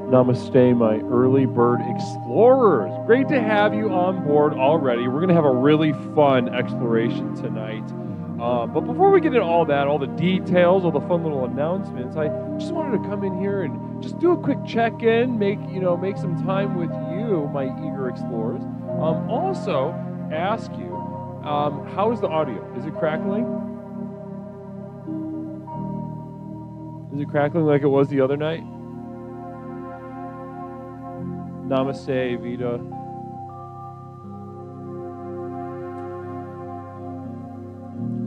Namaste, my early bird explorers. Great to have you on board already. We're going to have a really fun exploration tonight. But before we get into all that, all the details, all the fun little announcements, I just wanted to come in here and just do a quick check-in, make some time with you, my eager explorers. Also, ask you, how is the audio? Is it crackling? Is it crackling like it was the other night? Namaste, Vita.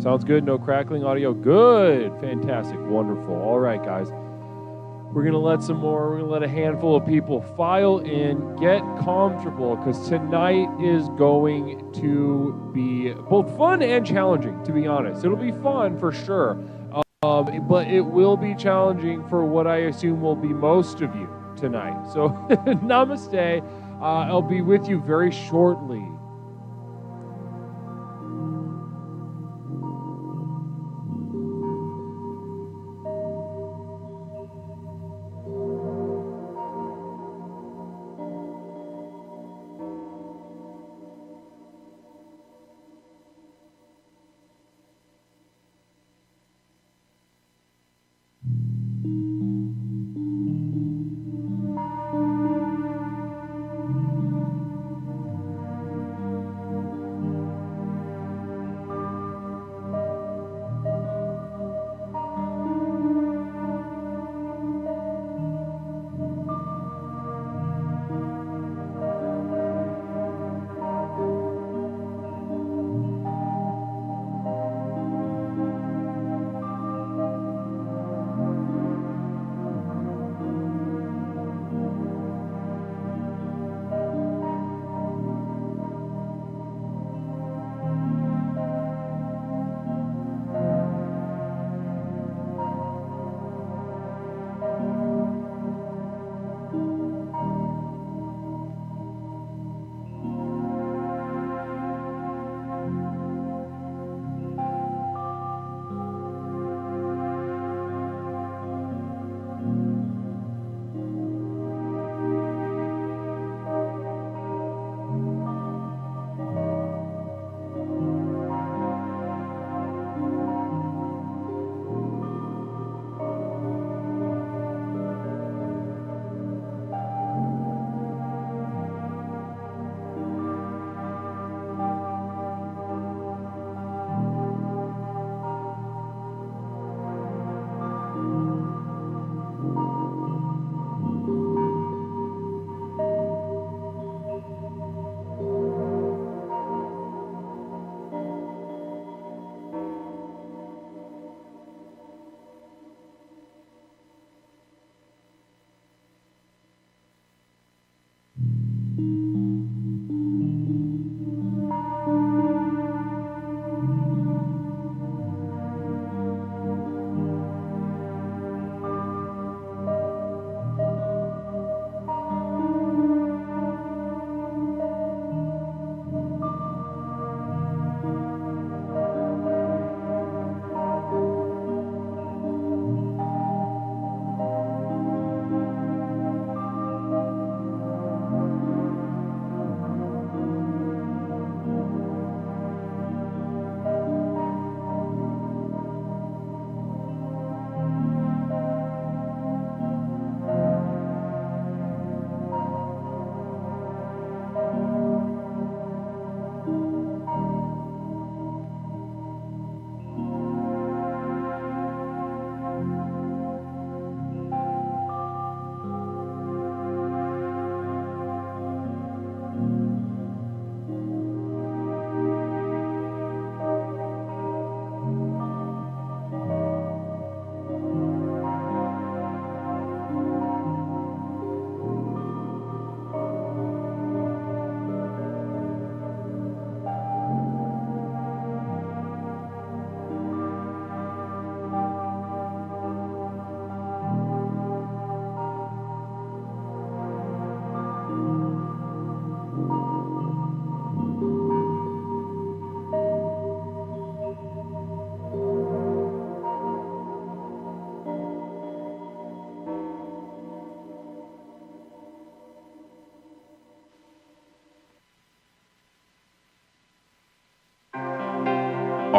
Sounds good. No crackling audio. Good. Fantastic. Wonderful. All right, guys. We're going to let a handful of people file in, get comfortable, because tonight is going to be both fun and challenging, to be honest. It'll be fun for sure, but it will be challenging for what I assume will be most of you tonight. So namaste. I'll be with you very shortly.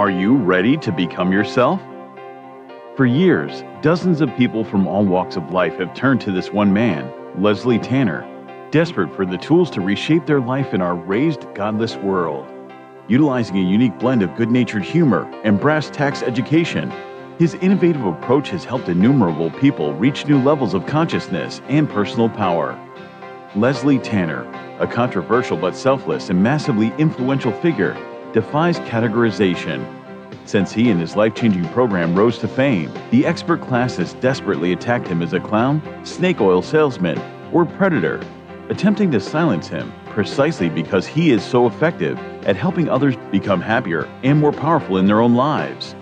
Are you ready to become yourself? For years, dozens of people from all walks of life have turned to this one man, Leslie Tanner, desperate for the tools to reshape their life in our raised, godless world. Utilizing a unique blend of good-natured humor and brass tacks education, his innovative approach has helped innumerable people reach new levels of consciousness and personal power. Leslie Tanner, a controversial but selfless and massively influential figure, defies categorization. Since he and his life-changing program rose to fame, the expert class has desperately attacked him as a clown, snake oil salesman, or predator, attempting to silence him precisely because he is so effective at helping others become happier and more powerful in their own lives.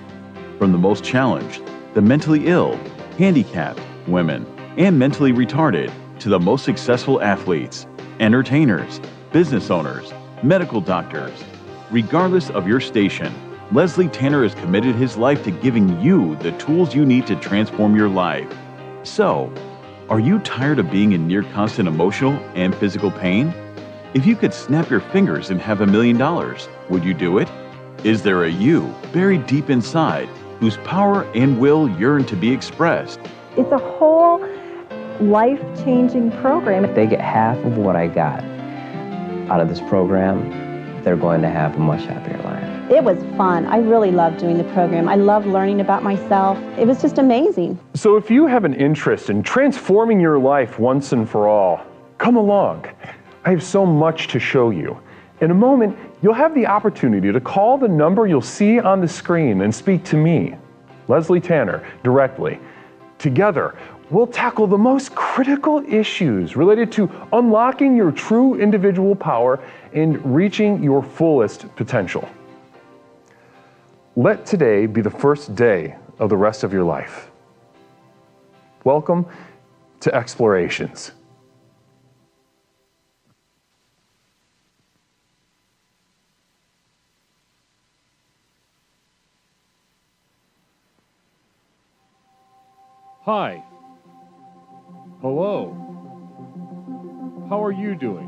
From the most challenged, the mentally ill, handicapped, women, and mentally retarded, to the most successful athletes, entertainers, business owners, medical doctors. Regardless of your station, Leslie Tanner has committed his life to giving you the tools you need to transform your life. So, are you tired of being in near constant emotional and physical pain? If you could snap your fingers and have $1 million, would you do it? Is there a you buried deep inside whose power and will yearn to be expressed? It's a whole life-changing program. If they get half of what I got out of this program, they're going to have a much happier life. It was fun. I really loved doing the program. I loved learning about myself. It was just amazing. So if you have an interest in transforming your life once and for all, come along. I have so much to show you. In a moment, you'll have the opportunity to call the number you'll see on the screen and speak to me, Leslie Tanner, directly. Together, we'll tackle the most critical issues related to unlocking your true individual power and reaching your fullest potential. Let today be the first day of the rest of your life. Welcome to Explorations. Hi. Hello. How are you doing?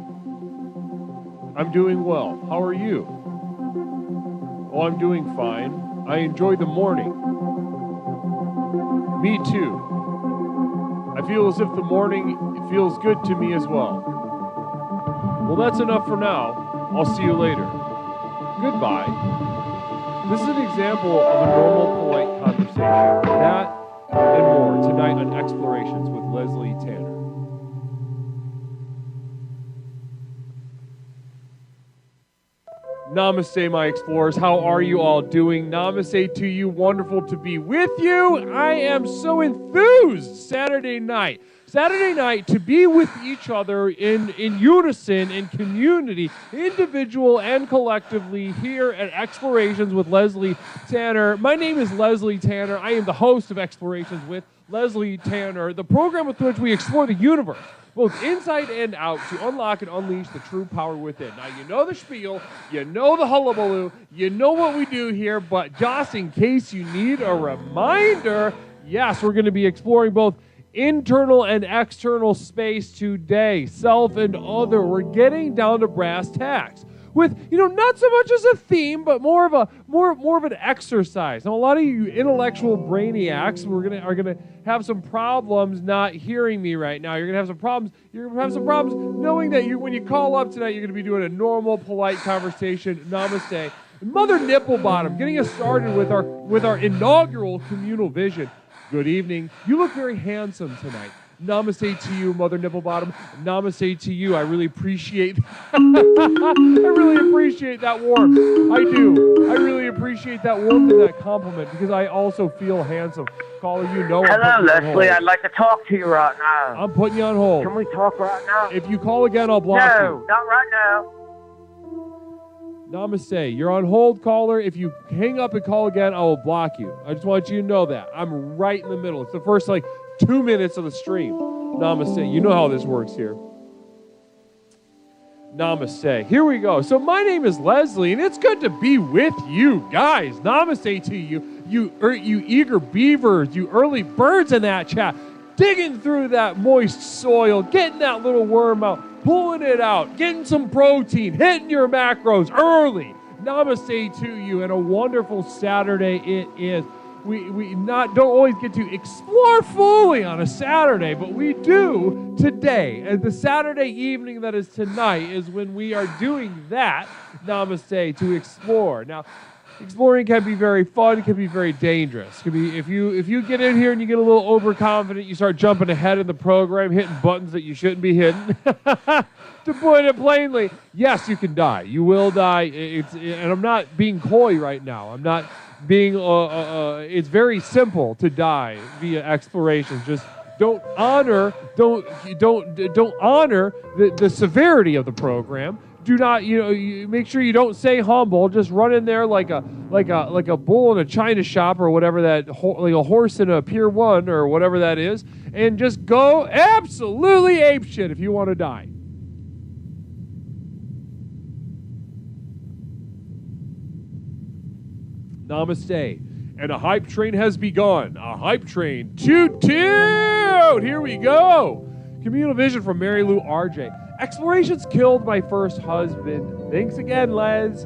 I'm doing well. How are you? Oh, I'm doing fine. I enjoy the morning. Me too. I feel as if the morning feels good to me as well. Well, that's enough for now. I'll see you later. Goodbye. This is an example of a normal, polite conversation. That and more tonight on Explorations with Leslie Tanner. Namaste, my explorers. How are you all doing? Namaste to you. Wonderful to be with you. I am so enthused. Saturday night to be with each other in unison, in community, individual and collectively here at Explorations with Leslie Tanner. My name is Leslie Tanner. I am the host of Explorations with Leslie Tanner, the program with which we explore the universe, both inside and out, to unlock and unleash the true power within. Now, you know the spiel, you know the hullabaloo, you know what we do here, but just in case you need a reminder, yes, we're going to be exploring both internal and external space today, self and other. We're getting down to brass tacks with, not so much as a theme, but more of an exercise. Now, a lot of you intellectual brainiacs are gonna have some problems not hearing me right now. You're gonna have some problems. You're gonna have some problems knowing that when you call up tonight, you're gonna be doing a normal, polite conversation. Namaste. Mother Nipplebottom, getting us started with our inaugural communal vision. Good evening. You look very handsome tonight. Namaste to you, Mother Nipplebottom. Namaste to you. I really appreciate that warmth. I do. I really appreciate that warmth and that compliment because I also feel handsome. Caller, Hello, Leslie. I'd like to talk to you right now. I'm putting you on hold. Can we talk right now? If you call again, I'll block you. No, not right now. Namaste. You're on hold, caller. If you hang up and call again, I will block you. I just want you to know that. I'm right in the middle. It's the first, 2 minutes of the stream. Namaste. You know how this works here. Namaste. Here we go. So my name is Leslie, and it's good to be with you guys. Namaste to you, you eager beavers, you early birds in that chat, digging through that moist soil, getting that little worm out, pulling it out, getting some protein, hitting your macros early. Namaste to you, and a wonderful Saturday it is. We don't always get to explore fully on a Saturday, but we do today. And the Saturday evening that is tonight is when we are doing that, Namaste, to explore. Now, exploring can be very fun, it can be very dangerous. It can be if you get in here and you get a little overconfident, you start jumping ahead in the program, hitting buttons that you shouldn't be hitting. To put it plainly, yes, you can die. You will die. And I'm not being coy right now. I'm not being. It's very simple to die via explorations. Just don't honor the severity of the program. Do not, you make sure you don't stay humble. Just run in there like a bull in a china shop or whatever that, like a horse in a Pier 1 or whatever that is, and just go absolutely apeshit if you want to die. Namaste. And a hype train has begun. A hype train. Toot toot! Here we go. Communal vision from Mary Lou RJ. Explorations killed my first husband. Thanks again, Les.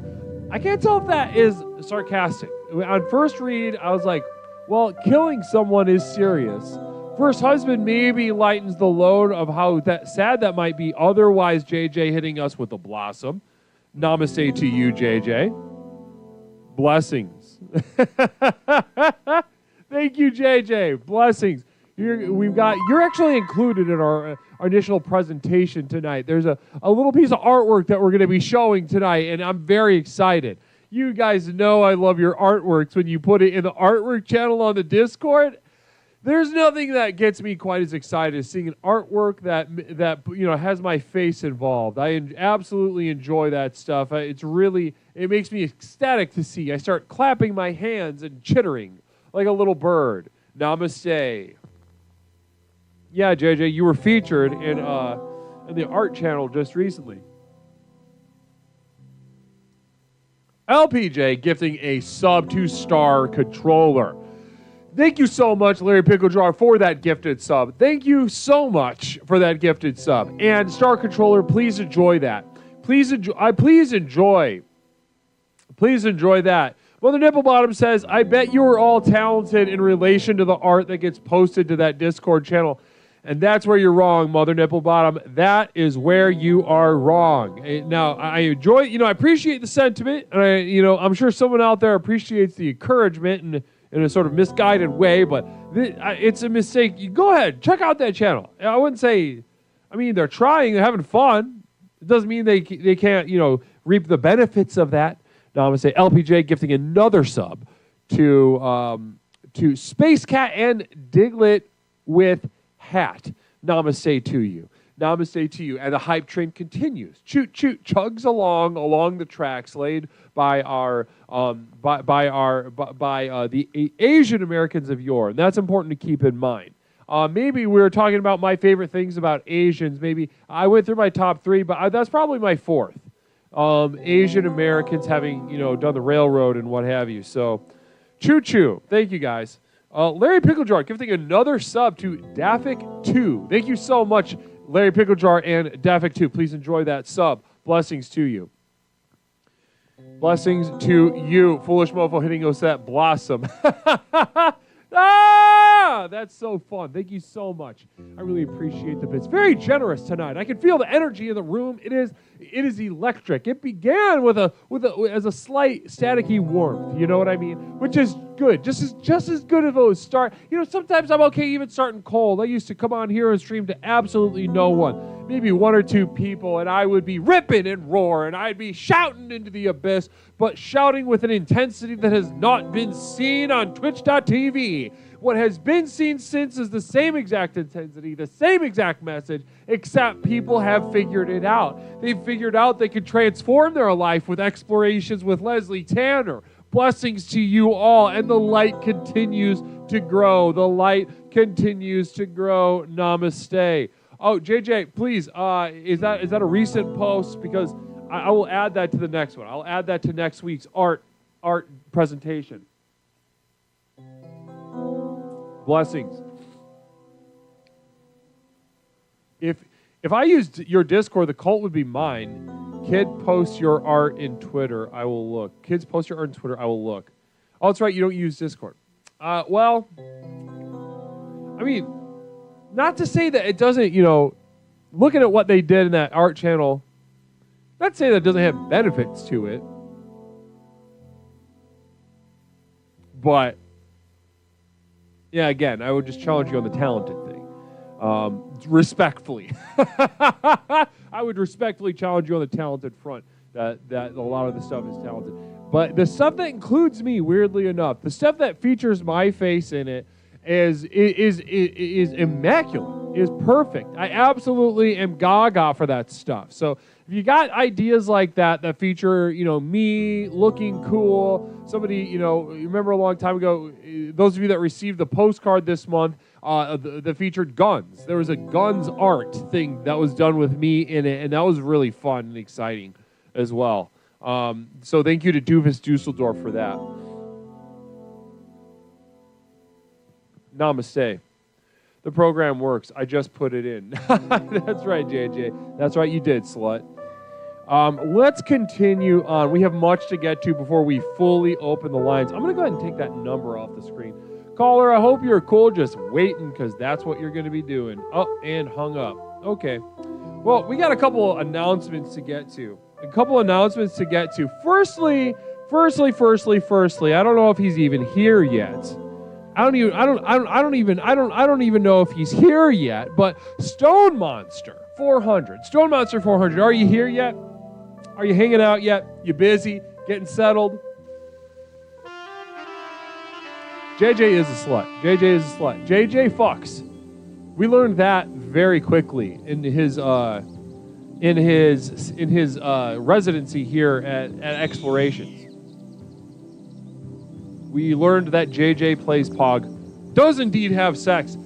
I can't tell if that is sarcastic. On first read, I was like, well, killing someone is serious. First husband maybe lightens the load of how sad that might be. Otherwise, JJ hitting us with a blossom. Namaste to you, JJ. Blessings. Thank you, JJ. Blessings. You're actually included in our initial presentation tonight. There's a little piece of artwork that we're going to be showing tonight, and I'm very excited. You guys know I love your artworks when you put it in the artwork channel on the Discord. There's nothing that gets me quite as excited as seeing an artwork that has my face involved. I absolutely enjoy that stuff. It makes me ecstatic to see. I start clapping my hands and chittering like a little bird. Namaste. Yeah, JJ, you were featured in the art channel just recently. LPJ gifting a sub to Star Controller. Thank you so much, Larry Picklejar, for that gifted sub. Thank you so much for that gifted sub. And Star Controller, please enjoy that. Please enjoy that. Mother Nipplebottom says, I bet you are all talented in relation to the art that gets posted to that Discord channel. And that's where you're wrong, Mother Nipplebottom. That is where you are wrong. Now, I enjoy, I appreciate the sentiment. And I'm sure someone out there appreciates the encouragement and in a sort of misguided way, but it's a mistake. You go ahead, check out that channel. I wouldn't say, they're trying, they're having fun. It doesn't mean they can't, reap the benefits of that. Now I'm going to say LPJ gifting another sub to Space Cat and Diglett with hat. Namaste to you. Namaste to you. And the hype train continues. Choot choot chugs along the tracks laid by the Asian Americans of yore. And that's important to keep in mind. Maybe we were talking about my favorite things about Asians. Maybe I went through my top 3, but that's probably my 4th. Asian Americans having, done the railroad and what have you. So, choo choo. Thank you, guys. Larry Picklejar gifting another sub to Daffic2. Thank you so much, Larry Picklejar and Daffic2. Please enjoy that sub. Blessings to you. Blessings to you, Foolish Mofo, hitting us that blossom. That's so fun. Thank you so much. I really appreciate the bits. Very generous tonight. I can feel the energy in the room. It is electric. It began with a slight staticky warmth. You know what I mean? Which is good. Just as good as those start. Sometimes I'm okay even starting cold. I used to come on here and stream to absolutely no one. Maybe 1 or 2 people, and I would be ripping and roaring. I'd be shouting into the abyss, but shouting with an intensity that has not been seen on Twitch.tv. What has been seen since is the same exact intensity, the same exact message, except people have figured it out. They've figured out they can transform their life with explorations with Leslie Tanner. Blessings to you all, and the light continues to grow. The light continues to grow. Namaste. Oh, JJ, please, is that a recent post? Because I will add that to the next one. I'll add that to next week's art presentation. Blessings. If I used your Discord, the cult would be mine. Kid, post your art in Twitter. I will look. Kids, post your art in Twitter. I will look. Oh, that's right. You don't use Discord. Well, I mean, not to say that it doesn't, looking at what they did in that art channel, not to say that it doesn't have benefits to it. But, yeah, again, I would just challenge you on the talented thing. Respectfully. I would respectfully challenge you on the talented front that a lot of the stuff is talented. But the stuff that includes me, weirdly enough, the stuff that features my face in it is immaculate, is perfect. I absolutely am gaga for that stuff. So if you got ideas like that feature, me looking cool, somebody, remember a long time ago, those of you that received the postcard this month, that featured guns. There was a guns art thing that was done with me in it, and that was really fun and exciting as well. So thank you to Doofus Dusseldorf for that. Namaste. The program works. I just put it in. That's right, JJ. That's right, you did, slut. Let's continue on. We have much to get to before we fully open the lines. I'm going to go ahead and take that number off the screen. Caller, I hope you're cool just waiting because that's what you're going to be doing. Oh, and hung up. Okay. Well, we got a couple of announcements to get to. Firstly, I don't know if he's even here yet. I don't even know if he's here yet, but Stone Monster 400. Stone Monster 400, are you here yet? Are you hanging out yet? You busy? Getting settled? JJ is a slut. JJ fucks. We learned that very quickly in his residency here at Explorations. We learned that JJ plays Pog, does indeed have sex,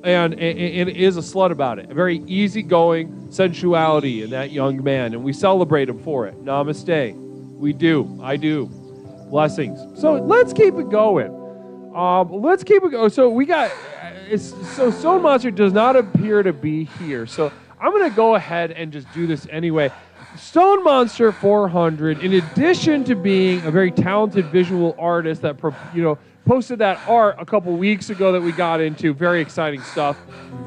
and is a slut about it. A very easygoing sensuality in that young man, and we celebrate him for it. Namaste. We do. I do. Blessings. So let's keep it going. So we got. So Stone Monster does not appear to be here. So I'm going to go ahead and just do this anyway. Stone Monster 400, in addition to being a very talented visual artist that posted that art a couple weeks ago that we got into, very exciting stuff.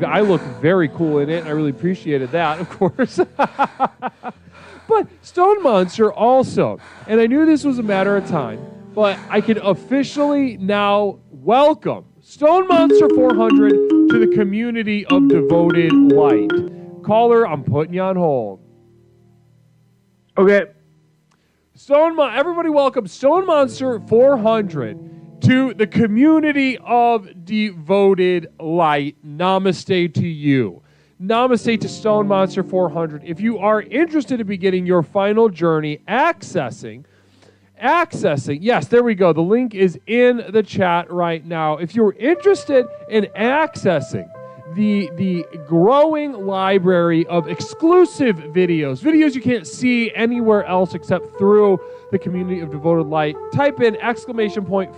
I look very cool in it, and I really appreciated that, of course. But Stone Monster also, and I knew this was a matter of time, but I can officially now welcome Stone Monster 400 to the community of devoted light. Caller, I'm putting you on hold. Okay. Everybody welcome Stone Monster 400 to the community of devoted light. Namaste to you. Namaste to Stone Monster 400. If you are interested in beginning your final journey, accessing, yes, there we go. The link is in the chat right now. If you're interested in accessing the growing library of exclusive videos you can't see anywhere else except through the community of devoted light, type in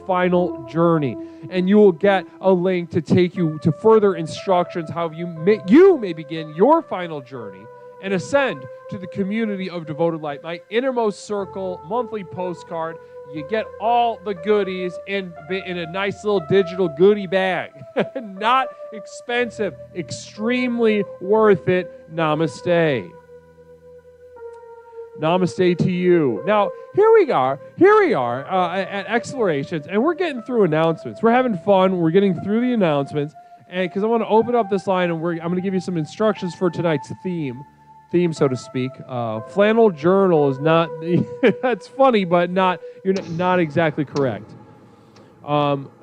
!final journey, and you will get a link to take you to further instructions how you may begin your final journey and ascend to the community of devoted light. My innermost circle monthly postcard. You get all the goodies in a nice little digital goodie bag. Not expensive, extremely worth it. Namaste. Namaste to you. Now, here we are at Explorations, and we're getting through announcements. We're having fun. We're getting through the announcements, and because I want to open up this line, and I'm going to give you some instructions for tonight's theme, so to speak. Flannel journal is not. That's funny, but you're not exactly correct. The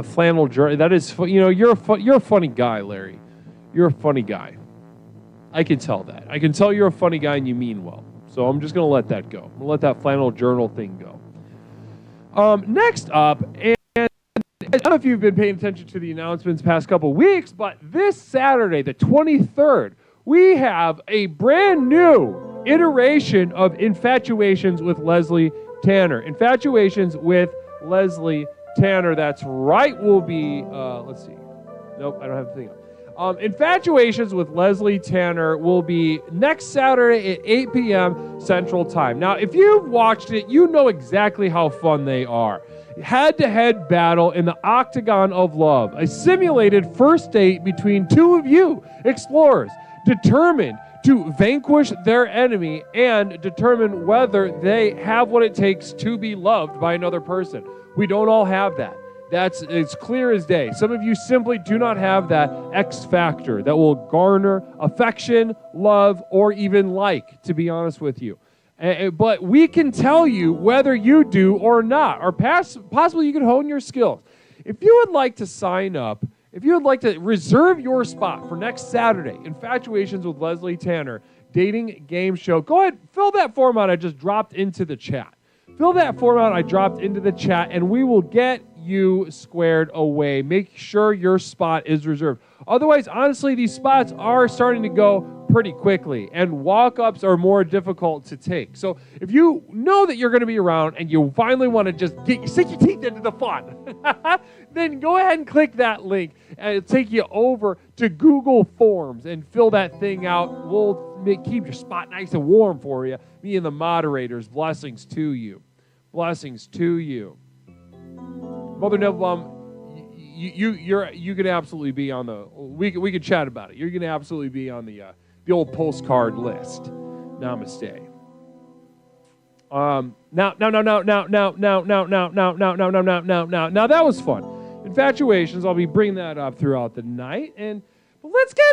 flannel journal. That is, you're a funny guy, Larry. You're a funny guy. I can tell that. I can tell you're a funny guy and you mean well. So I'm just gonna let that go. I'm gonna let that flannel journal thing go. Next up, and I don't know if you've been paying attention to the announcements past couple weeks, but this Saturday, the 23rd, we have a brand new iteration of Infatuations with Leslie Tanner. Infatuations with Leslie Tanner. That's right. Will be. Let's see. Nope, I don't have the thing up. Infatuations with Leslie Tanner will be next Saturday at 8 p.m. Central Time. Now, if you've watched it, you know exactly how fun they are. Head-to-head battle in the Octagon of Love, a simulated first date between two of you, explorers, determined to vanquish their enemy and determine whether they have what it takes to be loved by another person. We don't all have that. That's as clear as day. Some of you simply do not have that X factor that will garner affection, love, or even like, to be honest with you. But we can tell you whether you do or not, or possibly you can hone your skills. If you would like to sign up, if you would like to reserve your spot for next Saturday, Infatuations with Leslie Tanner, dating game show, go ahead, fill that form out I just dropped into the chat. Fill that form out I dropped into the chat, and we will get you squared away. Make sure your spot is reserved. Otherwise, honestly, these spots are starting to go pretty quickly, and walk-ups are more difficult to take. So if you know that you're going to be around and you finally want to just sink your teeth into the fun, then go ahead and click that link, and it'll take you over to Google Forms and fill that thing out. We'll keep your spot nice and warm for you. Me and the moderators, blessings to you. Blessings to you. Mother Nebelbaum, you can absolutely be on the. We could chat about it. You're going to absolutely be on the old postcard list. Namaste. Now that was fun. Infatuations. I'll be bringing that up throughout the night, but let's get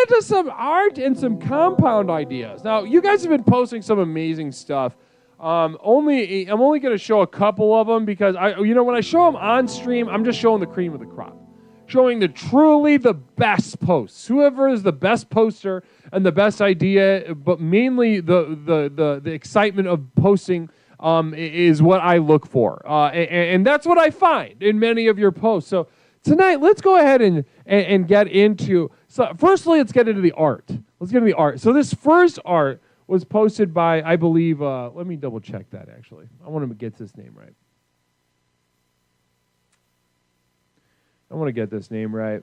into some art and some compound ideas. Now, you guys have been posting some amazing stuff. I'm only going to show a couple of them because when I show them on stream, I'm just showing the cream of the crop, showing the best posts. Whoever is the best poster and the best idea, but mainly the excitement of posting is what I look for, and that's what I find in many of your posts. So tonight, let's go ahead and get into. So firstly, let's get into the art. So this first art was posted by, I believe, let me double check that actually. I want to get this name right.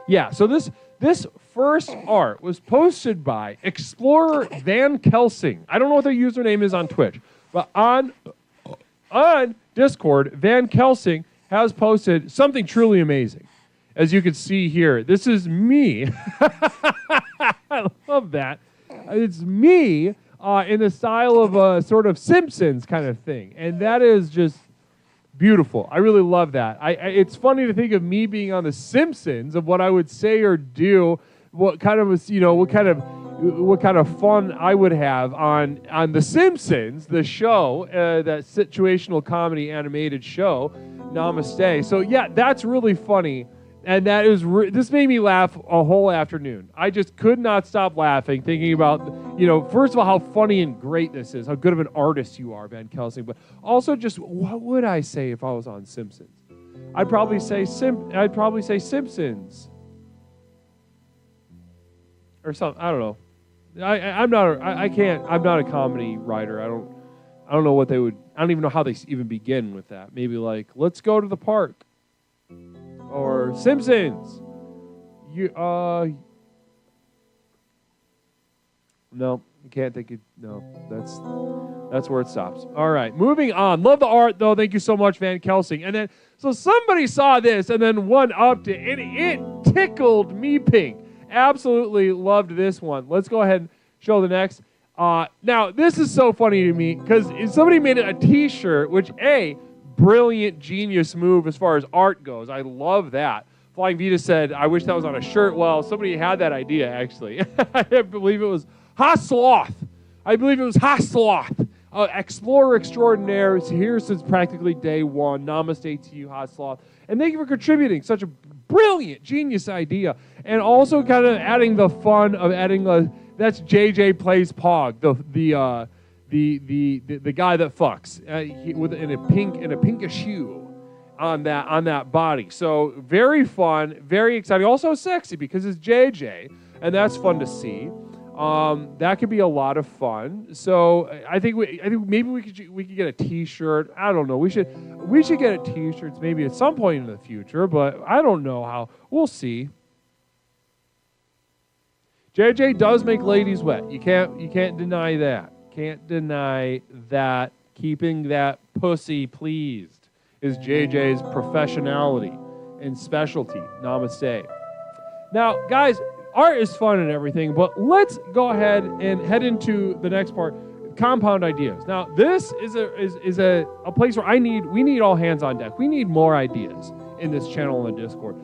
Yeah, so this first art was posted by Explorer Van Kelsing. I don't know what their username is on Twitch, but on Discord, Van Kelsing has posted something truly amazing. As you can see here, this is me. I love that. It's me in the style of a sort of Simpsons kind of thing. And that is just beautiful. I really love that. It's funny to think of me being on the Simpsons, of what I would say or do, what kind of fun I would have on the Simpsons, the show, that situational comedy animated show. Namaste. So yeah, that's really funny. And that is this made me laugh a whole afternoon. I just could not stop laughing, thinking about, first of all, how funny and great this is, how good of an artist you are, Van Kelsing, but also just what would I say if I was on Simpsons? I'd probably say Simpsons or something. I don't know. I'm not a comedy writer. I don't know what they would. I don't even know how they even begin with that. Maybe like, let's go to the park. Or Simpsons. No, you can't think it. No, that's where it stops. All right, moving on. Love the art, though. Thank you so much, Van Kelsing. And then, so somebody saw this and then one upped it, and it tickled me pink. Absolutely loved this one. Let's go ahead and show the next. Now, this is so funny to me because somebody made it a T-shirt, which brilliant, genius move as far as art goes. I love that. Flying Vita said, I wish that was on a shirt. Well, somebody had that idea, actually. I believe it was Hasloth. Explorer extraordinaire is here since practically day one. Namaste to you, Hasloth. And thank you for contributing such a brilliant, genius idea. And also kind of adding the fun of adding that's JJ Plays Pog, the guy that fucks in a pinkish hue on that body. So very fun, very exciting, also sexy because it's JJ, and that's fun to see. That could be a lot of fun. So I think maybe we could get a T-shirt. I don't know. We should get a T-shirt maybe at some point in the future, but I don't know how. We'll see. JJ does make ladies wet. You can't deny that. Can't deny that. Keeping that pussy pleased is JJ's professionality and specialty. Namaste. Now, guys, art is fun and everything, but let's go ahead and head into the next part, compound ideas. Now, this is a place where we need all hands on deck. We need more ideas in this channel on the Discord.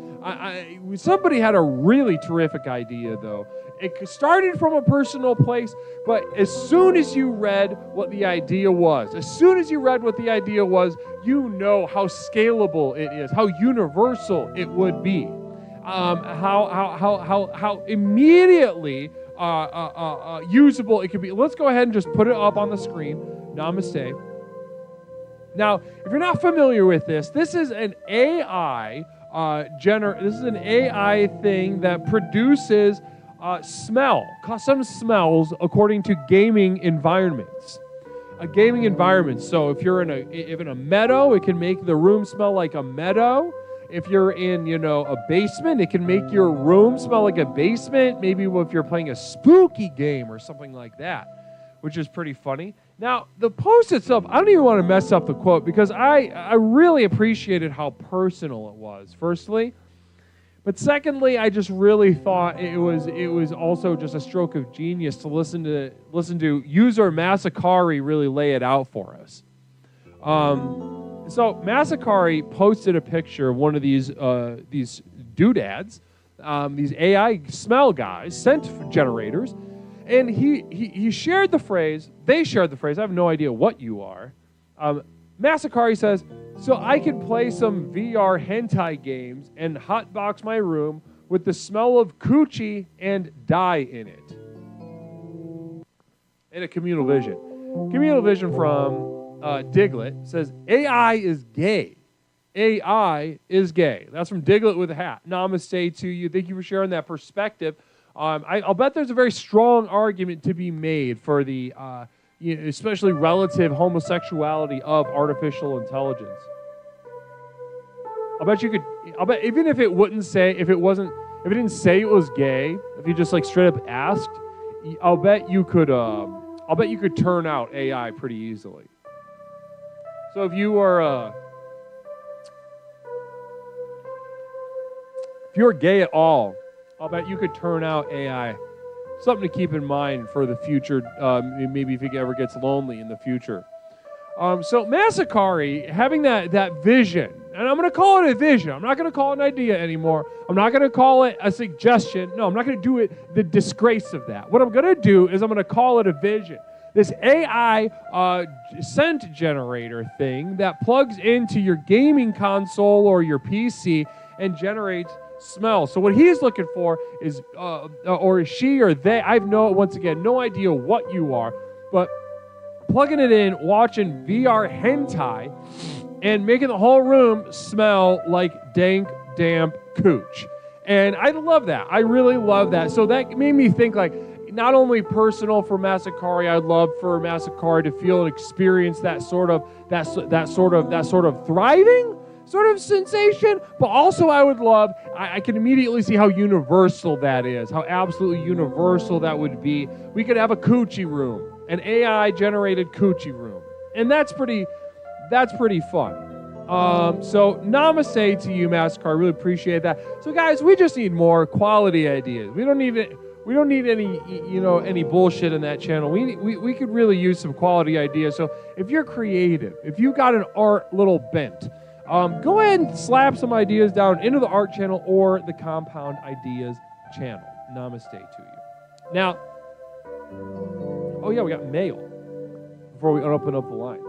Somebody had a really terrific idea, though. It started from a personal place, but as soon as you read what the idea was, you know how scalable it is, how universal it would be. How immediately usable it could be. Let's go ahead and just put it up on the screen. Namaste. Now, if you're not familiar with this, this is an AI this is an AI thing that produces custom smells according to gaming environments. A gaming environment. So if you're in a meadow, it can make the room smell like a meadow. If you're in, a basement, it can make your room smell like a basement. Maybe if you're playing a spooky game or something like that, which is pretty funny. Now, the post itself, I don't even want to mess up the quote because I really appreciated how personal it was, firstly. But secondly, I just really thought it was also just a stroke of genius to listen to user Masakari really lay it out for us. So Masakari posted a picture of one of these doodads, these AI smell guys, scent generators, and he shared the phrase. They shared the phrase. I have no idea what you are. Masakari says, so I can play some VR hentai games and hotbox my room with the smell of coochie and dye in it. In a communal vision. Communal vision from Diglett says, AI is gay. AI is gay. That's from Diglett with a hat. Namaste to you. Thank you for sharing that perspective. I'll bet there's a very strong argument to be made for the, especially relative homosexuality of artificial intelligence. I'll bet even if it didn't say it was gay, if you just like straight up asked, I'll bet you could turn out AI pretty easily. So if you are if you're gay at all, I'll bet you could turn out AI. Something to keep in mind for the future, maybe if he ever gets lonely in the future. So Masakari, having that vision, and I'm going to call it a vision. I'm not going to call it an idea anymore. I'm not going to call it a suggestion. No, I'm not going to do it the disgrace of that. What I'm going to do is I'm going to call it a vision. This AI scent generator thing that plugs into your gaming console or your PC and generates smell. So what he's looking for is, or she or they, once again, no idea what you are, but plugging it in, watching VR hentai, and making the whole room smell like dank, damp cooch. And I love that. I really love that. So that made me think like, not only personal for Masakari, I'd love for Masakari to feel and experience that sort of thriving sort of sensation, but also I would love, I can immediately see how universal that is, how absolutely universal that would be. We could have a coochie room, an AI-generated coochie room, and that's pretty fun. So namaste to you, Masakari. Really appreciate that. So guys, we just need more quality ideas. We don't need any bullshit in that channel. We could really use some quality ideas. So if you're creative, if you got an art little bent, go ahead and slap some ideas down into the art channel or the Compound Ideas channel. Namaste to you. Now, we got mail before we open up the line.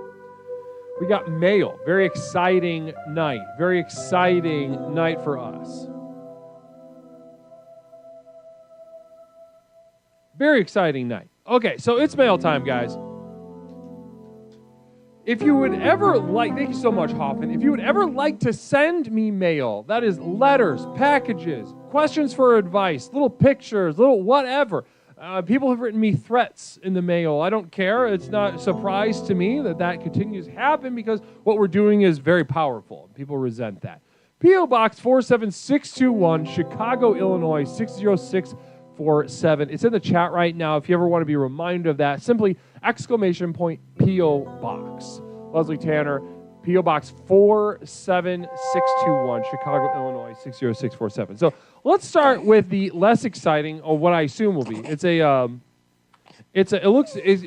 We got mail. Very exciting night. Very exciting night for us. Very exciting night. Okay, so it's mail time, guys. If you would ever like, thank you so much, Hoffman. If you would ever like to send me mail, that is letters, packages, questions for advice, little pictures, little whatever, People have written me threats in the mail. I don't care. It's not a surprise to me that continues to happen because what we're doing is very powerful. People resent that. P.O. Box 47621, Chicago, Illinois, 60647. It's in the chat right now. If you ever want to be reminded of that, simply ! P.O. Box. Leslie Tanner, P.O. Box 47621, Chicago, Illinois, 60647. So let's start with the less exciting, or what I assume will be. It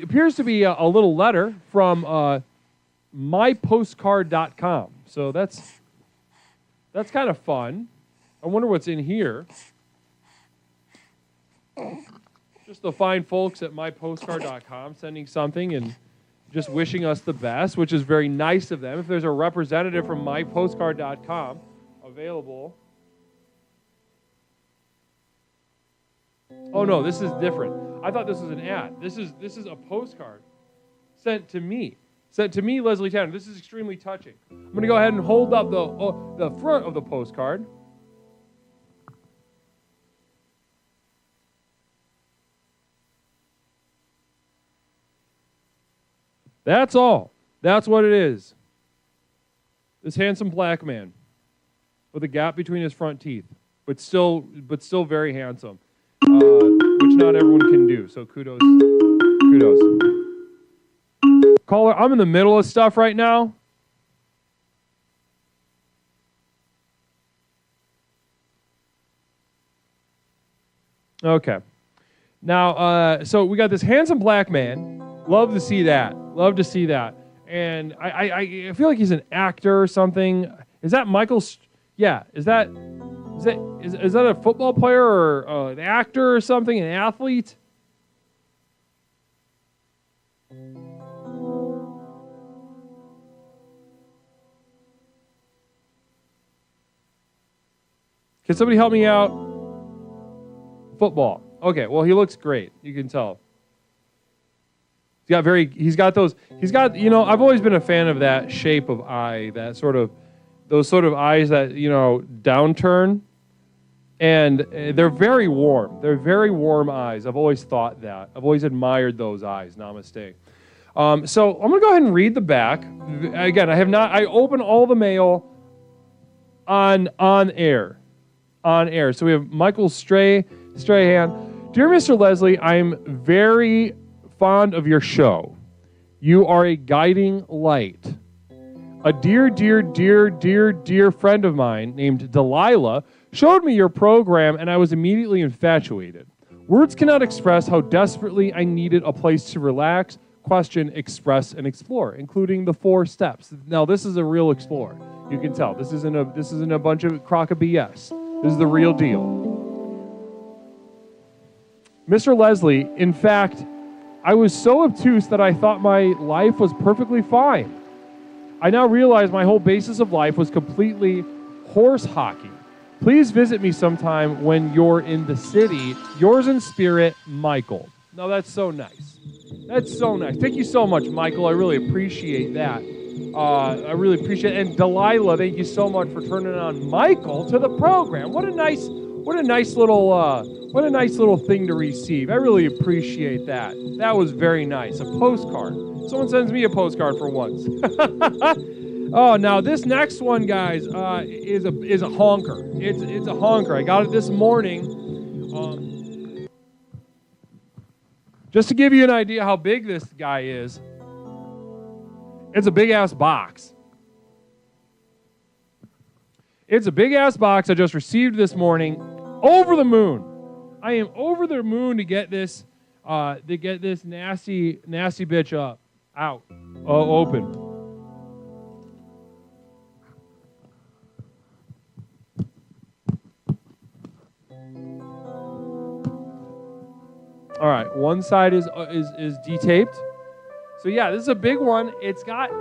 appears to be a little letter from mypostcard.com. So that's kind of fun. I wonder what's in here. Just the fine folks at mypostcard.com sending something and just wishing us the best, which is very nice of them. If there's a representative from mypostcard.com available. Oh no, this is different. I thought this was an ad. This is a postcard sent to me. Sent to me, Leslie Tanner. This is extremely touching. I'm going to go ahead and hold up the front of the postcard. That's all. That's what it is. This handsome black man with a gap between his front teeth, but still very handsome, which not everyone can do. So kudos. Caller, I'm in the middle of stuff right now. Okay. Now, so we got this handsome black man. Love to see that. And I feel like he's an actor or something. Is that Michael? Yeah. Is that a football player or an actor or something? An athlete? Can somebody help me out? Football. Okay, well, he looks great. You can tell. I've always been a fan of that shape of eye, those sort of eyes that, downturn. And they're very warm. They're very warm eyes. I've always thought that. I've always admired those eyes. Namaste. So I'm going to go ahead and read the back. Again, I open all the mail on air. So we have Michael Strahan. Dear Mr. Leslie, I'm very fond of your show. You are a guiding light. A dear friend of mine named Delilah showed me your program, and I was immediately infatuated. Words cannot express how desperately I needed a place to relax, question, express, and explore, including the 4 steps. Now, this is a real explorer. You can tell. This isn't a bunch of crock of BS. This is the real deal. Mr. Leslie, in fact, I was so obtuse that I thought my life was perfectly fine. I now realize my whole basis of life was completely horse hockey. Please visit me sometime when you're in the city. Yours in spirit, Michael. Now, that's so nice. That's so nice. Thank you so much, Michael. I really appreciate that. I really appreciate it. And Delilah, thank you so much for turning on Michael to the program. What a nice little thing to receive. I really appreciate that. That was very nice. A postcard. Someone sends me a postcard for once. Oh, now this next one, guys, is a honker. It's a honker. I got it this morning. Just to give you an idea how big this guy is, it's a big-ass box. It's a big-ass box I just received this morning. Over the moon. I am over the moon to get this nasty bitch out, open. All right, one side is detaped. So yeah, this is a big one. It's got a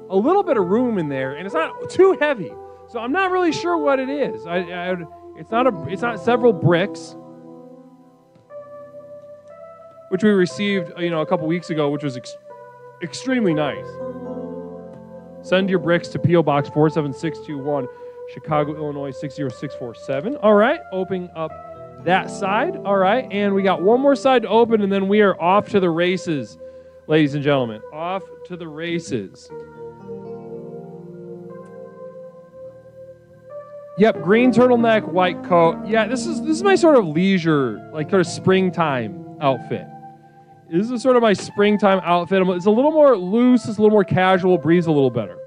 little bit of room in there, and it's not too heavy. So I'm not really sure what it is. It's not several bricks, which we received a couple weeks ago, which was extremely nice. Send your bricks to P.O. Box 47621, Chicago, Illinois 60647. All right, opening up that side. All right, and we got one more side to open, and then we are off to the races, ladies and gentlemen. Off to the races. Yep, green turtleneck, white coat. Yeah, this is my sort of leisure, like sort of springtime outfit. This is sort of my springtime outfit. It's a little more loose, it's a little more casual, breathes a little better.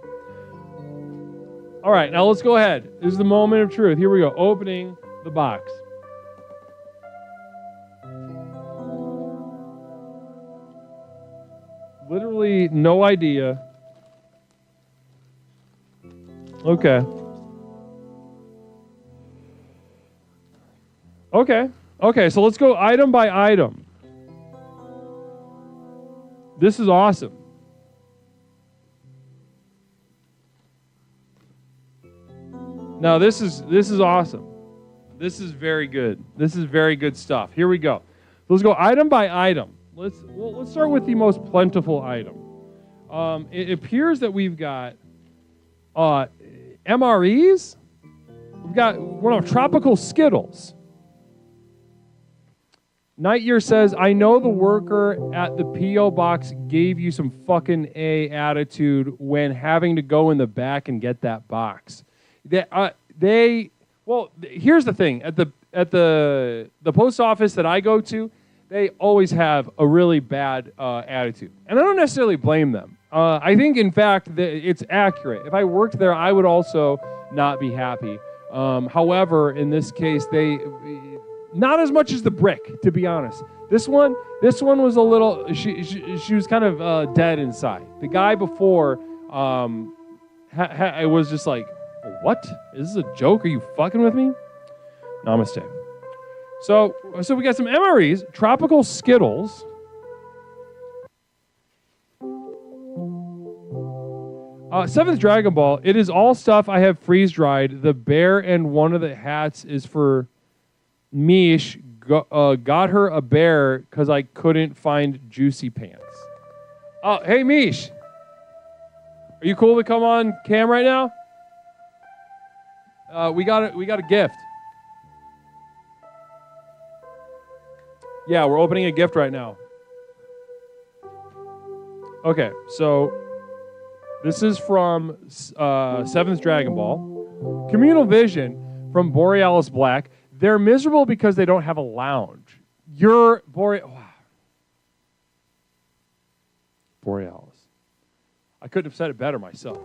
All right, now let's go ahead. This is the moment of truth. Here we go, opening the box. Literally no idea. Okay. Okay, so let's go item by item. This is awesome. Now this is awesome. This is very good. This is very good stuff. Here we go. Let's go item by item. Let's start with the most plentiful item. It appears that we've got MREs. We've got one of tropical Skittles. Nightyear says, I know the worker at the P.O. box gave you some fucking A attitude when having to go in the back and get that box. Well, here's the thing. At the post office that I go to, they always have a really bad attitude. And I don't necessarily blame them. I think, in fact, it's accurate. If I worked there, I would also not be happy. However, in this case, not as much as the brick, to be honest. This one was a little. She was kind of dead inside. The guy before, I was just like, what? Is this a joke? Are you fucking with me? Namaste. So we got some MREs, tropical Skittles. Seventh Dragon Ball. It is all stuff I have freeze dried. The bear and one of the hats is for Mish. Got her a bear because I couldn't find Juicy Pants. Oh, hey Mish. Are you cool to come on cam right now? We got a gift. Yeah, we're opening a gift right now. Okay, so this is from Seventh Dragon Ball. Communal Vision from Borealis Black. They're miserable because they don't have a lounge. You're Borealis. I couldn't have said it better myself.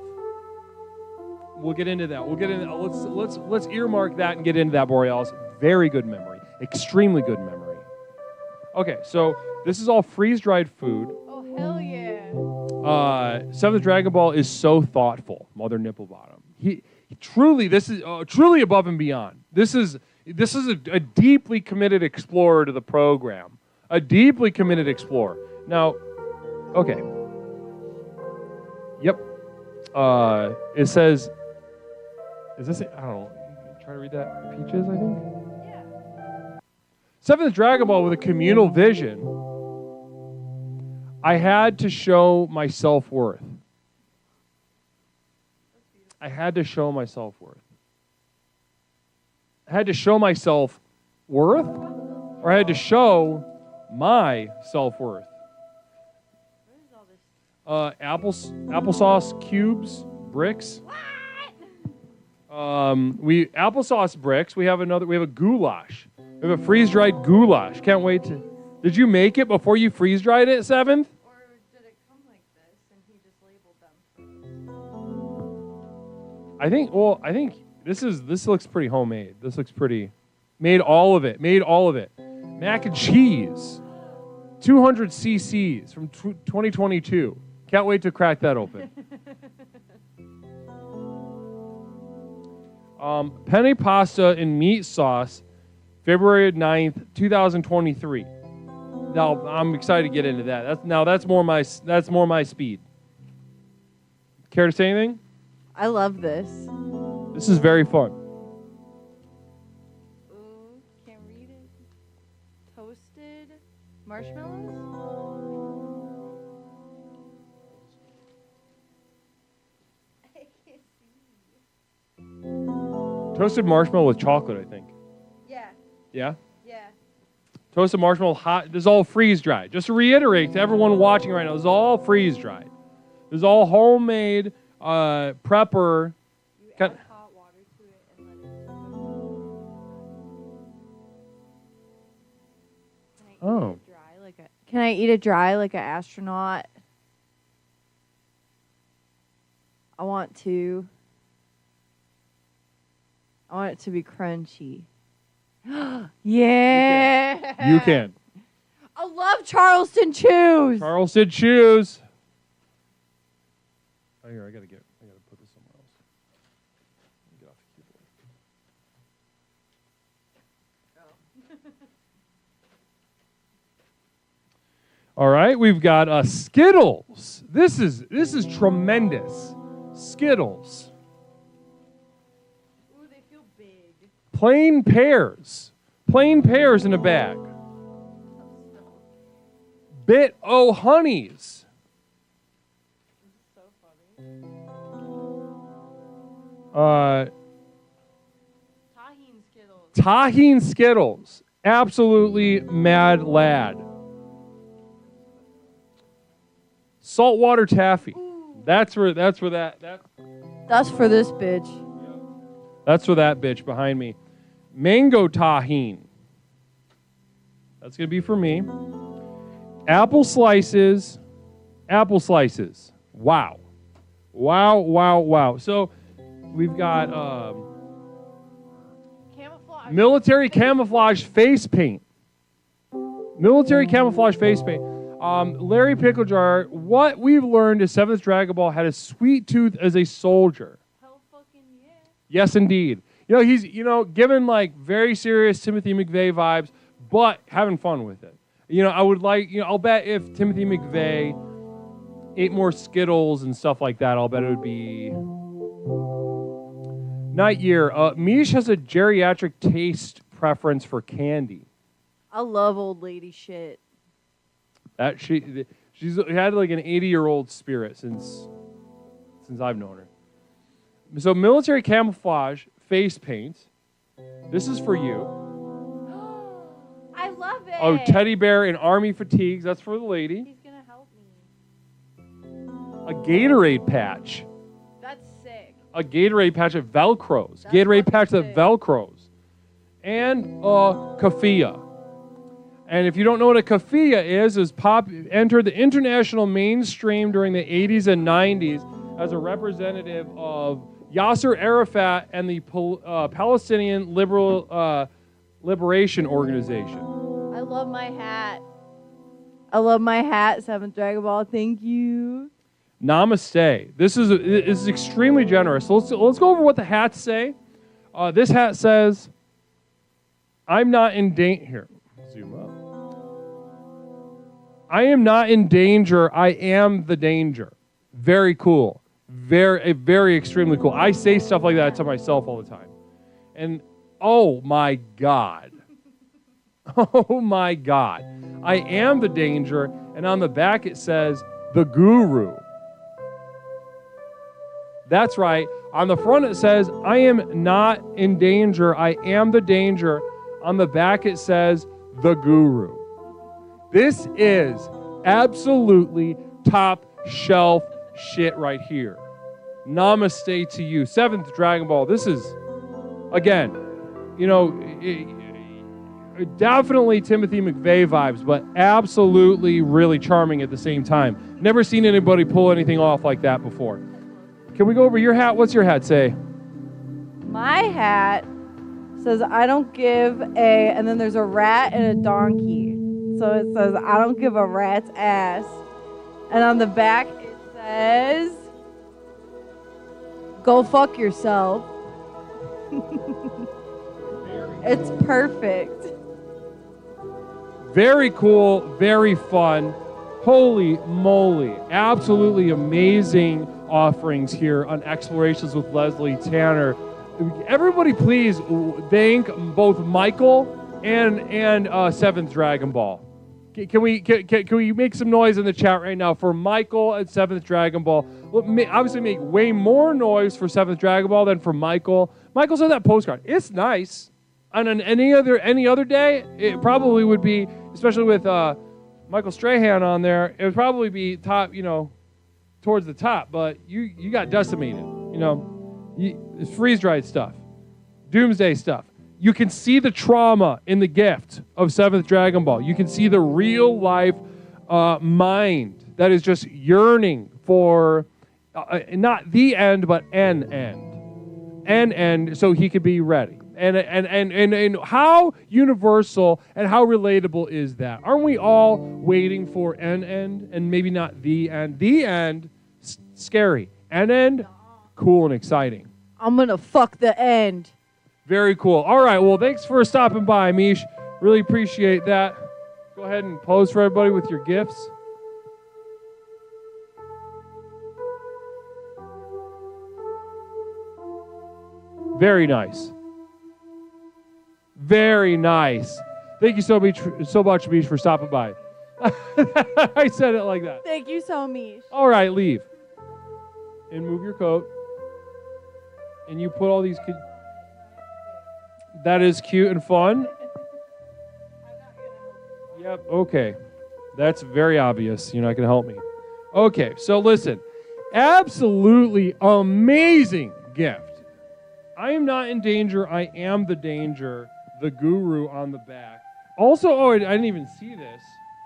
We'll get into that. Let's earmark that and get into that, Borealis. Very good memory. Extremely good memory. Okay, so this is all freeze-dried food. Oh, hell yeah. Seventh Dragon Ball is so thoughtful, Mother Nipplebottom. He truly, this is truly above and beyond. This is a deeply committed explorer to the program. A deeply committed explorer. Now, okay. Yep. It says, is this, I don't know, try to read that. Peaches, I think? Yeah. Seventh Dragon Ball with a communal vision. I had to show my self-worth. I had to show my self-worth. I had to show my self-worth, or I had to show my self-worth. Applesauce cubes, bricks. Applesauce bricks. We have a goulash. We have a freeze-dried goulash. Can't wait to. Did you make it before you freeze-dried it, Seventh? Or did it come like this and he just labeled them? I think this looks pretty homemade. This looks pretty. Made all of it. Mac and cheese. 200 cc's from 2022. Can't wait to crack that open. Penne pasta and meat sauce, February 9th, 2023. Now I'm excited to get into that. That's more my speed. Care to say anything? I love this. This is very fun. Ooh, can't read it. Toasted marshmallows? I can't see. Toasted marshmallow with chocolate, I think. Yeah. Yeah? Toasted marshmallow, hot. This is all freeze-dried. Just to reiterate to everyone watching right now, this is all freeze-dried. This is all homemade prepper. You add hot water to it and let it Oh. Can I eat it dry like an astronaut? I want it to be crunchy. Yeah. You can. I love Charleston chews. Charleston chews. Oh, here, I gotta put this somewhere else. Get off the keyboard. All right, we've got Skittles. This is tremendous. Skittles. Ooh, they feel big. Plain pears. Plain pears in a bag. Bit o' honeys. So funny. Tahini Skittles. Tahini Skittles. Absolutely mad lad. Saltwater taffy. Ooh. That's for that. That's for this bitch. That's for that bitch behind me. Mango tahine. That's gonna be for me. Apple slices. Apple slices. Wow. Wow, wow, wow. So we've got Camouflage. military camouflage face paint. Military camouflage face paint. Larry Picklejar, what we've learned is 7th Dragon Ball had a sweet tooth as a soldier. Hell fucking yeah. Yes, indeed. You know, he's, given like very serious Timothy McVeigh vibes, but having fun with it. I would like, I'll bet if Timothy McVeigh ate more Skittles and stuff like that, I'll bet it would be Night Year. Mish has a geriatric taste preference for candy. I love old lady shit. That she's had like an 80-year-old spirit since I've known her. So military camouflage face paint. This is for you. I love it. Oh, teddy bear and army fatigues. That's for the lady. He's gonna help me. A Gatorade patch. That's sick. A Gatorade patch that velcros. That's Gatorade patch fucking that sick. velcros. And keffiyeh. And if you don't know what a keffiyeh is entered the international mainstream during the 80s and 90s as a representative of Yasser Arafat and the Palestinian Liberation Organization. I love my hat. I love my hat, 7th Dragon Ball. Thank you. Namaste. This is extremely generous. So let's go over what the hats say. This hat says, "I'm not in danger." Here, zoom up. I am not in danger. I am the danger. Very cool. Very extremely cool. I say stuff like that to myself all the time. And oh my God. Oh my God. I am the danger. And on the back it says, the guru. That's right. On the front it says, I am not in danger. I am the danger. On the back it says, the guru. This is absolutely top shelf shit right here. Namaste to you. 7th Dragon Ball. This is, again, definitely Timothy McVeigh vibes, but absolutely really charming at the same time. Never seen anybody pull anything off like that before. Can we go over your hat? What's your hat say? My hat says, I don't give a, and then there's a rat and a donkey. So it says, I don't give a rat's ass. And on the back it says, go fuck yourself. It's perfect. Very cool, very fun. Holy moly. Absolutely amazing offerings here on Explorations with Leslie Tanner. Everybody please thank both Michael and 7th Dragon Ball. Can we make some noise in the chat right now for Michael and 7th Dragon Ball? Obviously make way more noise for 7th Dragon Ball than for Michael. Michael sent that postcard. It's nice. on any other day, it probably would be, especially with Michael Strahan on there, it would probably be top, towards the top. But you got decimated. It's freeze-dried stuff, doomsday stuff. You can see the trauma in the gift of 7th Dragon Ball. You can see the real life mind that is just yearning for not the end, but an end, so he could be ready. And how universal and how relatable is that? Aren't we all waiting for an end and maybe not the end? The end, scary. An end, cool and exciting. I'm gonna fuck the end. Very cool. All right, well, thanks for stopping by, Mish. Really appreciate that. Go ahead and pose for everybody with your gifts. Very nice. Very nice. Thank you so much, Mish, for stopping by. I said it like that. Thank you so much. All right, leave. And move your coat. And you put all these kids. That is cute and fun. Yep, okay. That's very obvious. You're not going to help me. Okay, so listen. Absolutely amazing gift. I am not in danger. I am the danger. The guru on the back. Also, I didn't even see this.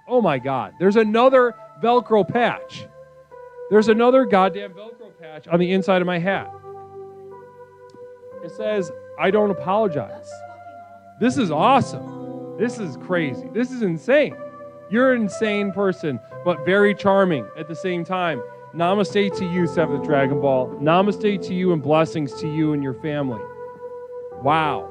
Oh my God. There's another Velcro patch. There's another goddamn Velcro patch on the inside of my hat. It says, I don't apologize. This is awesome. This is crazy. This is insane. You're an insane person, but very charming at the same time. Namaste to you, 7th Dragon Ball. Namaste to you and blessings to you and your family. Wow.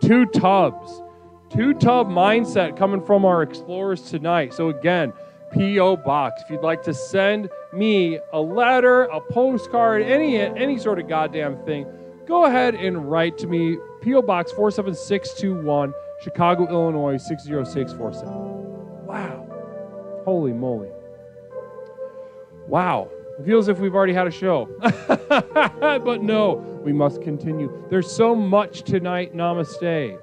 2 tubs. 2-tub mindset coming from our explorers tonight. So again, P.O. Box. If you'd like to send me a letter, a postcard, any sort of goddamn thing, go ahead and write to me. P.O. Box 47621, Chicago, Illinois 60647. Wow. Holy moly. Wow. It feels as if we've already had a show. But no, we must continue. There's so much tonight. Namaste.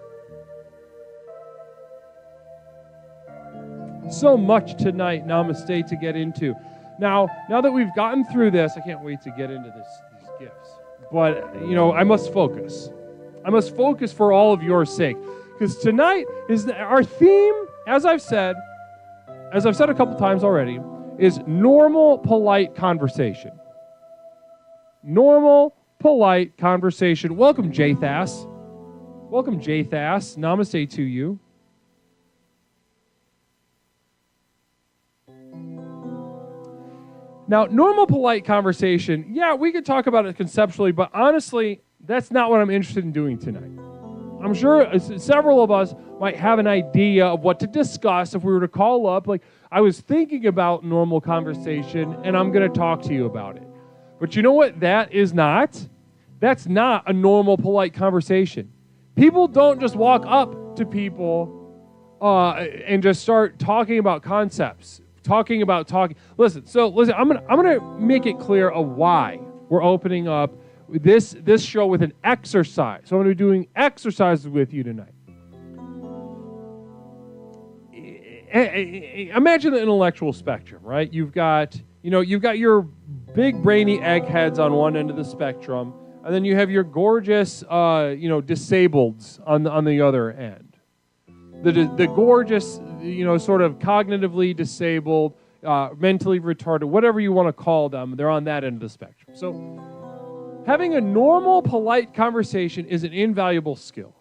So much tonight. Namaste to get into. Now that we've gotten through this, I can't wait to get into these gifts. But, I must focus. I must focus for all of your sake. Because tonight is our theme, as I've said a couple times already, is normal, polite conversation. Normal, polite conversation. Welcome, Jathass. Welcome, Jathass. Namaste to you. Now, normal, polite conversation, yeah, we could talk about it conceptually, but honestly, that's not what I'm interested in doing tonight. I'm sure several of us might have an idea of what to discuss if we were to call up. Like, I was thinking about normal conversation, and I'm going to talk to you about it. But you know what that is not? That's not a normal, polite conversation. People don't just walk up to people and just start talking about concepts. Talking. Listen, I'm gonna make it clear of why we're opening up this show with an exercise. So I'm gonna be doing exercises with you tonight. Imagine the intellectual spectrum, right? You've got your big brainy eggheads on one end of the spectrum, and then you have your gorgeous disableds on the other end. The gorgeous, sort of cognitively disabled, mentally retarded, whatever you want to call them, they're on that end of the spectrum. So having a normal, polite conversation is an invaluable skill.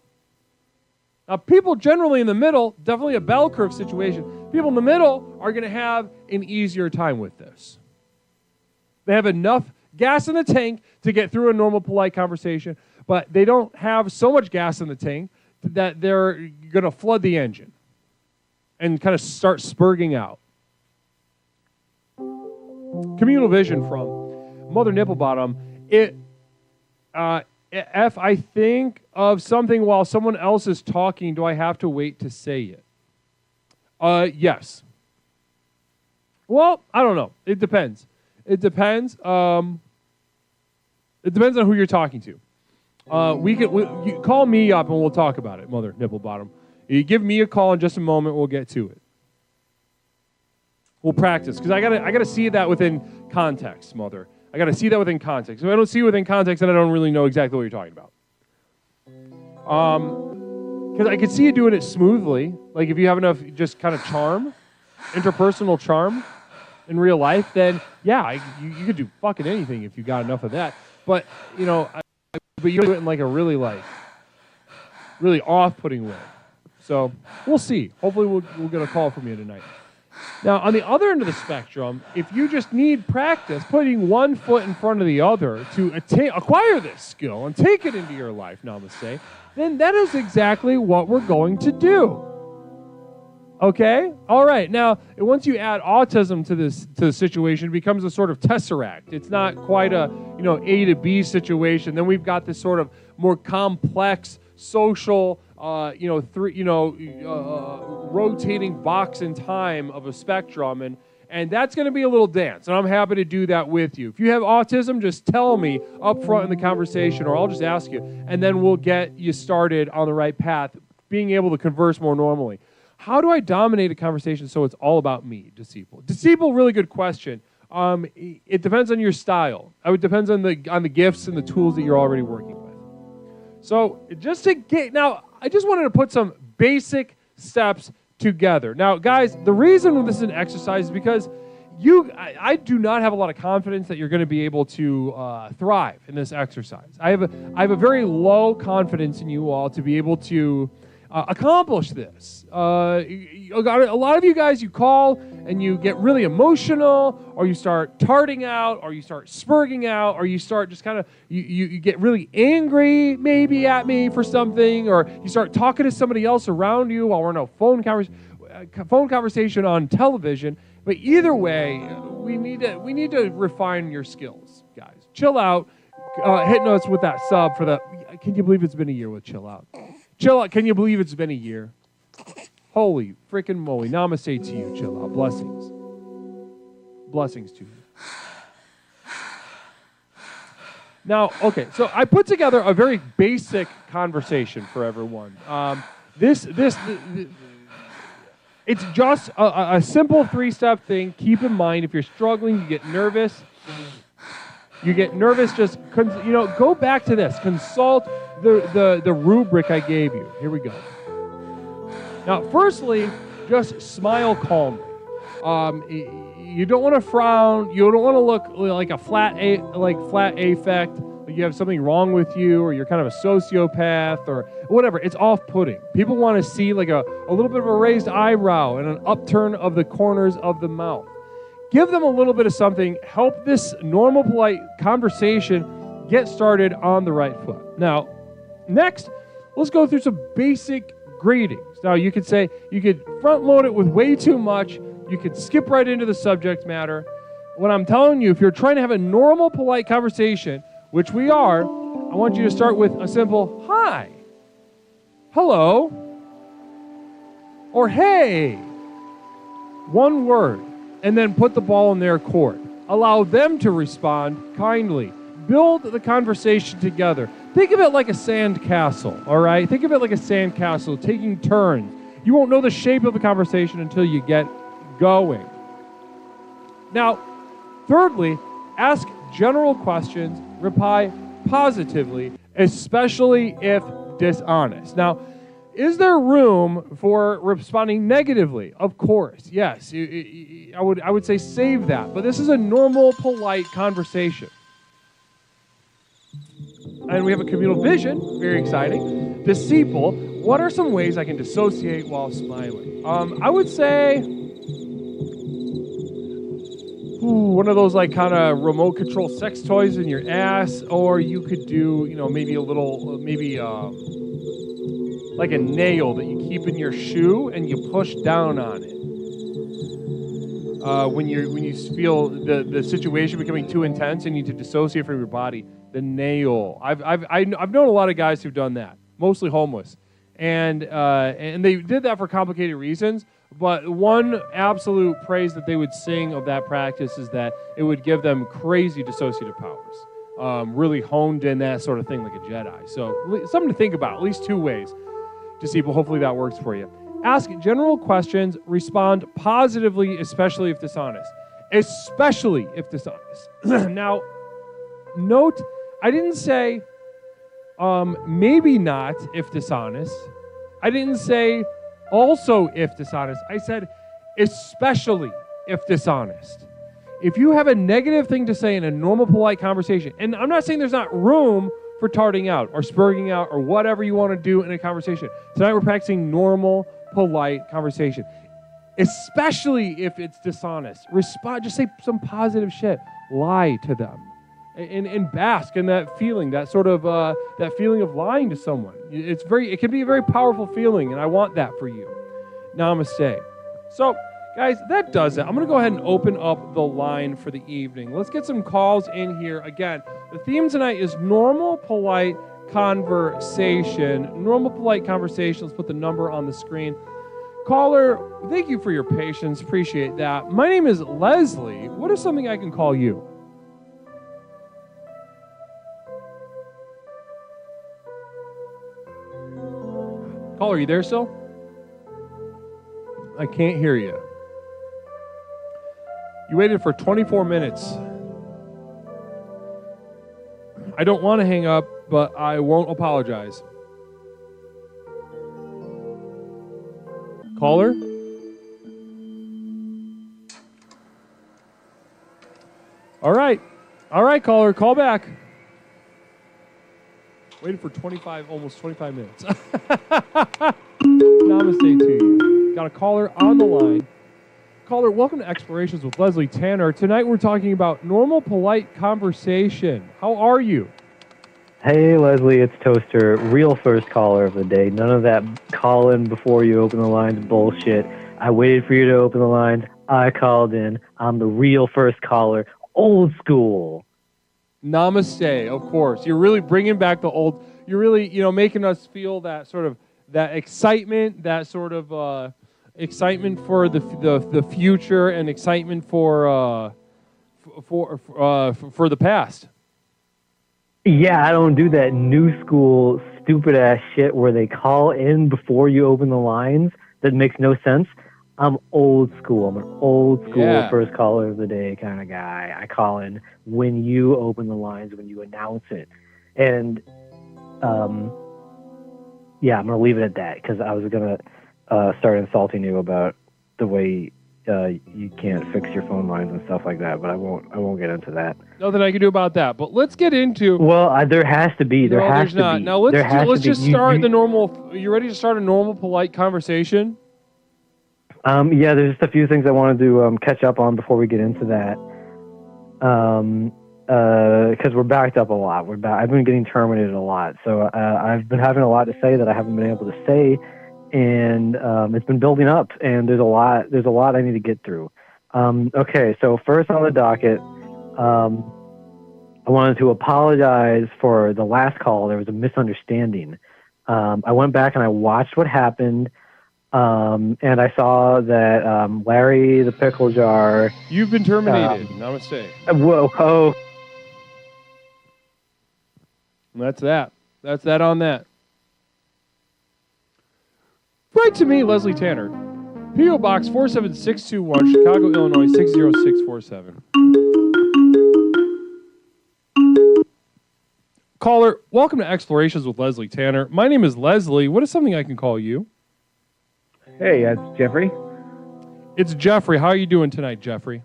Now, people generally in the middle, definitely a bell curve situation, people in the middle are going to have an easier time with this. They have enough gas in the tank to get through a normal, polite conversation, but they don't have so much gas in the tank that they're going to flood the engine and kind of start spurging out. Communal vision from Mother Nipplebottom. If I think of something while someone else is talking, do I have to wait to say it? Yes. Well, I don't know. It depends. It depends on who you're talking to. you call me up and we'll talk about it, Mother Nipple Bottom. You give me a call in just a moment. We'll get to it. We'll practice because I gotta see that within context, Mother. I gotta see that within context. If I don't see it within context, then I don't really know exactly what you're talking about. Because I could see you doing it smoothly. Like if you have enough just kind of charm, interpersonal charm in real life, then yeah, you could do fucking anything if you got enough of that. But but you do it in like a really off-putting way. So we'll see. Hopefully we'll get a call from you tonight. Now, on the other end of the spectrum, if you just need practice putting one foot in front of the other to acquire this skill and take it into your life, namaste, then that is exactly what we're going to do. Okay? All right. Now, once you add autism to the situation, it becomes a sort of tesseract. It's not quite a, A to B situation. Then we've got this sort of more complex social rotating box in time of a spectrum, and that's going to be a little dance, and I'm happy to do that with you. If you have autism, just tell me up front in the conversation, or I'll just ask you, and then we'll get you started on the right path, being able to converse more normally. How do I dominate a conversation so it's all about me, Disciple, really good question. It depends on your style. It depends on the gifts and the tools that you're already working with. So I just wanted to put some basic steps together. Now, guys, the reason this is an exercise is because I do not have a lot of confidence that you're going to be able to thrive in this exercise. I have a very low confidence in you all to be able to accomplish this. A lot of you guys, you call and you get really emotional, or you start tarting out, or you start spurging out, or you start just kind of, you get really angry maybe at me for something, or you start talking to somebody else around you while we're in a phone conversation on television. But either way, we need to refine your skills, guys. Chill out. Hitting us with that sub for the, can you believe it's been a year with Chill Out? Chill Out, can you believe it's been a year? Holy freaking moly. Namaste to you, Chill Out. Blessings. Blessings to you. Now, okay, so I put together a very basic conversation for everyone. It's just a simple 3-step thing. Keep in mind, if you're struggling, you get nervous, just, go back to this. Consult the rubric I gave you. Here we go. Now, firstly, just smile calmly. You don't want to frown. You don't want to look like a flat affect, like you have something wrong with you, or you're kind of a sociopath, or whatever. It's off-putting. People want to see like a little bit of a raised eyebrow and an upturn of the corners of the mouth. Give them a little bit of something. Help this normal, polite conversation get started on the right foot. Now, next, let's go through some basic greetings. Now, you could front load it with way too much. You could skip right into the subject matter. What I'm telling you, if you're trying to have a normal, polite conversation, which we are, I want you to start with a simple hi, hello, or hey. One word, and then put the ball in their court. Allow them to respond kindly. Build the conversation together. Think of it like a sand castle, all right? Think of it like a sand castle, taking turns. You won't know the shape of the conversation until you get going. Now, thirdly, ask general questions, reply positively, especially if dishonest. Now, is there room for responding negatively? Of course, yes. I would say save that. But this is a normal, polite conversation. And we have a communal vision, very exciting. Disciple, what are some ways I can dissociate while smiling? I would say one of those like kind of remote control sex toys in your ass, or you could do, maybe a little, like a nail that you keep in your shoe and you push down on it. When you feel the situation becoming too intense and you need to dissociate from your body, the nail. I've known a lot of guys who've done that, mostly homeless, and they did that for complicated reasons. But one absolute praise that they would sing of that practice is that it would give them crazy dissociative powers. really honed in that sort of thing like a Jedi. So something to think about, at least 2 ways to see, but hopefully that works for you. Ask general questions, respond positively, especially if dishonest. Especially if dishonest. Now, note, I didn't say maybe not if dishonest. I didn't say also if dishonest. I said especially if dishonest. If you have a negative thing to say in a normal, polite conversation, and I'm not saying there's not room for tarting out or spurging out or whatever you want to do in a conversation. Tonight we're practicing normal, polite conversation. Especially if it's dishonest. Respond, just say some positive shit. Lie to them. And bask in that feeling, that sort of that feeling of lying to someone. It can be a very powerful feeling, and I want that for you. Namaste. So, guys, that does it. I'm going to go ahead and open up the line for the evening. Let's get some calls in here. Again, the theme tonight is normal, polite conversation. Normal, polite conversation. Let's put the number on the screen. Caller, thank you for your patience. Appreciate that. My name is Leslie. What is something I can call you? Caller, are you there still? I can't hear you. You waited for 24 minutes. I don't want to hang up, but I won't apologize. Caller? All right, caller, call back. Waited for almost 25 minutes. Namaste to you. Got a caller on the line. Caller, welcome to Explorations with Leslie Tanner. Tonight we're talking about normal, polite conversation. How are you? Hey, Leslie, it's Toaster. Real first caller of the day. None of that call in before you open the lines bullshit. I waited for you to open the lines. I called in. I'm the real first caller. Old school. Namaste, of course. You're really bringing back the old. You're really, making us feel that sort of that excitement, that sort of excitement for the future and excitement for the past. Yeah, I don't do that new school stupid ass shit where they call in before you open the lines. That makes no sense. I'm old school. I'm an old school first caller of the day kind of guy. I call in when you open the lines, when you announce it. And, I'm going to leave it at that because I was going to start insulting you about the way you can't fix your phone lines and stuff like that, but I won't get into that. Nothing I can do about that. But let's get into. Well, there has to be. There has to not. be. Now let's just start the normal. You ready to start a normal, polite conversation? Yeah, there's just a few things I wanted to catch up on before we get into that. Because we're backed up a lot. I've been getting terminated a lot, so I've been having a lot to say that I haven't been able to say, and it's been building up. And there's a lot I need to get through. Okay, so first on the docket, I wanted to apologize for the last call. There was a misunderstanding. I went back and I watched what happened. And I saw that Larry the Pickle Jar... You've been terminated. Namaste. Whoa. That's that. That's that on that. Write to me, Leslie Tanner. P.O. Box 47621, Chicago, Illinois, 60647. Caller, welcome to Explorations with Leslie Tanner. My name is Leslie. What is something I can call you? Hey, it's Jeffrey. It's Jeffrey. How are you doing tonight, Jeffrey?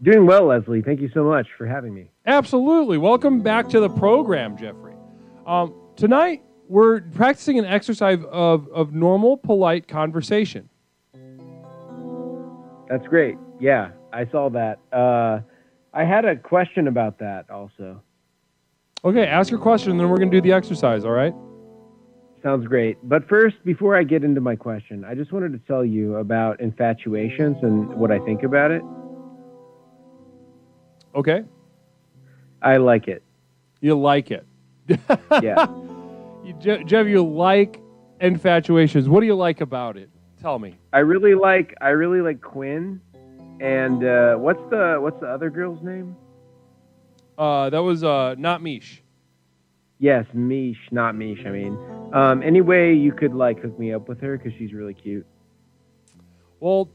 Doing well, Leslie. Thank you so much for having me. Absolutely. Welcome back to the program, Jeffrey. Tonight, we're practicing an exercise of normal, polite conversation. That's great. Yeah, I saw that. I had a question about that also. Okay, ask your question, and then we're going to do the exercise, all right? Sounds great. But first, before I get into my question, I just wanted to tell you about infatuations and what I think about it. Okay. I like it. You like it. Yeah. Jeff, you like infatuations. What do you like about it? Tell me. I really like Quinn. And what's the other girl's name? That was not Mish. Yes, Mish, not Mish. I mean, any way you could like hook me up with her because she's really cute. Well,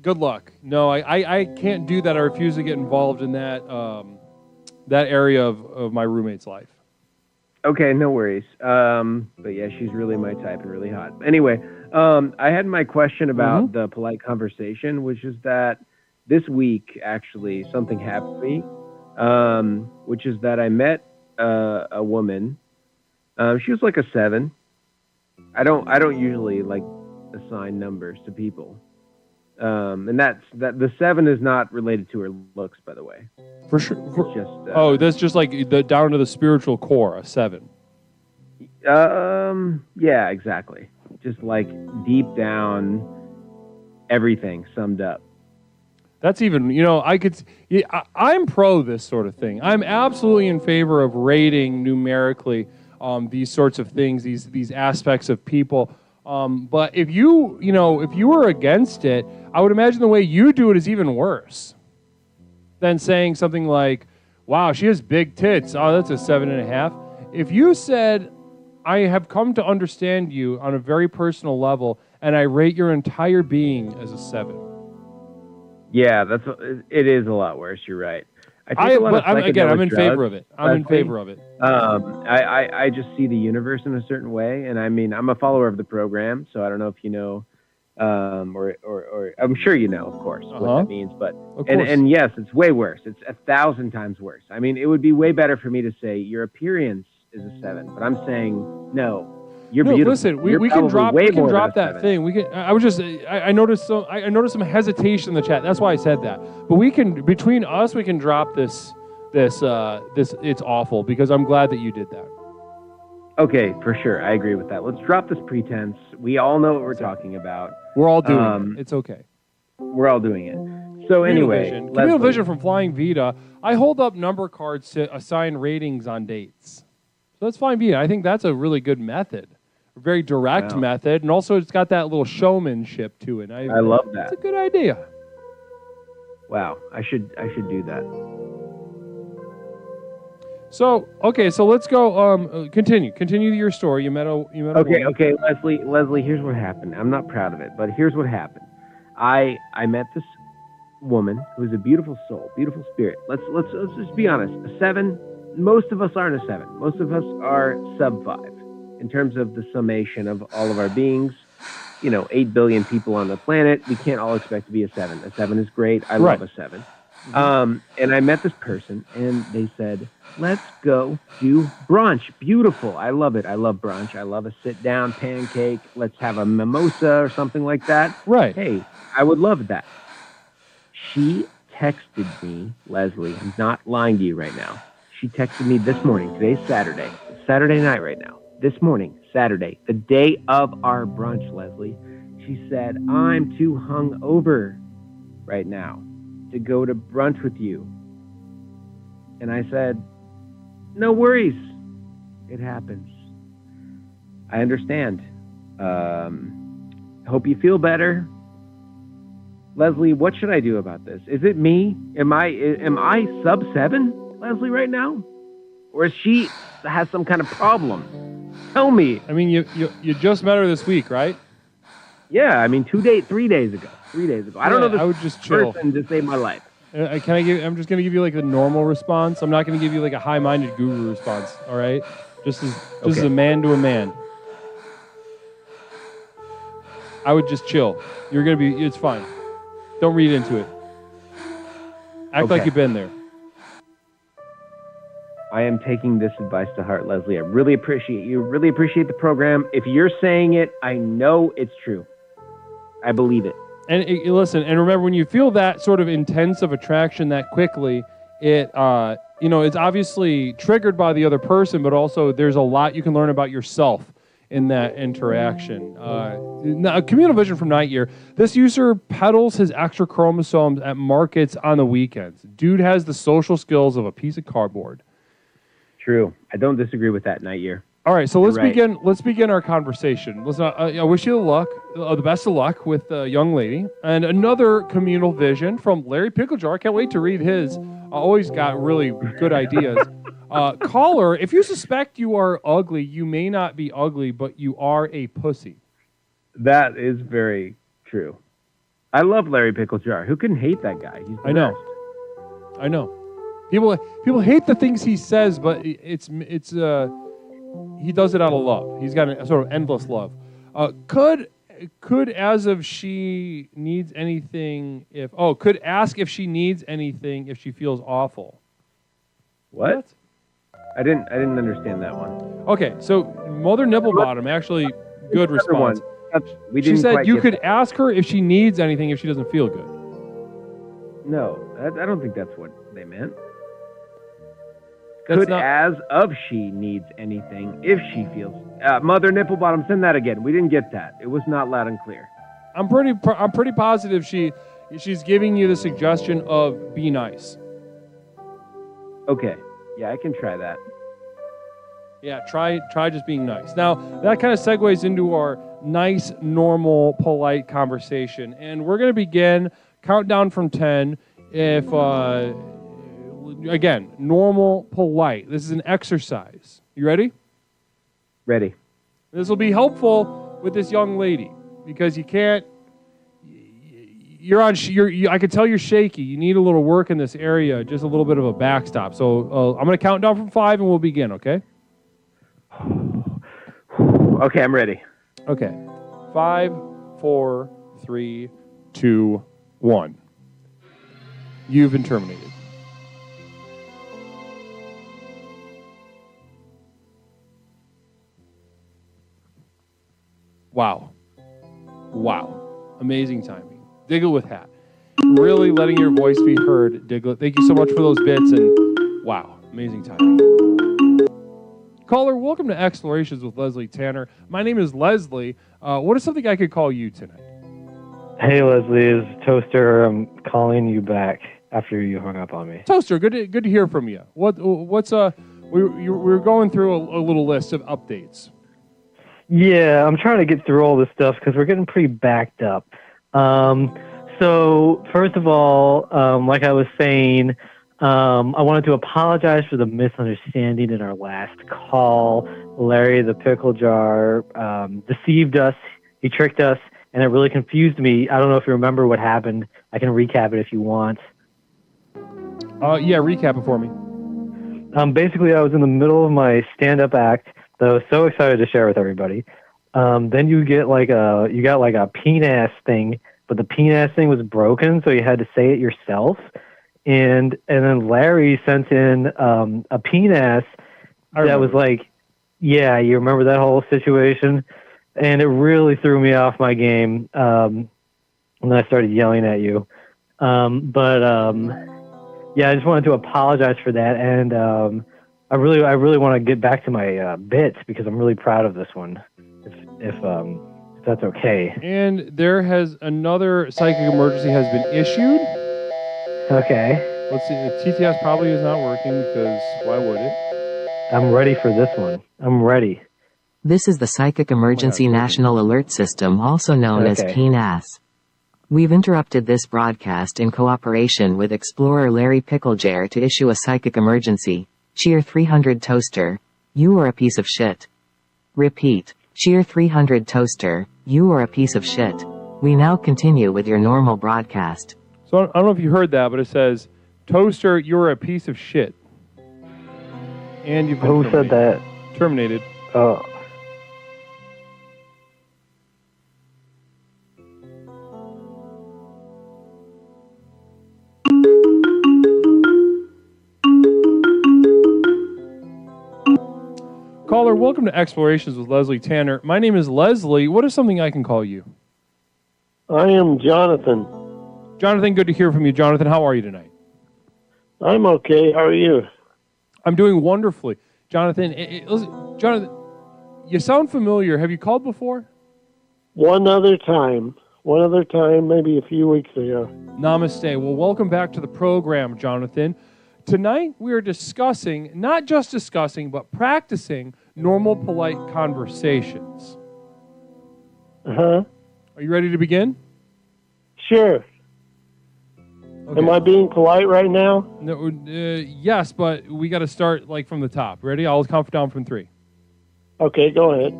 good luck. No, I can't do that. I refuse to get involved in that that area of my roommate's life. Okay, no worries. But yeah, she's really my type and really hot. Anyway, I had my question about the polite conversation, which is that this week, actually, something happened to me, which is that I met a woman. She was like a 7. I don't usually like assign numbers to people. And that the 7 is not related to her looks, by the way. For sure. It's just, that's just like the down to the spiritual core, a 7. Yeah, exactly. Just like deep down, everything summed up. That's even, I'm pro this sort of thing. I'm absolutely in favor of rating numerically these sorts of things, these aspects of people. But if you were against it, I would imagine the way you do it is even worse than saying something like, wow, she has big tits. Oh, that's a 7.5. If you said, I have come to understand you on a very personal level, and I rate your entire being as a 7. Yeah, it is a lot worse. You're right. I'm in favor of it. I'm in favor of it. I just see the universe in a certain way, and I mean, I'm a follower of the program, so I don't know if you know, or I'm sure you know, of course, what that means. But and yes, it's way worse. It's 1,000 times worse. I mean, it would be way better for me to say your appearance is a 7, but I'm saying no. You're beautiful. Listen, we can drop that thing. We can. I noticed some hesitation in the chat. That's why I said that. But between us, we can drop this. It's awful because I'm glad that you did that. Okay, for sure, I agree with that. Let's drop this pretense. We all know what we're talking about. We're all doing it. It's okay. We're all doing it. So anyway, Communal Vision from Flying Vita. I hold up number cards to assign ratings on dates. So that's Flying Vita. I think that's a really good method. A very direct method, and also it's got that little showmanship to it. I love that. It's a good idea. Wow, I should do that. So let's go. Continue your story. You met a woman. Okay, Leslie. Here's what happened. I'm not proud of it, but here's what happened. I met this woman who's a beautiful soul, beautiful spirit. Let's just be honest. A 7. Most of us aren't a 7. Most of us are sub 5 in terms of the summation of all of our beings. 8 billion people on the planet. We can't all expect to be a 7. A 7 is great. I love a 7. And I met this person, and they said, let's go do brunch. Beautiful. I love it. I love brunch. I love a sit-down pancake. Let's have a mimosa or something like that. Right. Hey, I would love that. She texted me, Leslie, I'm not lying to you right now. She texted me this morning. Today's Saturday. It's Saturday night right now. This morning, Saturday, the day of our brunch, Leslie. She said, I'm too hungover right now to go to brunch with you. And I said, no worries. It happens. I understand. Hope you feel better. Leslie, what should I do about this? Is it me? Am I sub 7? Leslie, right now, or she has some kind of problem? Tell me. I mean, you just met her this week, right? Yeah, I mean 3 days ago. I don't know this I would just chill. person to save my life. I'm just gonna give you like a normal response. I'm not gonna give you like a high-minded guru response. All right, just as a man to a man. I would just chill. It's fine. Don't read into it. Act like you've been there. I am taking this advice to heart, Leslie. I really appreciate you. Really appreciate the program. If you're saying it, I know it's true. I believe it. And listen, and remember, when you feel that sort of intense of attraction that quickly, it's obviously triggered by the other person, but also there's a lot you can learn about yourself in that interaction. Now, Communal Vision from Night Year. This user peddles his extra chromosomes at markets on the weekends. Dude has the social skills of a piece of cardboard. True. I don't disagree with that, Night Year. All right, so let's begin our conversation. I wish you the best of luck with the young lady. And another Communal Vision from Larry Picklejar. I can't wait to read his. always got really good ideas. Caller, if you suspect you are ugly, you may not be ugly, but you are a pussy. That is very true. I love Larry Pickle Jar. Who can hate that guy? He's the I know. best. I know. People hate the things he says, but it's he does it out of love. He's got a sort of endless love. Could as of she needs anything could ask if she needs anything if she feels awful. What? I didn't understand that one. Okay, so Mother Nibblebottom actually good response. She said you could ask her if she needs anything if she doesn't feel good. No, I don't think that's what they meant. That's Could not- as of she needs anything if she feels. Mother Nipplebottom, send that again. We didn't get that. It was not loud and clear. I'm pretty positive she's giving you the suggestion of be nice. Okay. Yeah, I can try that. Yeah, try just being nice. Now, that kind of segues into our nice, normal, polite conversation. And we're going to begin countdown from 10. If, again, normal, polite. This is an exercise. You ready? Ready. This will be helpful with this young lady because you can't. I can tell you're shaky. You need a little work in this area, just a little bit of a backstop. So I'm going to count down from 5 and we'll begin, okay? Okay, I'm ready. Okay. 5, 4, 3, 2, 1. You've been terminated. Wow. Amazing timing. Diglett with hat. Really letting your voice be heard, Diglett. Thank you so much for those bits, and wow, amazing timing. Caller, welcome to Explorations with Leslie Tanner. My name is Leslie. What is something I could call you tonight? Hey, Leslie, it's Toaster. I'm calling you back after you hung up on me. Toaster, good to hear from you. We're going through a little list of updates. Yeah, I'm trying to get through all this stuff because we're getting pretty backed up. So, first of all, like I was saying, I wanted to apologize for the misunderstanding in our last call. Larry the Pickle Jar deceived us. He tricked us, and it really confused me. I don't know if you remember what happened. I can recap it if you want. Yeah, recap it for me. Basically, I was in the middle of my stand-up act that I was so excited to share with everybody. Then you got like a penis thing, but the penis thing was broken, so you had to say it yourself. And then Larry sent in a penis that was like, yeah, you remember that whole situation? And it really threw me off my game. And then I started yelling at you. Yeah, I just wanted to apologize for that. And I really want to get back to my bits because I'm really proud of this one, if that's okay. And there has another psychic emergency has been issued. Okay. Let's see. The TTS probably is not working because why would it? I'm ready for this one. I'm ready. This is the Psychic Emergency National Alert System, also known as PNAS. We've interrupted this broadcast in cooperation with Explorer Larry Picklejar to issue a psychic emergency. Cheer 300 Toaster. You are a piece of shit. Repeat. Cheer 300 Toaster. You are a piece of shit. We now continue with your normal broadcast. So I don't know if you heard that, but it says, Toaster, you're a piece of shit. And you've been Who said that? Terminated. Oh. Caller, welcome to Explorations with Leslie Tanner. My name is Leslie. What is something I can call you? I am Jonathan. Jonathan, good to hear from you. Jonathan, how are you tonight? I'm okay. How are you? I'm doing wonderfully. Jonathan, listen, Jonathan, you sound familiar. Have you called before? One other time, maybe a few weeks ago. Namaste. Well, welcome back to the program, Jonathan. Tonight, we are discussing, not just discussing, but practicing normal, polite conversations. Uh-huh. Are you ready to begin? Sure. Okay. Am I being polite right now? No, yes, but we got to start like from the top. Ready? I'll count down from 3. Okay, go ahead.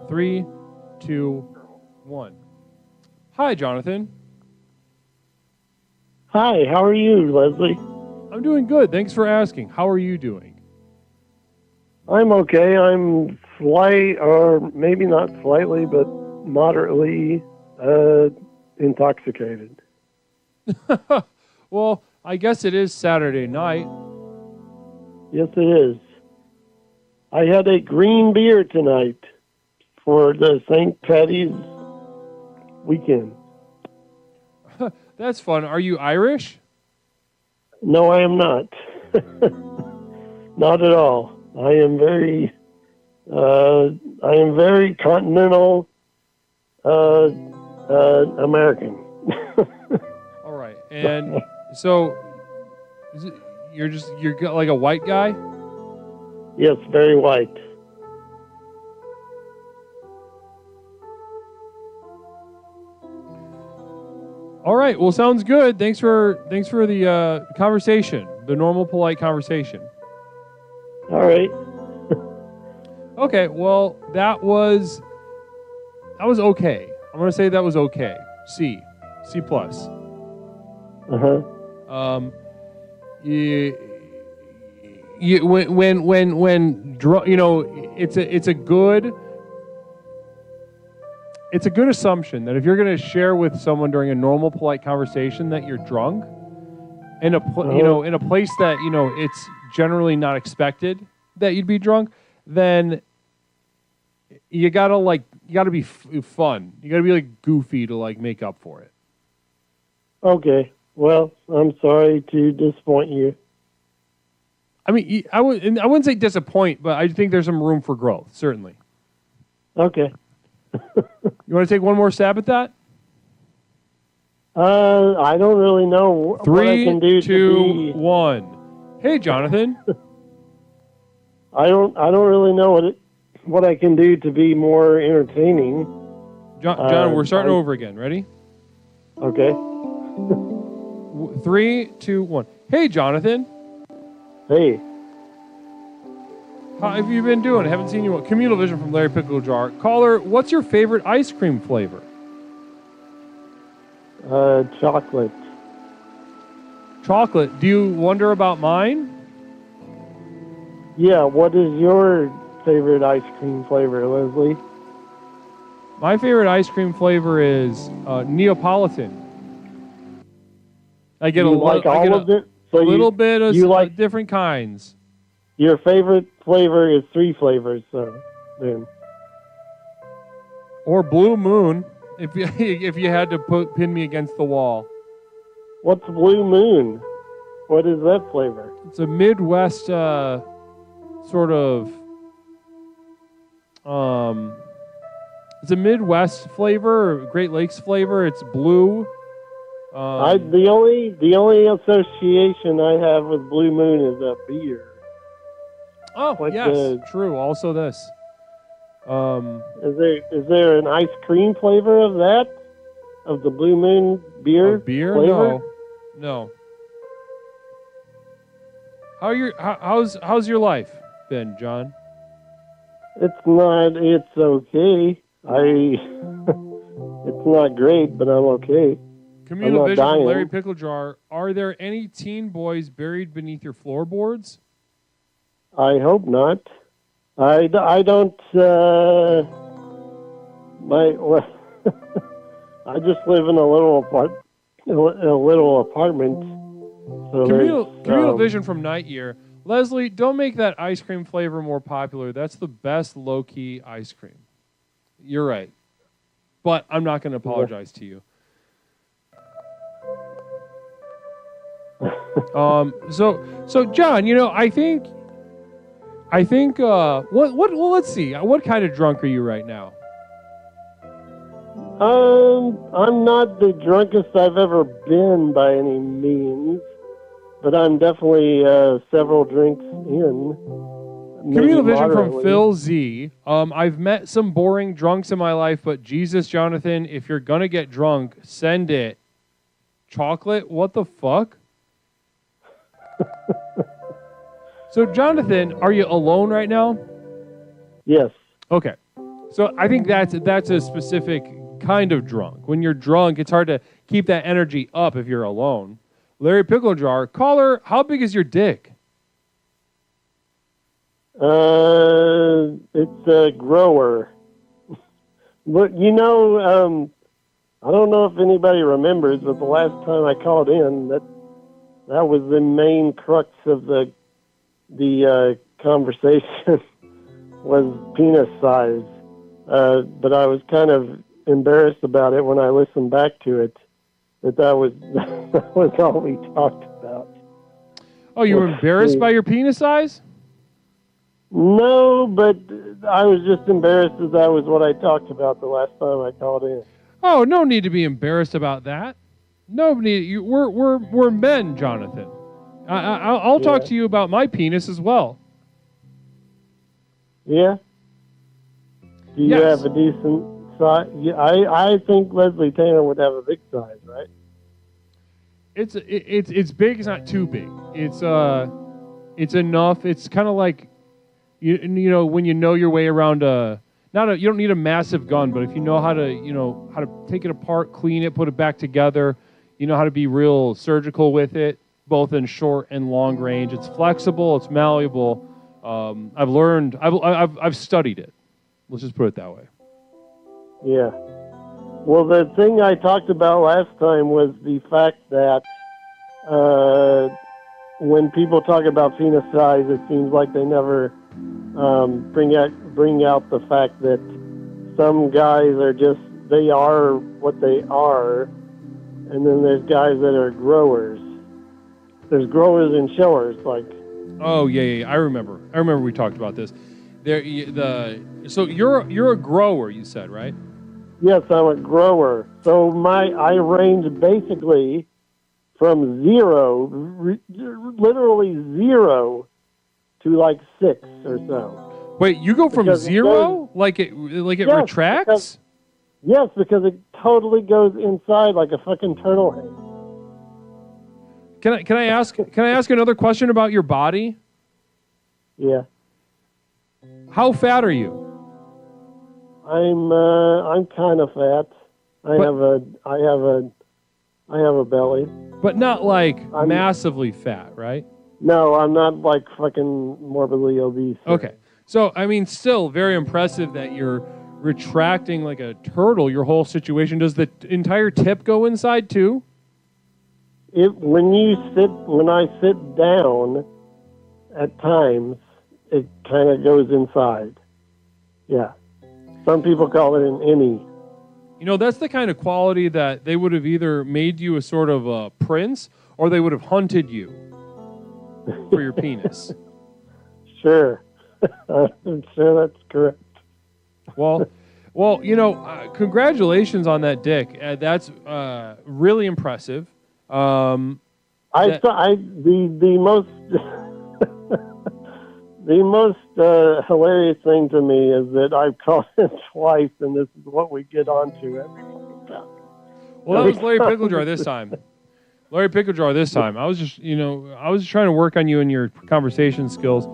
3, 2, 1. Hi, Jonathan. Hi, how are you, Leslie? I'm doing good. Thanks for asking. How are you doing? I'm okay. I'm or maybe not slightly, but moderately intoxicated. Well, I guess it is Saturday night. Yes, it is. I had a green beer tonight for the St. Patty's weekend. That's fun. Are you Irish? No, I am not. Not at all. I am very continental American. All right. And so you're like a white guy? Yes, very white. All right. Well, sounds good. Thanks for the conversation, the normal, polite conversation. All right. Okay. Well, that was okay. I'm gonna say that was okay. C plus. It's a good assumption that if you're going to share with someone during a normal, polite conversation that you're drunk, in a place that it's generally not expected that you'd be drunk, then you gotta be fun. You gotta be like goofy to like make up for it. Okay. Well, I'm sorry to disappoint you. I mean, I wouldn't say disappoint, but I think there's some room for growth, certainly. Okay. You want to take one more stab at that? I don't really know what I can do. 3, 2, 1. Hey, Jonathan. I don't really know what I can do to be more entertaining. John, we're starting over again. Ready? Okay. 3, 2, 1. Hey, Jonathan. Hey. How have you been doing? I haven't seen you. Communal Vision from Larry Pickle Jar. Caller, what's your favorite ice cream flavor? Chocolate. Chocolate. Do you wonder about mine? Yeah, what is your favorite ice cream flavor, Leslie? My favorite ice cream flavor is Neapolitan. I get a little bit of different kinds. Your favorite flavor is 3 flavors, so then. Or Blue Moon, if you had to pin me against the wall. What's Blue Moon? What is that flavor? It's a Midwest sort of. It's a Midwest flavor, Great Lakes flavor. It's blue. The only association I have with Blue Moon is a beer. Oh, yes, true. Also this. Is there an ice cream flavor of that? Of the Blue Moon beer? Beer? Flavor? No. How's your life been, John? It's okay. It's not great, but I'm okay. Communal Vision from Larry Pickle Jar. Are there any teen boys buried beneath your floorboards? I hope not. I don't. I just live in a little apartment. So Communal Vision from Night Year. Leslie, don't make that ice cream flavor more popular. That's the best low-key ice cream. You're right. But I'm not going to apologize to you. So John, I think well, let's see. What kind of drunk are you right now? I'm not the drunkest I've ever been by any means, but I'm definitely several drinks in. Communal Vision from Phil Z. I've met some boring drunks in my life, but Jesus, Jonathan, if you're gonna get drunk, send it chocolate? What the fuck? So, Jonathan, are you alone right now? Yes. Okay. So I think that's a specific kind of drunk. When you're drunk, it's hard to keep that energy up if you're alone. Larry Pickle Jar, caller, how big is your dick? It's a grower. But, I don't know if anybody remembers, but the last time I called in, that was the main crux of the conversation was penis size. But I was kind of embarrassed about it when I listened back to it, that was all we talked about. Oh, you were embarrassed by your penis size? No, but I was just embarrassed that was what I talked about the last time I called in. Oh, no need to be embarrassed about that. Nobody. We're men, Jonathan. I'll talk to you about my penis as well. Yeah. Do you have a decent size? Yeah, I think Leslie Tanner would have a big size, right? It's big. It's not too big. It's enough. It's kind of like you know when you know your way around you don't need a massive gun, but if you know how to take it apart, clean it, put it back together, you know how to be real surgical with it, both in short and long range. It's flexible. It's malleable. I've learned. I've studied it. Let's just put it that way. Yeah. Well, the thing I talked about last time was the fact that when people talk about penis size, it seems like they never bring out the fact that some guys they are what they are, and then there's guys that are growers. There's growers and showers, like. Oh yeah. I remember we talked about this. So you're a grower, you said, right? Yes, I'm a grower. So I range basically from literally zero, to like 6 or so. Wait, you go from zero? Like it retracts? Because it totally goes inside like a fucking turtle head. Can I ask another question about your body? Yeah. How fat are you? I'm kind of fat. I have a belly. But not like massively fat, right? No, I'm not like fucking morbidly obese. Okay. So, I mean, still very impressive that you're retracting like a turtle your whole situation. Does the entire tip go inside too? When I sit down at times, it kind of goes inside. Yeah. Some people call it an innie. You know, that's the kind of quality that they would have either made you a sort of a prince or they would have hunted you for your penis. Sure. I'm sure that's correct. Well, congratulations on that dick. That's really impressive. The most hilarious thing to me is that I've called in twice, and this is what we get onto every time. Well, that was Larry Pickle Jar this time. I was just trying to work on you and your conversation skills.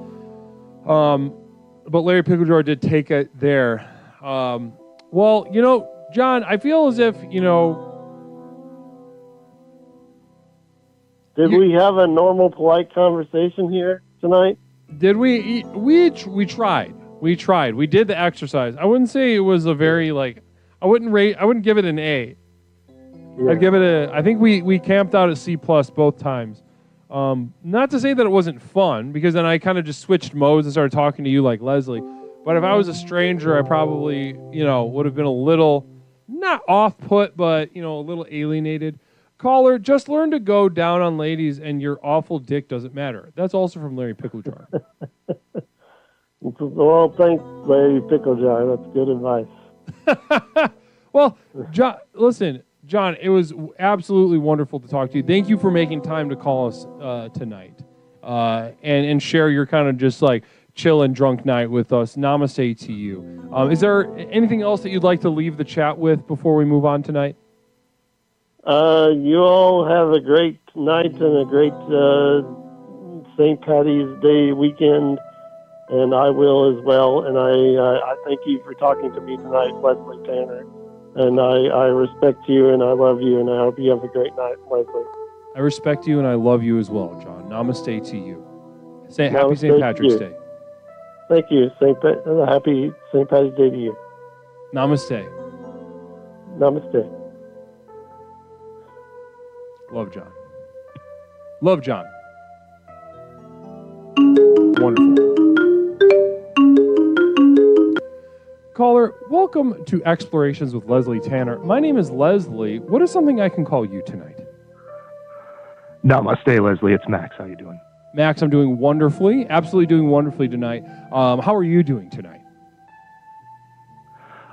But Larry Pickle Jar did take it there. John, I feel as if, Did we have a normal, polite conversation here tonight? Did we? We tried. We did the exercise. I wouldn't say it was a very I wouldn't give it an A. Yeah. I'd give it I think we camped out at C+ both times. Not to say that it wasn't fun, because then I kind of just switched modes and started talking to you like Leslie. But if I was a stranger, I probably, would have been a little, not off-put, but, a little alienated. Caller, just learn to go down on ladies and your awful dick doesn't matter. That's also from Larry Pickle Jar. Well, thanks, Larry Pickle Jar. That's good advice. Well, John, listen, John, it was absolutely wonderful to talk to you. Thank you for making time to call us tonight and share your kind of just like chill and drunk night with us. Namaste to you. Is there anything else that you'd like to leave the chat with before we move on tonight? You all have a great night and a great St. Patty's Day weekend, and I will as well. And I thank you for talking to me tonight, Leslie Tanner. And I respect you, and I love you, and I hope you have a great night, Leslie. I respect you, and I love you as well, John. Namaste to you. Happy Namaste St. Patrick's to you. Day. Thank you. Happy St. Patty's Day to you. Namaste. Namaste. Love John. Love John. Wonderful. Caller, welcome to Explorations with Leslie Tanner. My name is Leslie. What is something I can call you tonight? Namaste, Leslie. It's Max. How you doing? Max, I'm doing wonderfully. Absolutely doing wonderfully tonight. How are you doing tonight?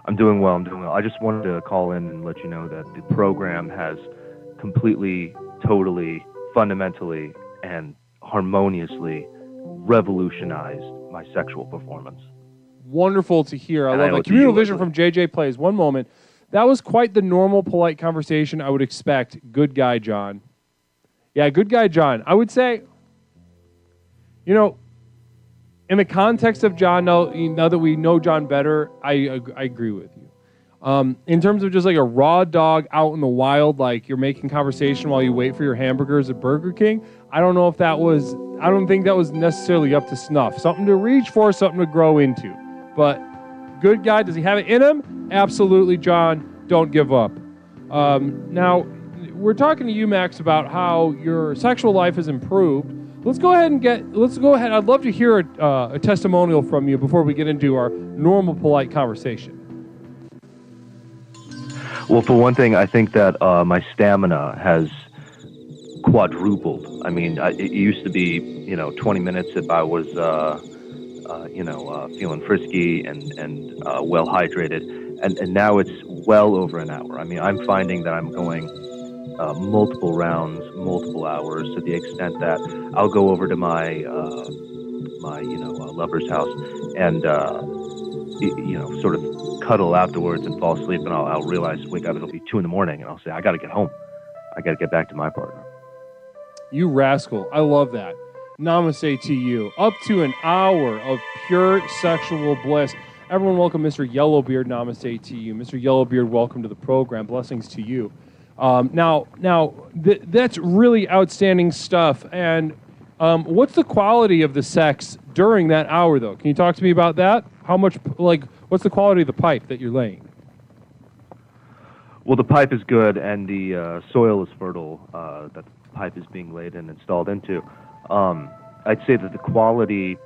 I'm doing well. I just wanted to call in and let you know that the program has completely, totally, fundamentally, and harmoniously revolutionized my sexual performance. Wonderful to hear. I And love I that. look at Communal you, Vision from JJ Plays. One moment. That was quite the normal, polite conversation I would expect. Good guy, John. Yeah, good guy, John. I would say, in the context of John, now that we know John better, I agree with you. In terms of just like a raw dog out in the wild, like you're making conversation while you wait for your hamburgers at Burger King, I don't think that was necessarily up to snuff. Something to reach for, something to grow into. But good guy, does he have it in him? Absolutely, John. Don't give up. Now, we're talking to you, Max, about how your sexual life has improved. Let's go ahead. I'd love to hear a testimonial from you before we get into our normal, polite conversation. Well, for one thing, I think that my stamina has quadrupled. I mean, it used to be, 20 minutes if I was, feeling frisky and well hydrated, and now it's well over an hour. I mean, I'm finding that I'm going multiple rounds, multiple hours, to the extent that I'll go over to my lover's house and sort of cuddle afterwards and fall asleep, and I'll realize, wake up, it'll be 2 a.m, and I'll say, I got to get home. I got to get back to my partner. You rascal. I love that. Namaste to you. Up to an hour of pure sexual bliss. Everyone welcome Mr. Yellowbeard. Namaste to you. Mr. Yellowbeard, welcome to the program. Blessings to you. That's really outstanding stuff. And what's the quality of the sex during that hour, though? Can you talk to me about that? How much, what's the quality of the pipe that you're laying? Well, the pipe is good, and the soil is fertile that the pipe is being laid and installed into. I'd say that the quality,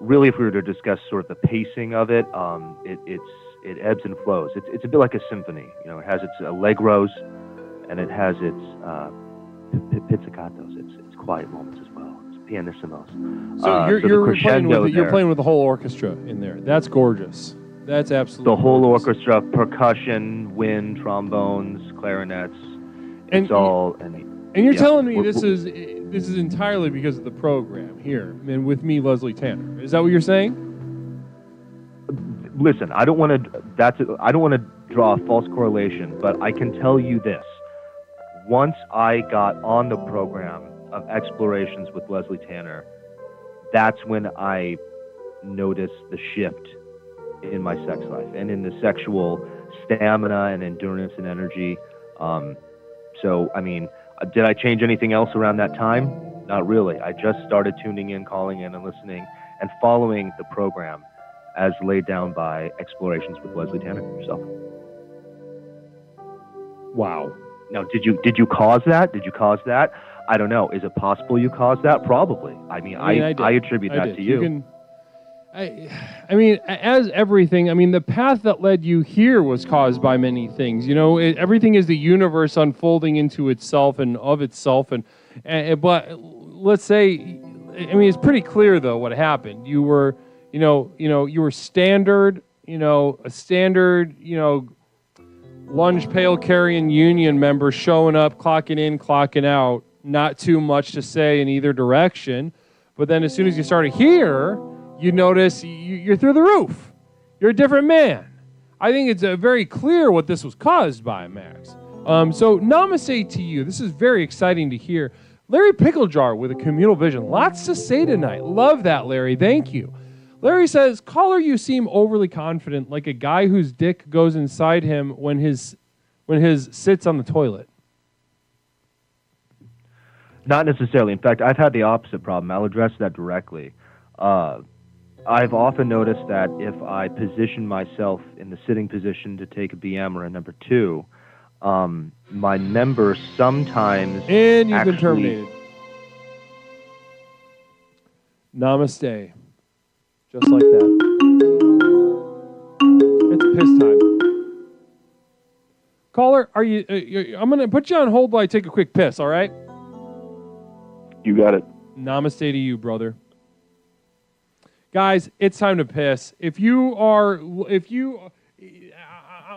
really, if we were to discuss sort of the pacing of it, it ebbs and flows. It's a bit like a symphony. It has its allegros, and it has its pizzicatos. It's quiet moments as well. It's pianissimos. So you're playing with the whole orchestra in there. That's gorgeous. That's absolutely the whole gorgeous. orchestra, percussion, wind, trombones, clarinets. And you're telling me this is entirely because of the program here, and with me, Leslie Tanner. Is that what you're saying? Listen, I don't want to draw a false correlation, but I can tell you this. Once I got on the program of Explorations with Leslie Tanner, that's when I noticed the shift in my sex life and in the sexual stamina and endurance and energy. So, I mean, did I change anything else around that time? Not really. I just started tuning in, calling in, and listening, and following the program as laid down by Explorations with Leslie Tanner yourself. Wow. Now, did you cause that? Did you cause that? I don't know. Is it possible you caused that? Probably. I attribute that to you. As everything, the path that led you here was caused by many things. Everything is the universe unfolding into itself and of itself. But let's say, it's pretty clear though what happened. You were, you were standard, a standard, lunge pail carrying union member showing up, clocking in, clocking out. Not too much to say in either direction. But then as soon as you started here, you notice you're through the roof. You're a different man. I think it's very clear what this was caused by, Max. So namaste to you. This is very exciting to hear. Larry Picklejar with a communal vision. Lots to say tonight. Love that, Larry. Thank you. Larry says, caller, you seem overly confident, like a guy whose dick goes inside him when his sits on the toilet. Not necessarily. In fact, I've had the opposite problem. I'll address that directly. I've often noticed that if I position myself in the sitting position to take a BM or a number 2, my members sometimes And you've been terminated. Namaste. Just like that. It's piss time. Caller, are you? I'm going to put you on hold while I take a quick piss, all right? You got it. Namaste to you, brother. Guys, it's time to piss.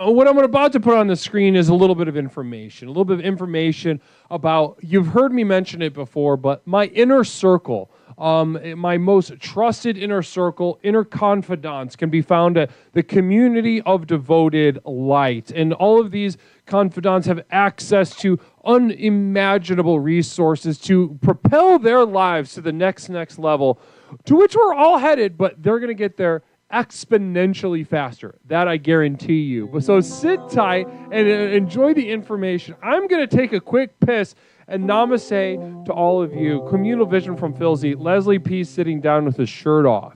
What I'm about to put on the screen is a little bit of information. About, you've heard me mention it before, but my inner circle, my most trusted inner circle, inner confidants can be found at the Community of Devoted Light. And all of these confidants have access to unimaginable resources to propel their lives to the next level, to which we're all headed, but they're going to get there exponentially faster. That I guarantee you. So sit tight and enjoy the information. I'm going to take a quick piss, and namaste to all of you. Communal vision from Phil Z. Leslie P. sitting down with his shirt off.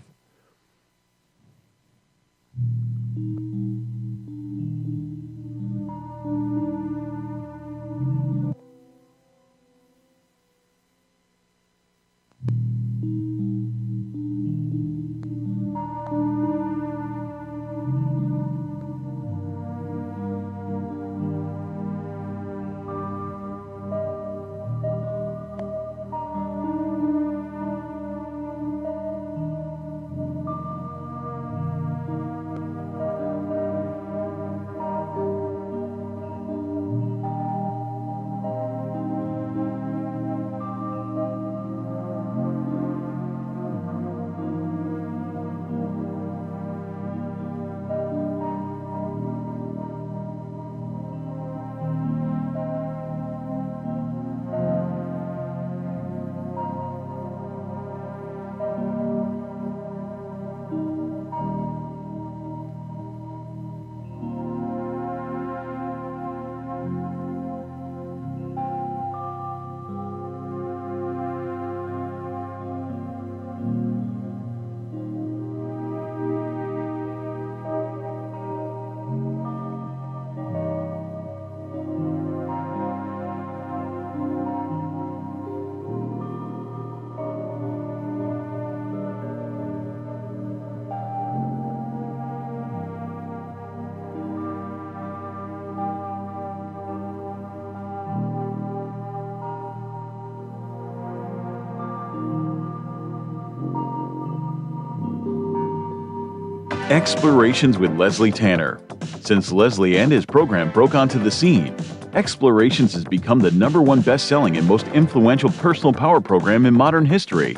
Explorations with Leslie Tanner. Since Leslie and his program broke onto the scene, Explorations has become the #1 best-selling and most influential personal power program in modern history.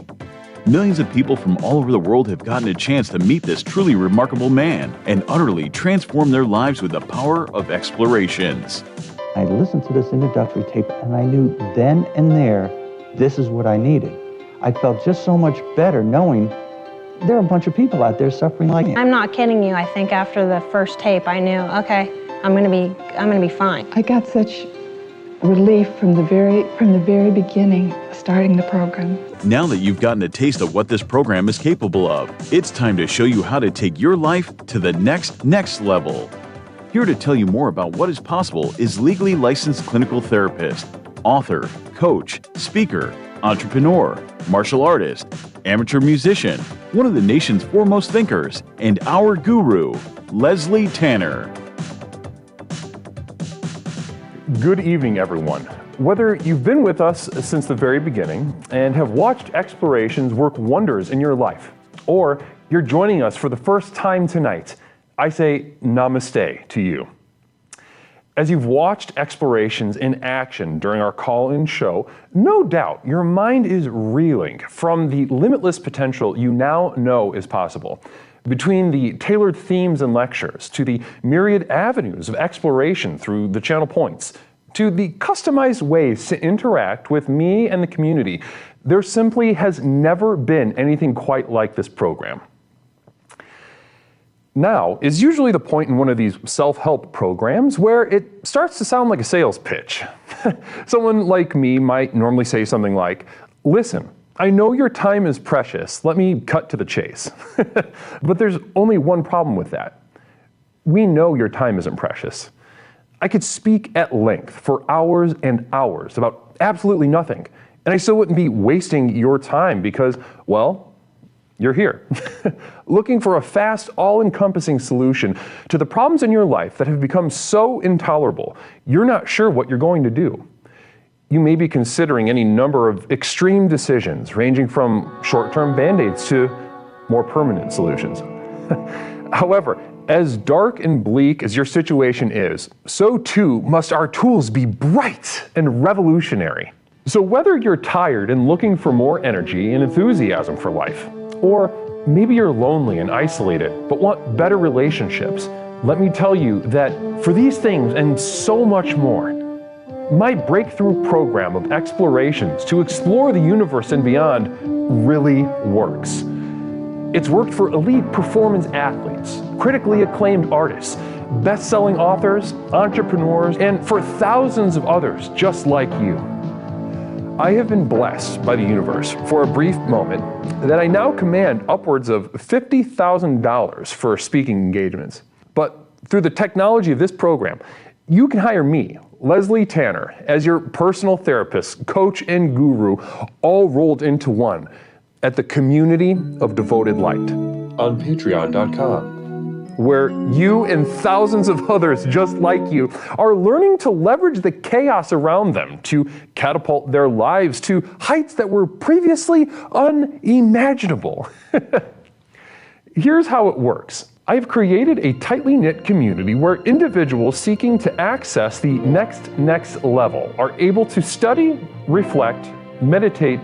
Millions of people from all over the world have gotten a chance to meet this truly remarkable man and utterly transform their lives with the power of Explorations. I listened to this introductory tape and I knew then and there, this is what I needed. I felt just so much better knowing there are a bunch of people out there suffering like me. I'm not kidding you. I think after the first tape, I knew, okay, I'm gonna be fine. I got such relief from the very beginning, starting the program. Now that you've gotten a taste of what this program is capable of, it's time to show you how to take your life to the next level. Here to tell you more about what is possible is legally licensed clinical therapist, author, coach, speaker, entrepreneur, martial artist, amateur musician, one of the nation's foremost thinkers, and our guru, Leslie Tanner. Good evening, everyone. Whether you've been with us since the very beginning and have watched Explorations work wonders in your life, or you're joining us for the first time tonight, I say namaste to you. As you've watched Explorations in action during our call-in show, no doubt your mind is reeling from the limitless potential you now know is possible. Between the tailored themes and lectures to the myriad avenues of exploration through the channel points, to the customized ways to interact with me and the community, there simply has never been anything quite like this program. Now is usually the point in one of these self-help programs where it starts to sound like a sales pitch. Someone like me might normally say something like, "Listen, I know your time is precious. Let me cut to the chase." But there's only one problem with that. We know your time isn't precious. I could speak at length for hours and hours about absolutely nothing, and I still wouldn't be wasting your time because, well, you're here, looking for a fast, all-encompassing solution to the problems in your life that have become so intolerable, you're not sure what you're going to do. You may be considering any number of extreme decisions, ranging from short-term band-aids to more permanent solutions. However, as dark and bleak as your situation is, so too must our tools be bright and revolutionary. So whether you're tired and looking for more energy and enthusiasm for life, or maybe you're lonely and isolated but want better relationships, let me tell you that for these things and so much more, my breakthrough program of explorations to explore the universe and beyond really works. It's worked for elite performance athletes, critically acclaimed artists, best-selling authors, entrepreneurs, and for thousands of others just like you. I have been blessed by the universe for a brief moment that I now command upwards of $50,000 for speaking engagements. But through the technology of this program, you can hire me, Leslie Tanner, as your personal therapist, coach, and guru, all rolled into one at the Community of Devoted Light on patreon.com. Where you and thousands of others just like you are learning to leverage the chaos around them to catapult their lives to heights that were previously unimaginable. Here's how it works. I've created a tightly knit community where individuals seeking to access the next level are able to study, reflect, meditate,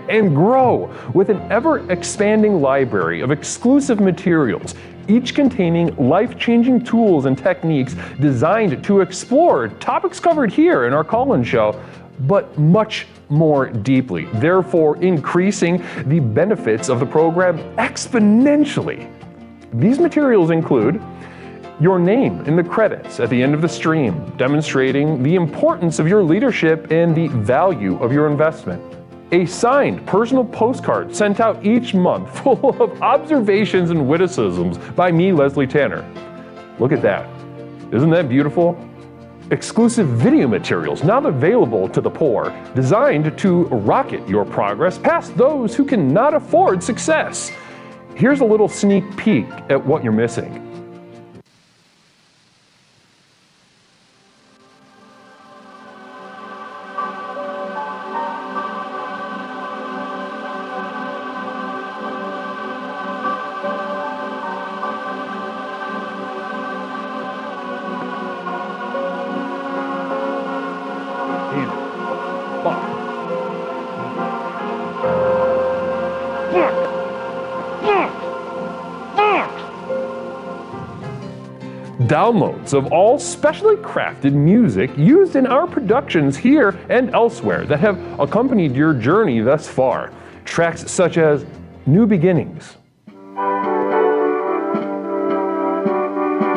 and grow with an ever-expanding library of exclusive materials, each containing life-changing tools and techniques designed to explore topics covered here in our call-in show, but much more deeply, therefore increasing the benefits of the program exponentially. These materials include your name in the credits at the end of the stream, demonstrating the importance of your leadership and the value of your investment. A signed personal postcard sent out each month full of observations and witticisms by me, Leslie Tanner. Look at that. Isn't that beautiful? Exclusive video materials now available to the poor, designed to rocket your progress past those who cannot afford success. Here's a little sneak peek at what you're missing. Downloads of all specially crafted music used in our productions here and elsewhere that have accompanied your journey thus far. Tracks such as New Beginnings,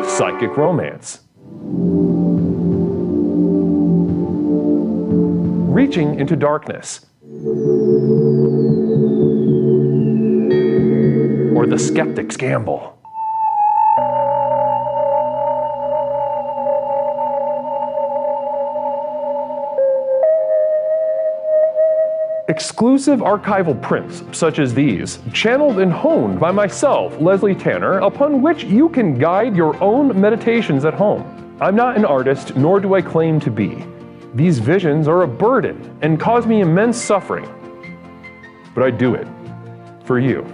Psychic Romance, Reaching into Darkness, or The Skeptic's Gamble. Exclusive archival prints such as these, channeled and honed by myself, Leslie Tanner, upon which you can guide your own meditations at home. I'm not an artist, nor do I claim to be. These visions are a burden and cause me immense suffering. But I do it for you.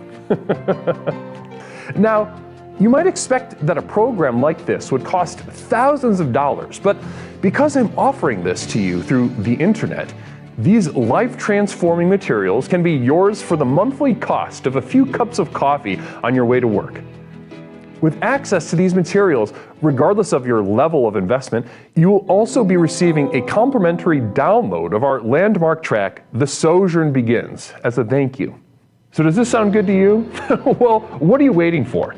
Now, you might expect that a program like this would cost thousands of dollars, but because I'm offering this to you through the internet, these life-transforming materials can be yours for the monthly cost of a few cups of coffee on your way to work. With access to these materials, regardless of your level of investment, you will also be receiving a complimentary download of our landmark track, The Sojourn Begins, as a thank you. So does this sound good to you? Well, what are you waiting for?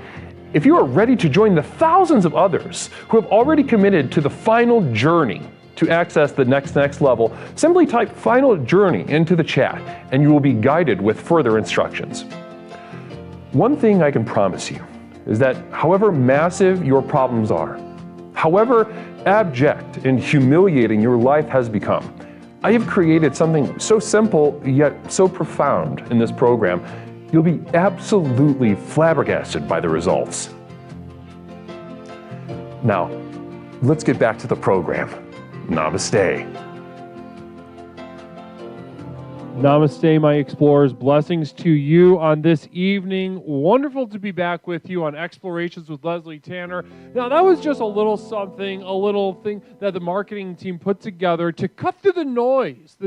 If you are ready to join the thousands of others who have already committed to the final journey to access the next level, simply type Final Journey into the chat and you will be guided with further instructions. One thing I can promise you is that however massive your problems are, however abject and humiliating your life has become, I have created something so simple yet so profound in this program, you'll be absolutely flabbergasted by the results. Now, let's get back to the program. Namaste. Namaste, my explorers. Blessings to you on this evening. Wonderful to be back with you on Explorations with Leslie Tanner. Now, that was just a little something, a little thing that the marketing team put together to cut through the noise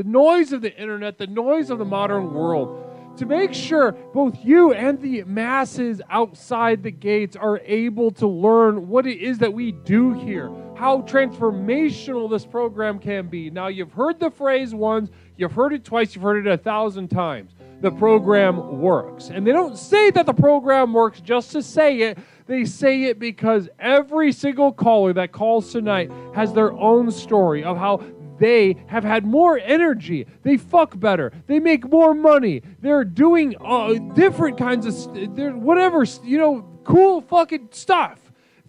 of the internet, the noise of the modern world, to make sure both you and the masses outside the gates are able to learn what it is that we do here, how transformational this program can be. Now, you've heard the phrase once, you've heard it twice, you've heard it 1,000 times. The program works. And they don't say that the program works just to say it. They say it because every single caller that calls tonight has their own story of how they have had more energy, they fuck better, they make more money, they're doing different kinds of, whatever, cool fucking stuff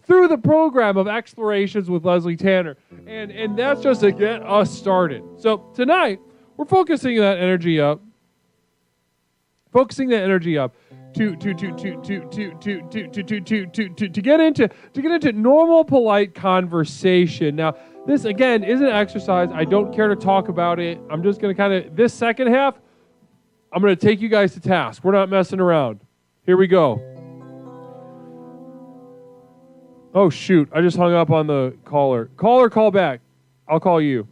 through the program of Explorations with Leslie Tanner. And that's just to get us started. So tonight, we're focusing that energy up to get into normal, polite conversation. Now, this again is an exercise. I don't care to talk about it. I'm just going to this second half, I'm going to take you guys to task. We're not messing around. Here we go. Oh, shoot. I just hung up on the caller. Caller, call back. I'll call you.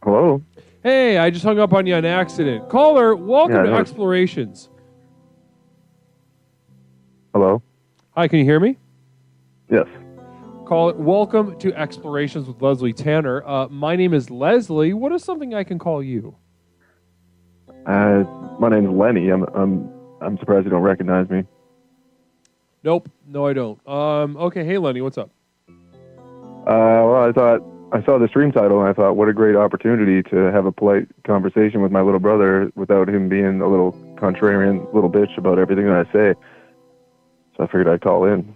Hello? Hey, I just hung up on you on accident. Caller, welcome to Explorations. Hello? Hi, can you hear me? Yes. Call it welcome to Explorations with Leslie Tanner. My name is Leslie. What is something I can call you? My name's Lenny. I'm surprised you don't recognize me. Nope. No, I don't. Okay. Hey, Lenny, what's up? Well, I saw the stream title and I thought, what a great opportunity to have a polite conversation with my little brother without him being a little contrarian little bitch about everything that I say. So I figured I'd call in.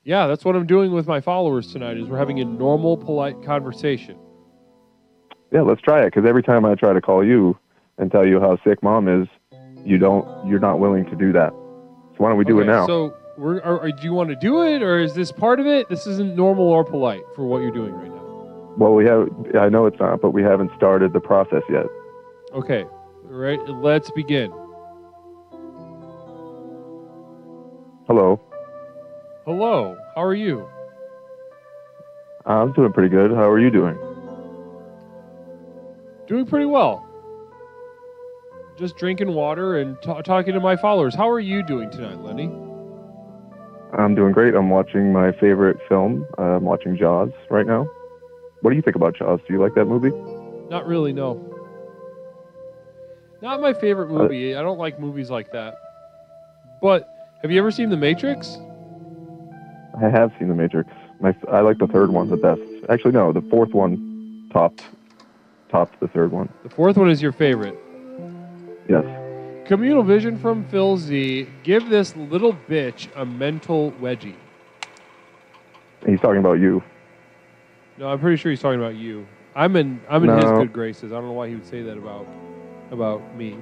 Yeah, that's what I'm doing with my followers tonight, is we're having a normal, polite conversation. Yeah, let's try it, because every time I try to call you and tell you how sick Mom is, you're not willing to do that. So why don't we do it now? So do you want to do it, or is this part of it? This isn't normal or polite for what you're doing right now. Well, I know it's not, but we haven't started the process yet. Okay, all right, let's begin. Hello. Hello, how are you? I'm doing pretty good. How are you doing? Doing pretty well. Just drinking water and talking to my followers. How are you doing tonight, Lenny? I'm doing great. I'm watching my favorite film. I'm watching Jaws right now. What do you think about Jaws? Do you like that movie? Not really, no. Not my favorite movie. I don't like movies like that. But have you ever seen The Matrix? I have seen The Matrix. I like the third one the best. Actually, no, the fourth one topped the third one. The fourth one is your favorite? Yes. Communal vision from Phil Z. Give this little bitch a mental wedgie. He's talking about you. No, I'm pretty sure he's talking about you. I'm in his good graces. I don't know why he would say that about me.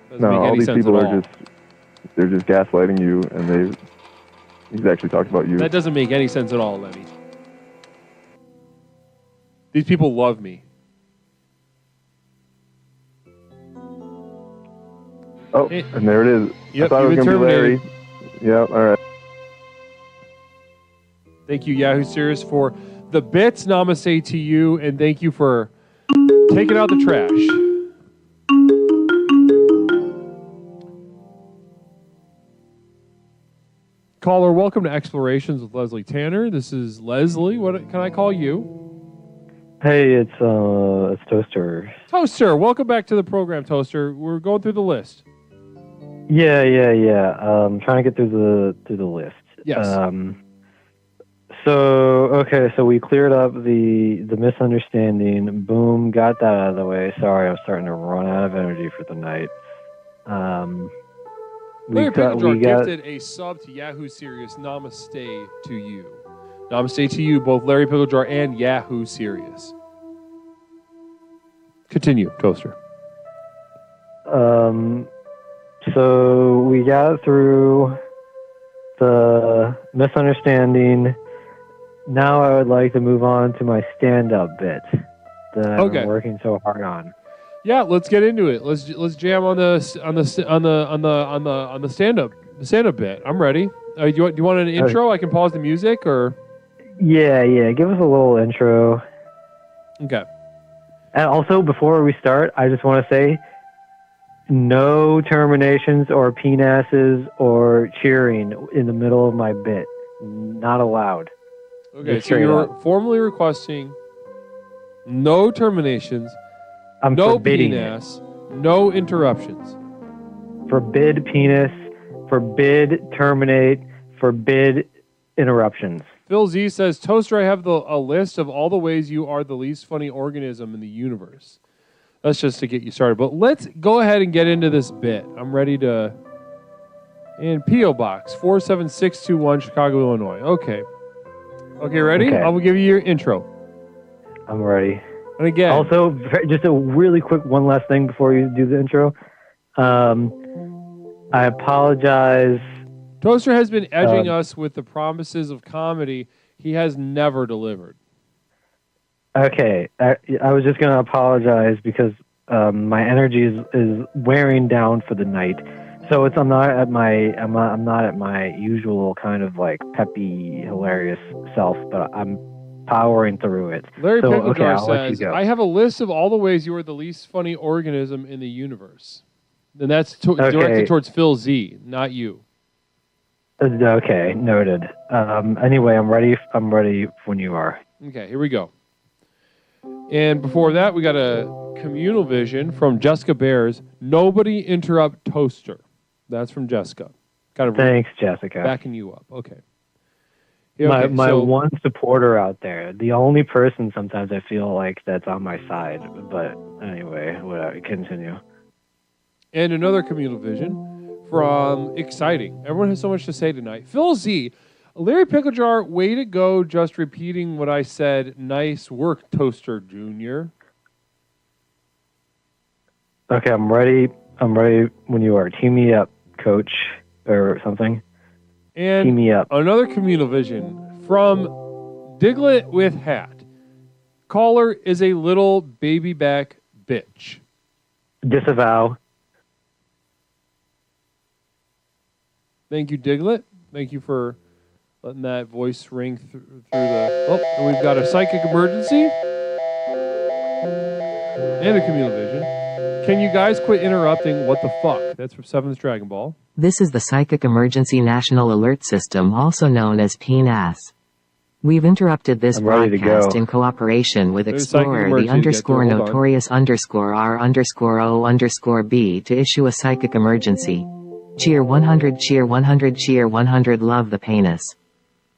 Doesn't make any all these sense people at are all. they're just gaslighting you, and he's actually talking about you. That doesn't make any sense at all, Lenny. These people love me. Oh, and there it is. Yep, I thought it was you've going to been be Larry. terminated. Yeah, all right. Thank you, Yahoo Serious, for the bits. Namaste to you, and thank you for taking out the trash. Caller, welcome to Explorations with Leslie Tanner. This is Leslie. What can I call you? Hey, it's Toaster. Toaster, welcome back to the program, Toaster. We're going through the list. Yeah. Trying to get through the list. Yes. So we cleared up the misunderstanding. Boom, got that out of the way. Sorry, I'm starting to run out of energy for the night. Larry Picklejar gifted a sub to Yahoo Serious. Namaste to you. Namaste to you, both Larry Picklejar and Yahoo Serious. Continue, Toaster. So we got through the misunderstanding. Now I would like to move on to my stand-up bit that I've been working so hard on. Yeah, let's get into it. Let's jam on the stand-up bit. I'm ready. Do you want an intro? I can pause the music or. Yeah. Give us a little intro. Okay. And also, before we start, I just want to say, no terminations or penises or cheering in the middle of my bit. Not allowed. Okay, so you're formally requesting no terminations, no penis, no interruptions. Forbid penis, forbid terminate, forbid interruptions. Phil Z says, Toaster, I have a list of all the ways you are the least funny organism in the universe. That's just to get you started. But let's go ahead and get into this bit. I'm ready to... And P.O. Box, 47621, Chicago, Illinois. Okay, ready? Okay. I will give you your intro. I'm ready. And again... Also, just a really quick one last thing before you do the intro. I apologize. Toaster has been edging us with the promises of comedy he has never delivered. Okay, I was just going to apologize because my energy is wearing down for the night. So I'm not at my usual kind of like peppy, hilarious self, but I'm powering through it. Larry so, Picklejar I'll let you says, go. I have a list of all the ways you are the least funny organism in the universe. And that's directed towards Phil Z, not you. Okay, noted. Anyway, I'm ready when you are. Okay, here we go. And before that, we got a communal vision from Jessica Bears. Nobody interrupt Toaster. That's from Jessica. Thanks, Jessica. Backing you up. Okay. My one supporter out there. The only person sometimes I feel like that's on my side. But anyway, whatever. Continue. And another communal vision from Exciting. Everyone has so much to say tonight. Phil Z. Larry Picklejar, way to go, just repeating what I said. Nice work, Toaster Jr. Okay, I'm ready. I'm ready when you are. Team me up, coach, or something. And team me up. Another communal vision from Diglett with Hat. Caller is a little baby back bitch. Disavow. Thank you, Diglett. Thank you for letting that voice ring through the... Oh, and we've got a psychic emergency. And a communal vision. Can you guys quit interrupting? What the fuck? That's from 7th Dragon Ball. This is the Psychic Emergency National Alert System, also known as PNAS. We've interrupted this broadcast in cooperation with Explorer the _ notorious _ R _ O _ B to issue a psychic emergency. Cheer 100, cheer 100, cheer 100, love the penis.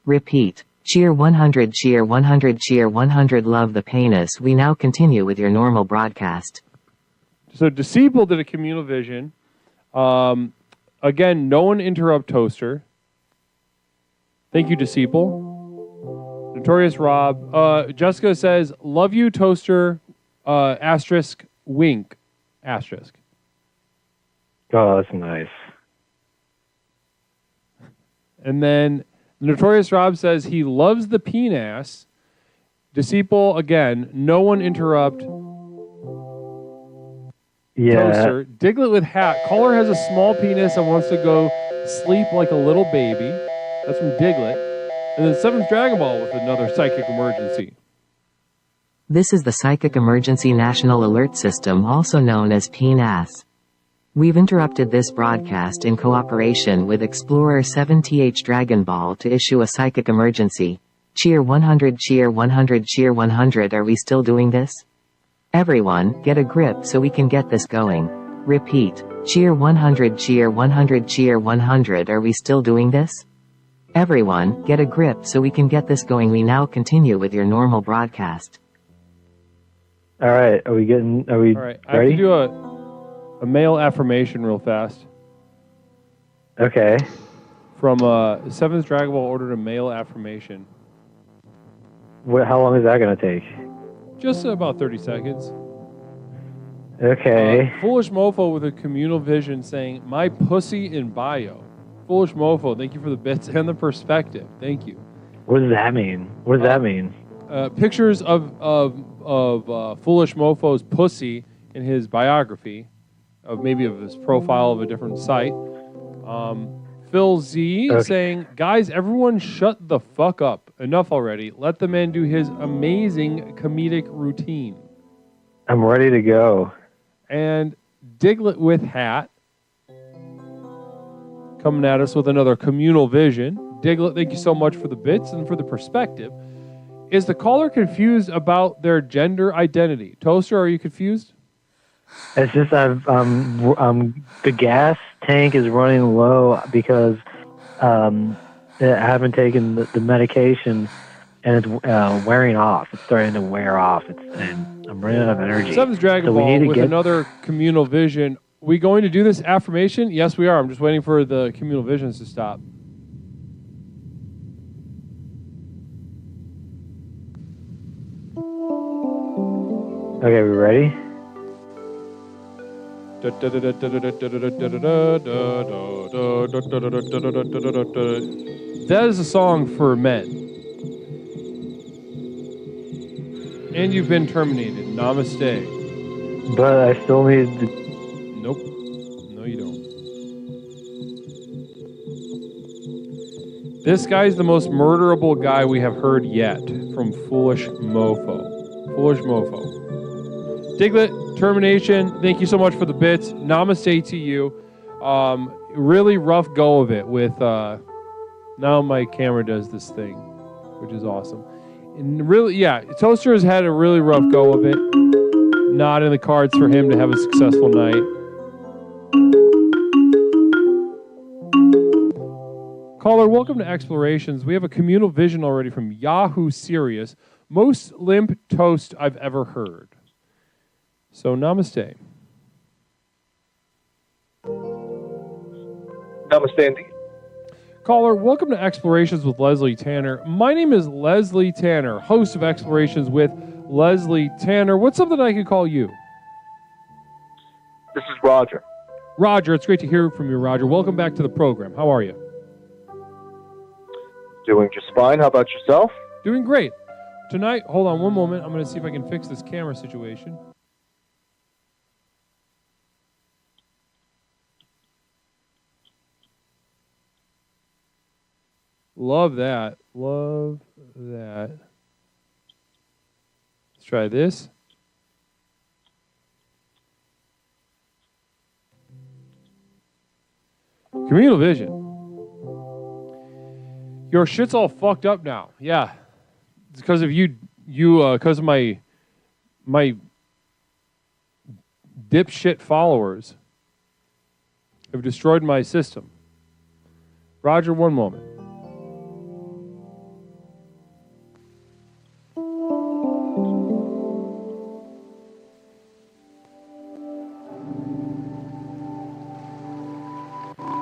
Repeat. Cheer 100, cheer 100, cheer 100, love the penis. We now continue with your normal broadcast. So Deceitful did a communal vision. Again, no one interrupt Toaster. Thank you, Deceitful. Notorious Rob. Jessica says, love you, Toaster, asterisk, wink, asterisk. Oh, that's nice. And then Notorious Rob says he loves the penis. Deceitful, again, no one interrupt. Yeah. Toaster. Diglett with Hat. Caller has a small penis and wants to go sleep like a little baby. That's from Diglett. And then 7th Dragon Ball with another psychic emergency. This is the Psychic Emergency National Alert System, also known as PNAS. We've interrupted this broadcast in cooperation with Explorer 7th Dragon Ball to issue a psychic emergency. Cheer 100, cheer 100, cheer 100. Are we still doing this? Everyone, get a grip so we can get this going. Repeat. Cheer 100, cheer 100, cheer 100. Are we still doing this? Everyone, get a grip so we can get this going. We now continue with your normal broadcast. All right, are we All right, I have ready? to do a male affirmation real fast. Okay. From 7th Dragon Ball ordered a male affirmation. How long is that going to take? Just about 30 seconds. Okay. Foolish Mofo with a communal vision saying, "My pussy in bio." Foolish Mofo, thank you for the bits and the perspective. Thank you. What does that mean? What does that mean? Pictures of Foolish Mofo's pussy in his biography, of his profile of a different site. Phil Z saying, "Guys, everyone shut the fuck up. Enough already. Let the man do his amazing comedic routine." I'm ready to go. And Diglett with hat coming at us with another communal vision. Diglett, thank you so much for the bits and for the perspective. Is the caller confused about their gender identity? Toaster, are you confused? It's just the gas tank is running low because I haven't taken the medication, and it's wearing off. It's starting to wear off. And I'm running out of energy. 7th Dragon Ball with another communal vision. We going to do this affirmation? Yes, we are. I'm just waiting for the communal visions to stop. Okay, we ready? That is a song for men. And you've been terminated. Namaste. But I still need to... Nope. No, you don't. This guy's the most murderable guy we have heard yet from Foolish Mofo. Foolish Mofo. Diglett, termination, thank you so much for the bits. Namaste to you. Really rough go of it with... now my camera does this thing, which is awesome. And really, yeah, Toaster has had a really rough go of it. Not in the cards for him to have a successful night. Caller, welcome to Explorations. We have a communal vision already from Yahoo Serious. Most limp toast I've ever heard. So, namaste. Namaste, indeed. Caller, welcome to Explorations with Leslie Tanner. My name is Leslie Tanner, host of Explorations with Leslie Tanner. What's something I could call you? This is Roger. Roger, it's great to hear from you, Roger. Welcome back to the program. How are you? Doing just fine. How about yourself? Doing great. Tonight, hold on one moment. I'm going to see if I can fix this camera situation. Love that. Love that. Let's try this. Communal vision. Your shit's all fucked up now. Yeah. It's because of you because of my dipshit followers have destroyed my system. Roger, one moment.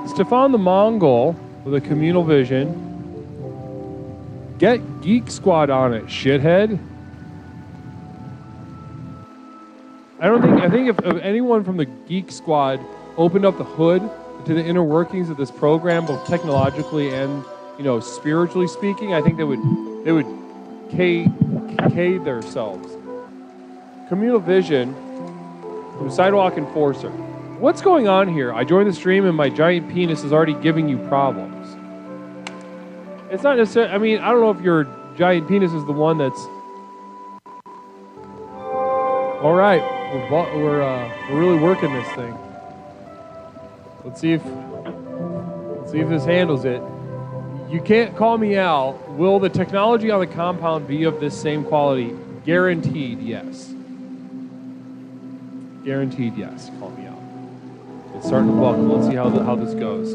Stefan the Mongol with a communal vision. Get Geek Squad on it, shithead. I think if anyone from the Geek Squad opened up the hood to the inner workings of this program, both technologically and, spiritually speaking, I think they would cave themselves. Communal vision from Sidewalk Enforcer. What's going on here? I joined the stream and my giant penis is already giving you problems. It's not necessarily... I don't know if your giant penis is the one that's... All right. We're really working this thing. Let's see if this handles it. You can't call me out. Will the technology on the compound be of this same quality? Guaranteed, yes. Guaranteed, yes. Call me out. It's starting to buckle. Let's see how this goes.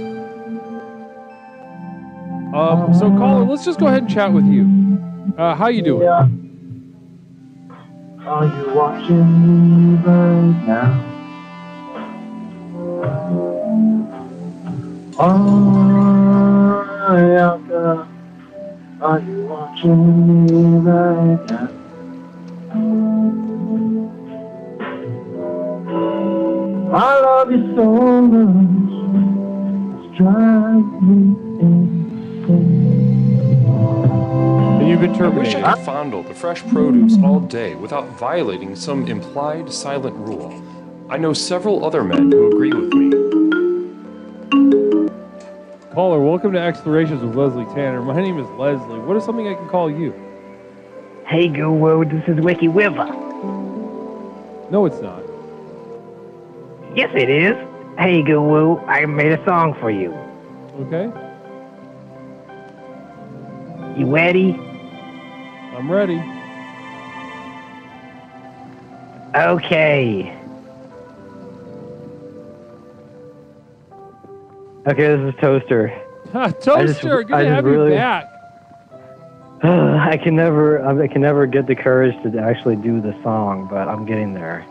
So caller, let's just go ahead and chat with you. How you doing? Yeah. Are you watching me right now? Oh, yeah. Are you watching me right now? I love you so much. It's driving me insane. And you've been I terminated. wish I could fondle the fresh produce all day without violating some implied silent rule. I know several other men who agree with me. Caller, welcome to Explorations with Leslie Tanner. My name is Leslie. What is something I can call you? Hey, Guru, this is Wiki River. No, it's not. Yes, it is. Hey, Guru, I made a song for you. Okay. You ready? I'm ready. Okay. Okay, this is Toaster. Toaster, good to have you back. I can never get the courage to actually do the song, but I'm getting there.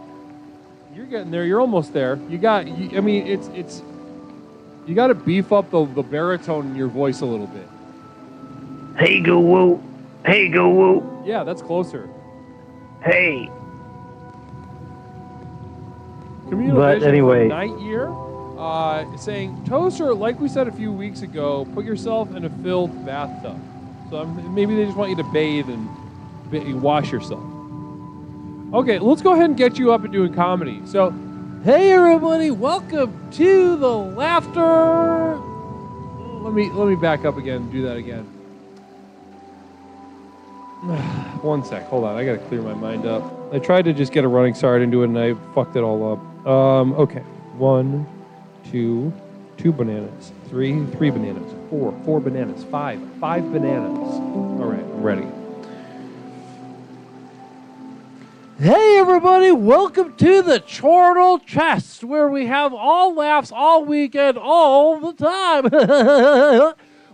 You're getting there. You're almost there. You got to beef up the baritone in your voice a little bit. Hey, Guru. Hey, Guru. Yeah, that's closer. Hey. Communal But Vision anyway. from Night Year saying, Toaster, like we said a few weeks ago, put yourself in a filled bathtub. So maybe they just want you to bathe and wash yourself. Okay, let's go ahead and get you up and doing comedy. So, hey everybody, welcome to the laughter. Let me back up again and do that again. One sec, hold on, I gotta clear my mind up. I tried to just get a running start into it and I fucked it all up. Okay, 1, 2 bananas, 3 bananas, 4 bananas, 5 bananas. All right, I'm ready. Hey everybody, welcome to the Chortle Chest, where we have all laughs all weekend, all the time.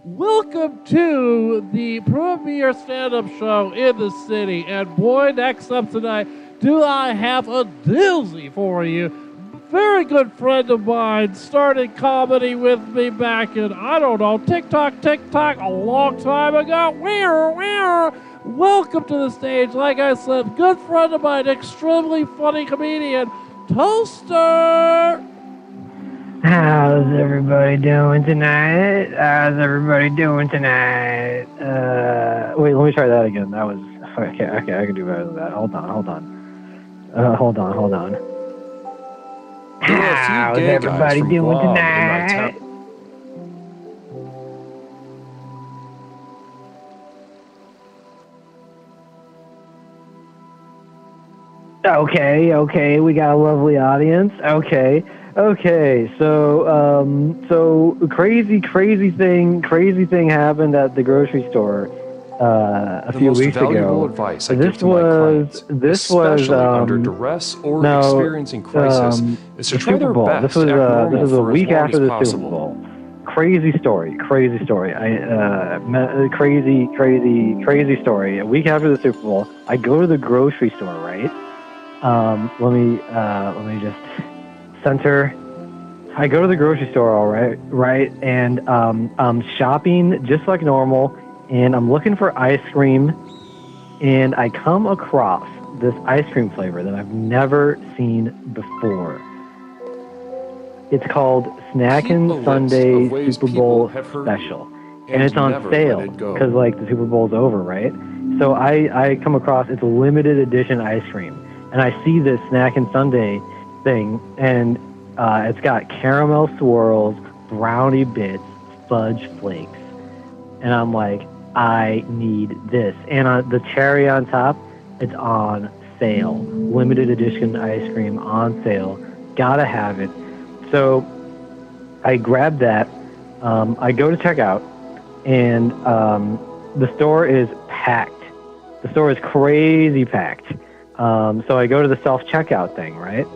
Welcome to the premier stand-up show in the city. And boy, next up tonight, do I have a doozy for you. Very good friend of mine started comedy with me back in, I don't know, TikTok, a long time ago. Where? Welcome to the stage, like I said, good friend of mine, extremely funny comedian, Toaster. How's everybody doing tonight? Wait, let me try that again. That was okay. I can do better than that. Hold on. How's everybody doing tonight? Okay, we got a lovely audience. Okay, so crazy thing happened at the grocery store a few weeks ago. The most valuable advice I give to my clients, especially under duress or experiencing crisis, is to try their best to act normal this was a for week as long after as the possible. Super Bowl. Crazy story. Crazy story. A week after the Super Bowl, I go to the grocery store, right? Let me just center. I go to the grocery store, all right, and I'm shopping just like normal, and I'm looking for ice cream, and I come across this ice cream flavor that I've never seen before. It's called Snackin' Sunday Super Bowl Special, and it's on sale because like the Super Bowl's over, right? So I come across it's a limited edition ice cream, and I see this Snackin' Sunday thing, and it's got caramel swirls, brownie bits, fudge flakes, and I'm like, I need this. And the cherry on top, it's on sale, limited edition ice cream on sale. Gotta have it. So I grab that. I go to check out, and the store is packed. The store is crazy packed. So I go to the self-checkout thing, right?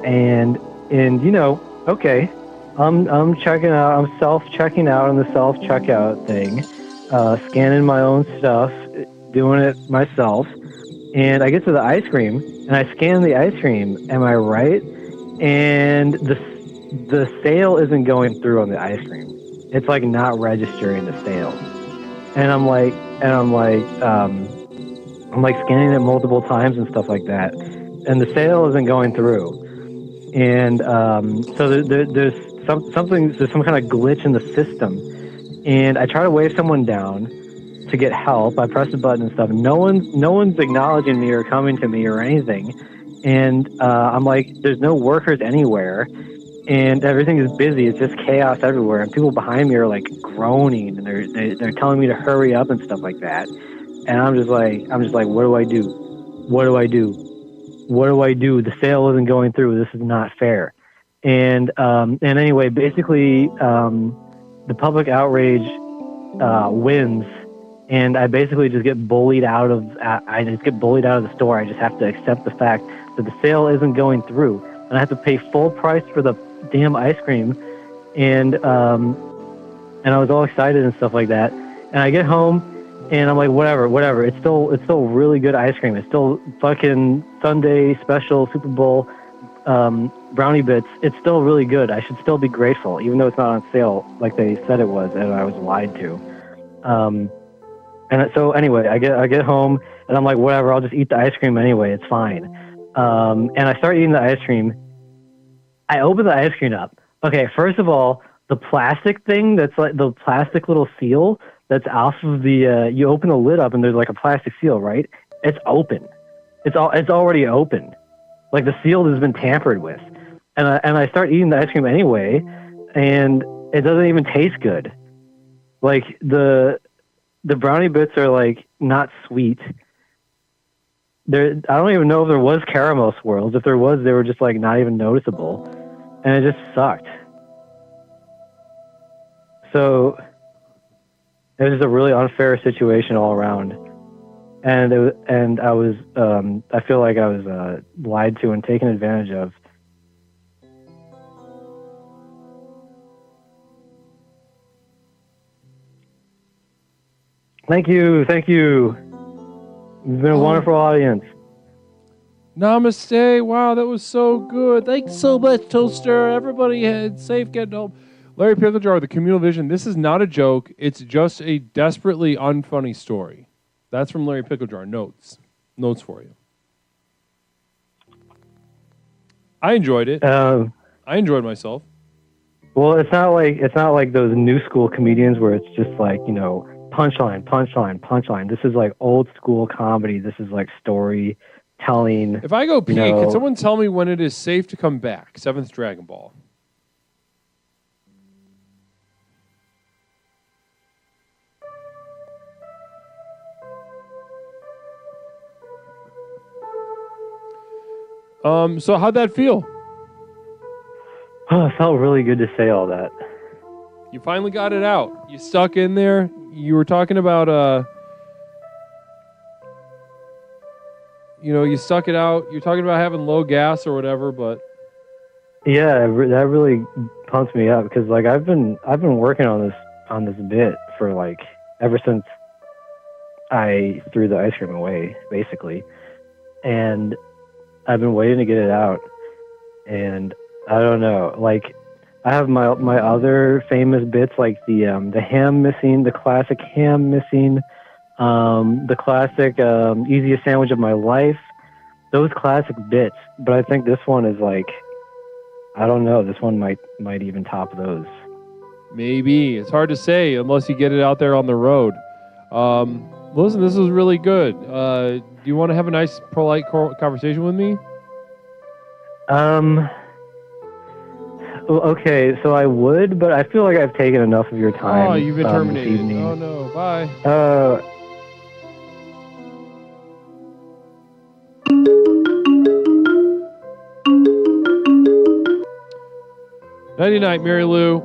And you know, okay, I'm checking out. I'm self-checking out on the self-checkout thing, scanning my own stuff, doing it myself. And I get to the ice cream, and I scan the ice cream. Am I right? And the sale isn't going through on the ice cream. It's like not registering the sale. And I'm like scanning it multiple times and stuff like that, and the sale isn't going through. And so there's some kind of glitch in the system. And I try to wave someone down to get help. I press the button and stuff. No one's acknowledging me or coming to me or anything. And I'm like, there's no workers anywhere, and everything is busy. It's just chaos everywhere, and people behind me are like groaning, and they're telling me to hurry up and stuff like that. And I'm just like, what do I do? What do I do? What do I do? The sale isn't going through. This is not fair. And anyway, basically, the public outrage wins, and I basically just get bullied out of. I just get bullied out of the store. I just have to accept the fact that the sale isn't going through, and I have to pay full price for the damn ice cream. And I was all excited and stuff like that. And I get home, and I'm like, whatever. It's still really good ice cream. It's still fucking Sunday special Super Bowl brownie bits. It's still really good. I should still be grateful, even though it's not on sale like they said it was, and I was lied to. And so anyway, I get home, and I'm like, whatever. I'll just eat the ice cream anyway. It's fine. And I start eating the ice cream. I open the ice cream up. Okay, first of all, the plastic thing that's like the plastic little seal that's off of the, you open the lid up and there's like a plastic seal, right? It's open. It's already open. Like the seal has been tampered with. And I start eating the ice cream anyway, and it doesn't even taste good. Like the brownie bits are like not sweet. I don't even know if there was caramel swirls. If there was, they were just like not even noticeable. And it just sucked. So it was just a really unfair situation all around. And I was, I feel like I was lied to and taken advantage of. Thank you. You've been a wonderful audience. Namaste. Wow, that was so good. Thanks so much, Toaster. Everybody had safe getting home. Larry Picklejar, the communal vision. This is not a joke. It's just a desperately unfunny story. That's from Larry Picklejar. Notes for you. I enjoyed it. I enjoyed myself. Well, it's not like those new school comedians where it's just like, you know, punchline. This is like old school comedy. This is like storytelling. If I go pee, can someone tell me when it is safe to come back? 7th Dragon Ball. So how'd that feel? Oh, it felt really good to say all that. You finally got it out. You stuck in there. You were talking about, you stuck it out. You're talking about having low gas or whatever, but yeah, that really pumps me up because like I've been working on this bit for like ever since I threw the ice cream away, basically, and I've been waiting to get it out, and I don't know, like. I have my other famous bits like the ham missing, the classic ham missing, the classic easiest sandwich of my life. Those classic bits, but I think this one is like, I don't know. This one might even top those. Maybe it's hard to say unless you get it out there on the road. Listen, this was really good. Do you want to have a nice, polite conversation with me? Okay, so I would, but I feel like I've taken enough of your time. Oh, you've been terminated. This evening. Oh no, bye. Nighty night, Mary Lou.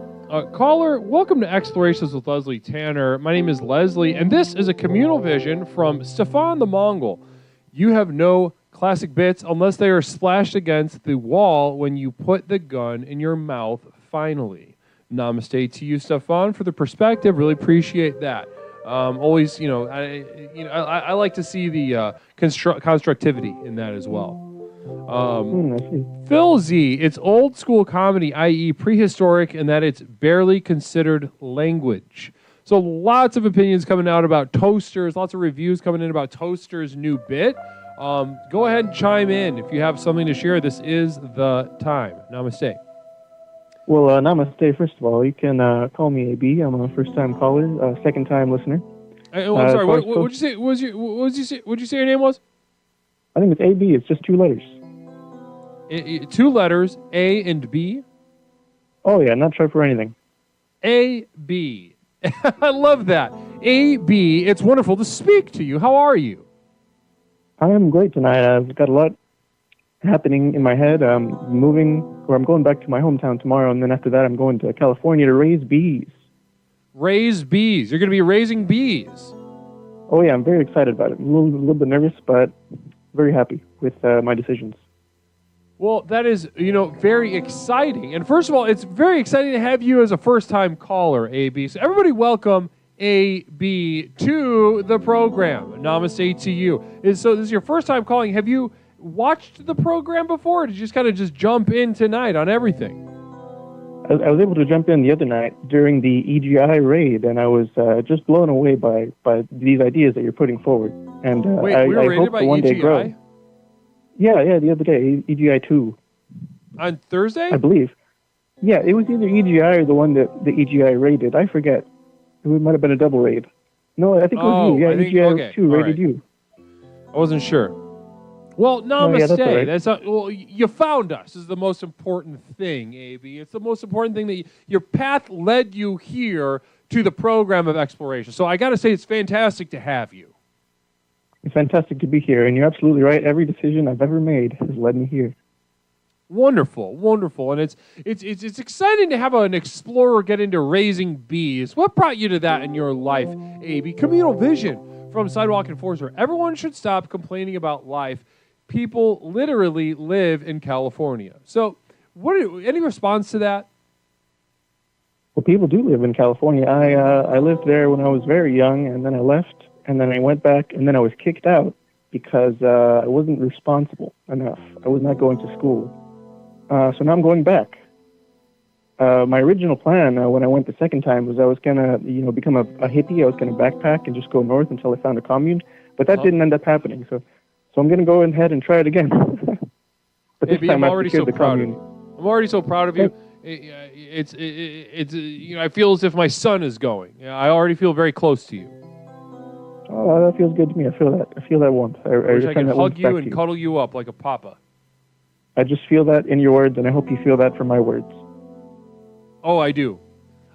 Caller, welcome to Explorations with Leslie Tanner. My name is Leslie, and this is a communal vision from Stefan the Mongol. You have no classic bits unless they are splashed against the wall when you put the gun in your mouth finally. Namaste to you, Stefan, for the perspective. Really appreciate that. Always, I like to see the constructivity in that as well. Phil Z, it's old school comedy, i.e. prehistoric, and that it's barely considered language. So lots of opinions coming out about Toaster's, lots of reviews coming in about Toaster's new bit. Go ahead and chime in if you have something to share. This is the time. Namaste. Well, namaste, first of all. You can call me AB. I'm a first-time caller, second-time listener. I'm sorry, what would you say? What would you say your name was? I think it's AB. It's just 2 letters. 2 letters, A and B? Oh, yeah, not sure for anything. A-B. I love that. A-B, it's wonderful to speak to you. How are you? I am great tonight. I've got a lot happening in my head. I'm going back to my hometown tomorrow, and then after that I'm going to California to raise bees. Raise bees? You're going to be raising bees? Oh, yeah, I'm very excited about it. A little bit nervous, but very happy with my decisions. Well, that is, very exciting. And first of all, it's very exciting to have you as a first-time caller, AB. So everybody welcome AB to the program. Namaste to you. So this is your first time calling. Have you watched the program before, or did you just kind of jump in tonight on everything? I was able to jump in the other night during the EGI raid, and I was just blown away by these ideas that you're putting forward. And Wait, we were raided by one day EGI? grow. Yeah, the other day, EGI 2. On Thursday? I believe. Yeah, it was either EGI or the one that the EGI raided. I forget. It might have been a double raid. No, I think it was you. Yeah, EGI 2 raided you. I wasn't sure. Well, namaste. Yeah, that's all right. That's well, you found us is the most important thing, AB. It's the most important thing that your path led you here to the program of exploration. So I got to say, it's fantastic to have you. It's fantastic to be here, and you're absolutely right. Every decision I've ever made has led me here. Wonderful, wonderful, and it's exciting to have an explorer get into raising bees. What brought you to that in your life, AB? Communal vision from Sidewalk Enforcer. Everyone should stop complaining about life. People literally live in California. So, any response to that? Well, people do live in California. I lived there when I was very young, and then I left, and then I went back, and then I was kicked out because I wasn't responsible enough. I was not going to school. So now I'm going back. My original plan when I went the second time was I was going to, become a hippie. I was going to backpack and just go north until I found a commune. But that didn't end up happening. So I'm going to go ahead and try it again. But this time I'm already so proud of you. I'm already so proud of you. Yeah. It's I feel as if my son is going. I already feel very close to you. Oh, that feels good to me. I feel that. I feel that warmth. I wish I could hug you and you. cuddle you up like a papa. I just feel that in your words, and I hope you feel that from my words. Oh, I do.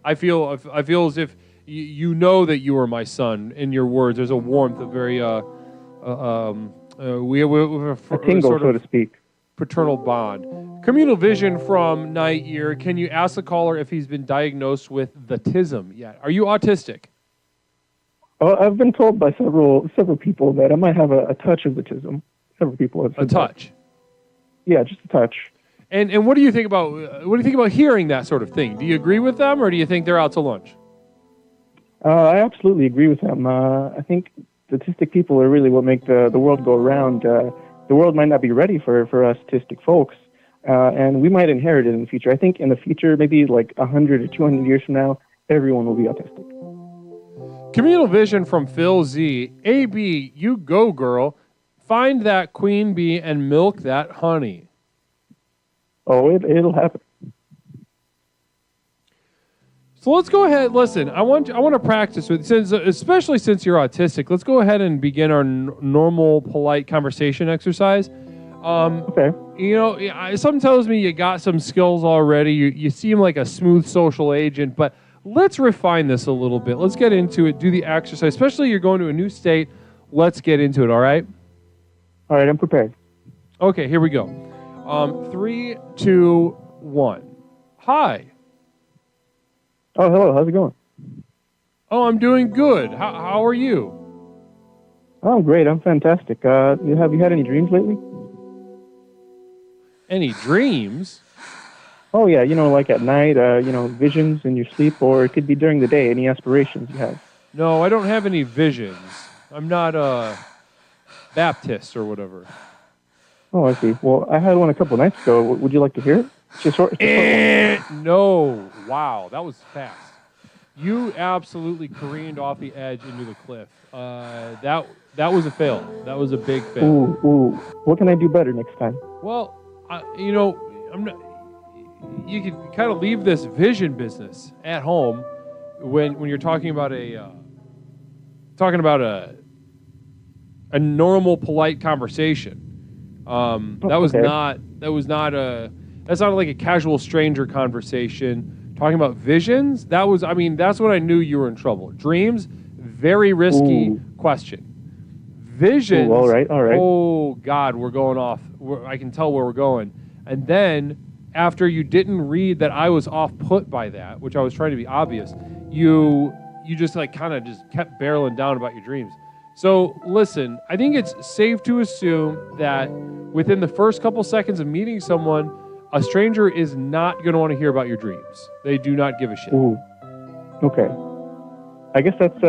I feel as if you know that you are my son in your words. There's a warmth, a very we have a tingle, sort so of to speak. Paternal bond. Communal vision from Night Ear. Can you ask the caller if he's been diagnosed with the autism yet? Are you autistic? Oh, I've been told by several people that I might have a touch of autism. Several people have said a touch. That. Yeah, just a touch. And what do you think about hearing that sort of thing? Do you agree with them, or do you think they're out to lunch? I absolutely agree with them. I think autistic people are really what make the world go around. The world might not be ready for us autistic folks, and we might inherit it in the future. I think in the future, maybe like 100 or 200 years from now, everyone will be autistic. Communal vision from Phil Z. AB, you go, girl. Find that queen bee and milk that honey. Oh, it'll happen. So let's go ahead. Listen, I want to practice with, especially since you're autistic. Let's go ahead and begin our normal, polite conversation exercise. Okay. Something tells me you got some skills already. You seem like a smooth social agent, but let's refine this a little bit. Let's get into it. Do the exercise, especially you're going to a new state. Let's get into it. All right. All right, I'm prepared. Okay, here we go. 3, 2, 1. Hi, Oh, hello. How's it going? Oh, I'm doing good. How are you? Oh, I'm great. I'm fantastic. Have you had any dreams lately? Any dreams? Oh, yeah. Like at night, visions in your sleep, or it could be during the day. Any aspirations you have? No, I don't have any visions. I'm not a Baptist or whatever. Oh, I see. Well, I had one a couple nights ago. Would you like to hear it? It's just short. No. Wow, that was fast. You absolutely careened off the edge into the cliff. That was a fail. That was a big fail. Ooh. What can I do better next time? Well, I'm not. You can kind of leave this vision business at home when you're talking about a normal, polite conversation. That's not like a casual stranger conversation. Talking about visions, that's when I knew you were in trouble. Dreams, very risky question. Visions, all right. Oh God, we're going off. I can tell where we're going. And then after you didn't read that I was off put by that, which I was trying to be obvious, you just like kind of just kept barreling down about your dreams. So listen, I think it's safe to assume that within the first couple seconds of meeting someone, a stranger is not going to want to hear about your dreams. They do not give a shit. Ooh. Okay. I guess that's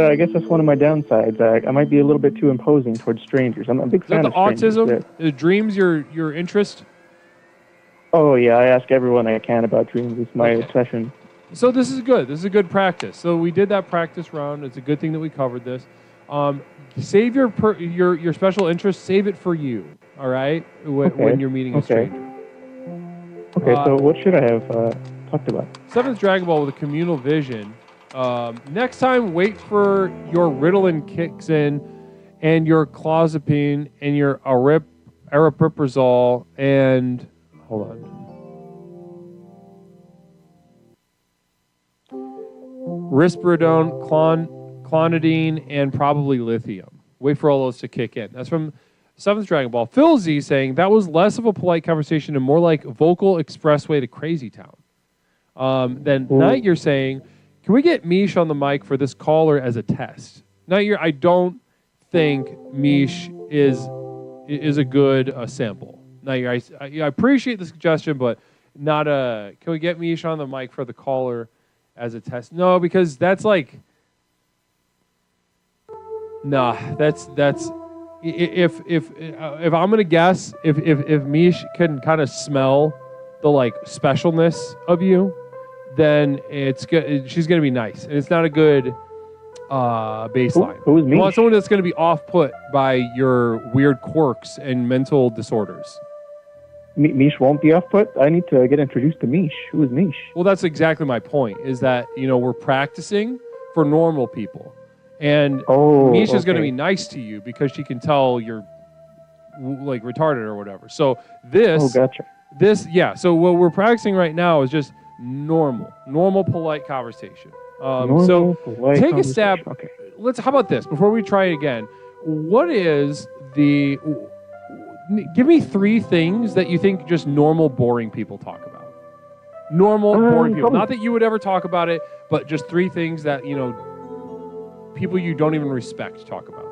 one of my downsides. I might be a little bit too imposing towards strangers. I'm a big fan of strangers. Is that the autism? The dreams your interest? Oh yeah, I ask everyone I can about dreams. It's my obsession. So this is good. This is a good practice. So we did that practice round. It's a good thing that we covered this. Save your special interest. Save it for you. All right, when you're meeting a stranger. Okay, so what should I have talked about? Seventh Dragon Ball with a communal vision. Next time, wait for your Ritalin kicks in, and your clozapine, and your aripiprazole, and hold on. Risperidone, clonidine, and probably lithium. Wait for all those to kick in. That's from Seventh Dragon Ball. Phil Z saying that was less of a polite conversation and more like vocal expressway to Crazy Town. Then Night, you're saying, can we get Mish on the mic for this caller as a test? Night, I don't think Mish is a good sample. Night, I appreciate the suggestion, but not a. Can we get Mish on the mic for the caller as a test? No, because that's like. Nah, that's. If I'm gonna guess, if Mish can kind of smell the like specialness of you, then it's good. She's gonna be nice, and it's not a good baseline. Who is Mish? You want someone that's gonna be off-put by your weird quirks and mental disorders. Mish won't be off-put. I need to get introduced to Mish. Who is Mish? Well, that's exactly my point. Is that we're practicing for normal people. And Mish is going to be nice to you because she can tell you're like retarded or whatever. So gotcha. So what we're practicing right now is just normal polite conversation. Take a stab. Okay. How about this before we try again? What is give me 3 things that you think just normal boring people talk about. Normal boring people. Not that you would ever talk about it, but just 3 things that people you don't even respect talk about.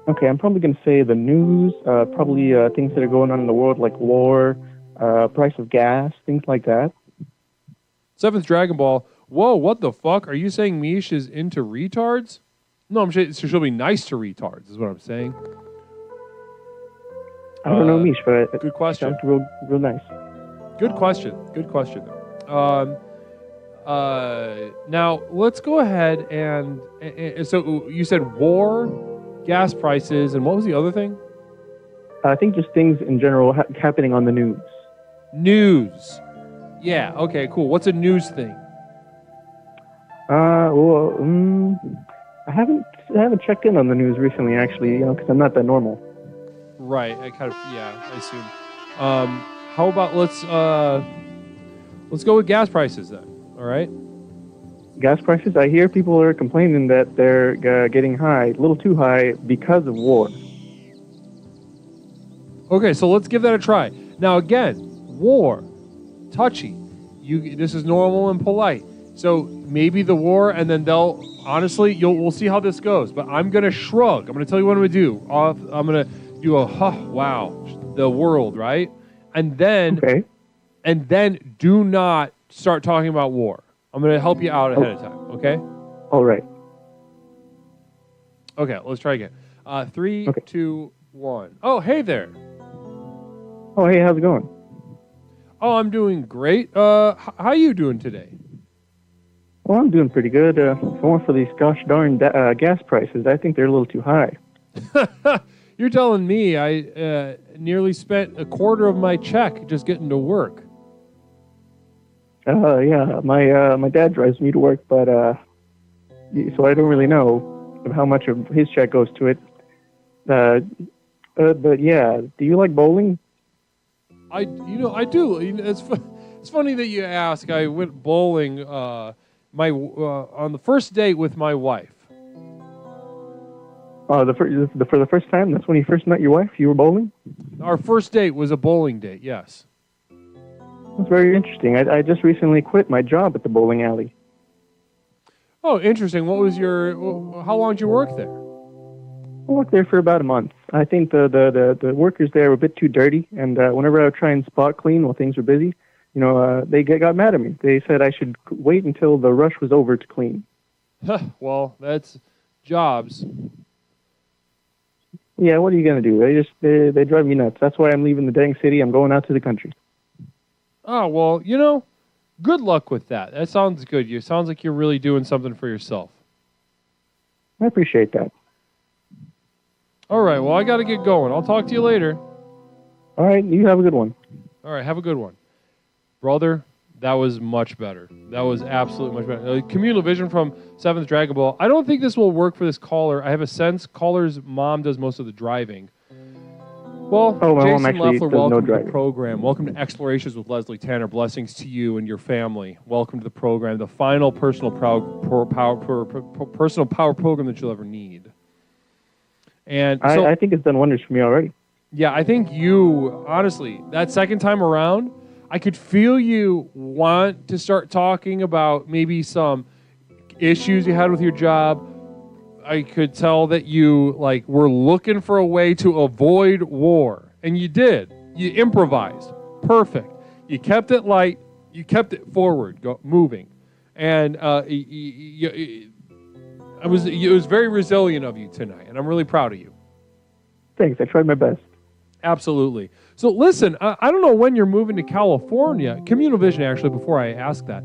Okay, I'm probably going to say the news, probably things that are going on in the world like war, price of gas, things like that. Seventh Dragon Ball. Whoa, what the fuck? Are you saying Mish is into retards? No, I'm saying she'll be nice to retards, is what I'm saying. I don't know Mish, but good question. Sounds real nice. Good question. Now, let's go ahead and so you said war, gas prices, and what was the other thing? I think just things in general happening on the news. News. Yeah, okay, cool. What's a news thing? I haven't checked in on the news recently, actually, because I'm not that normal. Right, I assume. How about let's go with gas prices then. All right. Gas prices. I hear people are complaining that they're getting high, a little too high because of war. Okay, so let's give that a try. Now again, war, touchy. This is normal and polite. So maybe the war, and then we'll see how this goes. But I'm gonna shrug. I'm gonna tell you what I'm gonna do. I'm gonna do the world, right? And then do not start talking about war. I'm gonna help you out ahead of time. Okay? All right. Okay, let's try again. 3, 2, 1. Oh, hey there. Oh, hey, how's it going? Oh, I'm doing great. How you doing today? Well, I'm doing pretty good. Going for these gosh darn gas prices. I think they're a little too high. You're telling me I nearly spent a quarter of my check just getting to work. Yeah, my dad drives me to work, but so I don't really know how much of his check goes to it. But yeah, do you like bowling? I do. It's funny that you ask. I went bowling on the first date with my wife. For the first time? That's when you first met your wife? You were bowling? Our first date was a bowling date, yes. That's very interesting. I just recently quit my job at the bowling alley. Oh, interesting. How long did you work there? I worked there for about a month. I think the workers there were a bit too dirty, and whenever I would try and spot clean while things were busy, they got mad at me. They said I should wait until the rush was over to clean. Well, that's jobs. Yeah, what are you gonna do? They drive me nuts. That's why I'm leaving the dang city. I'm going out to the country. Oh, well, good luck with that. That sounds good. It sounds like you're really doing something for yourself. I appreciate that. All right, well, I got to get going. I'll talk to you later. All right, you have a good one. All right, have a good one. Brother, that was much better. That was absolutely much better. Communal vision from 7th Dragon Ball. I don't think this will work for this caller. I have a sense caller's mom does most of the driving. Well, Jason Leffler, welcome to the program. Welcome to Explorations with Leslie Tanner. Blessings to you and your family. Welcome to the program, the final personal power program that you'll ever need. And so, I think it's done wonders for me already. Yeah, I think you, honestly, that second time around, I could feel you want to start talking about maybe some issues you had with your job. I could tell that you were looking for a way to avoid war, and you did. You improvised, perfect. You kept it light, you kept it forward, moving, and it was very resilient of you tonight, and I'm really proud of you. Thanks. I tried my best. Absolutely. So listen, I don't know when you're moving to California. Communal Vision, actually, before I ask that.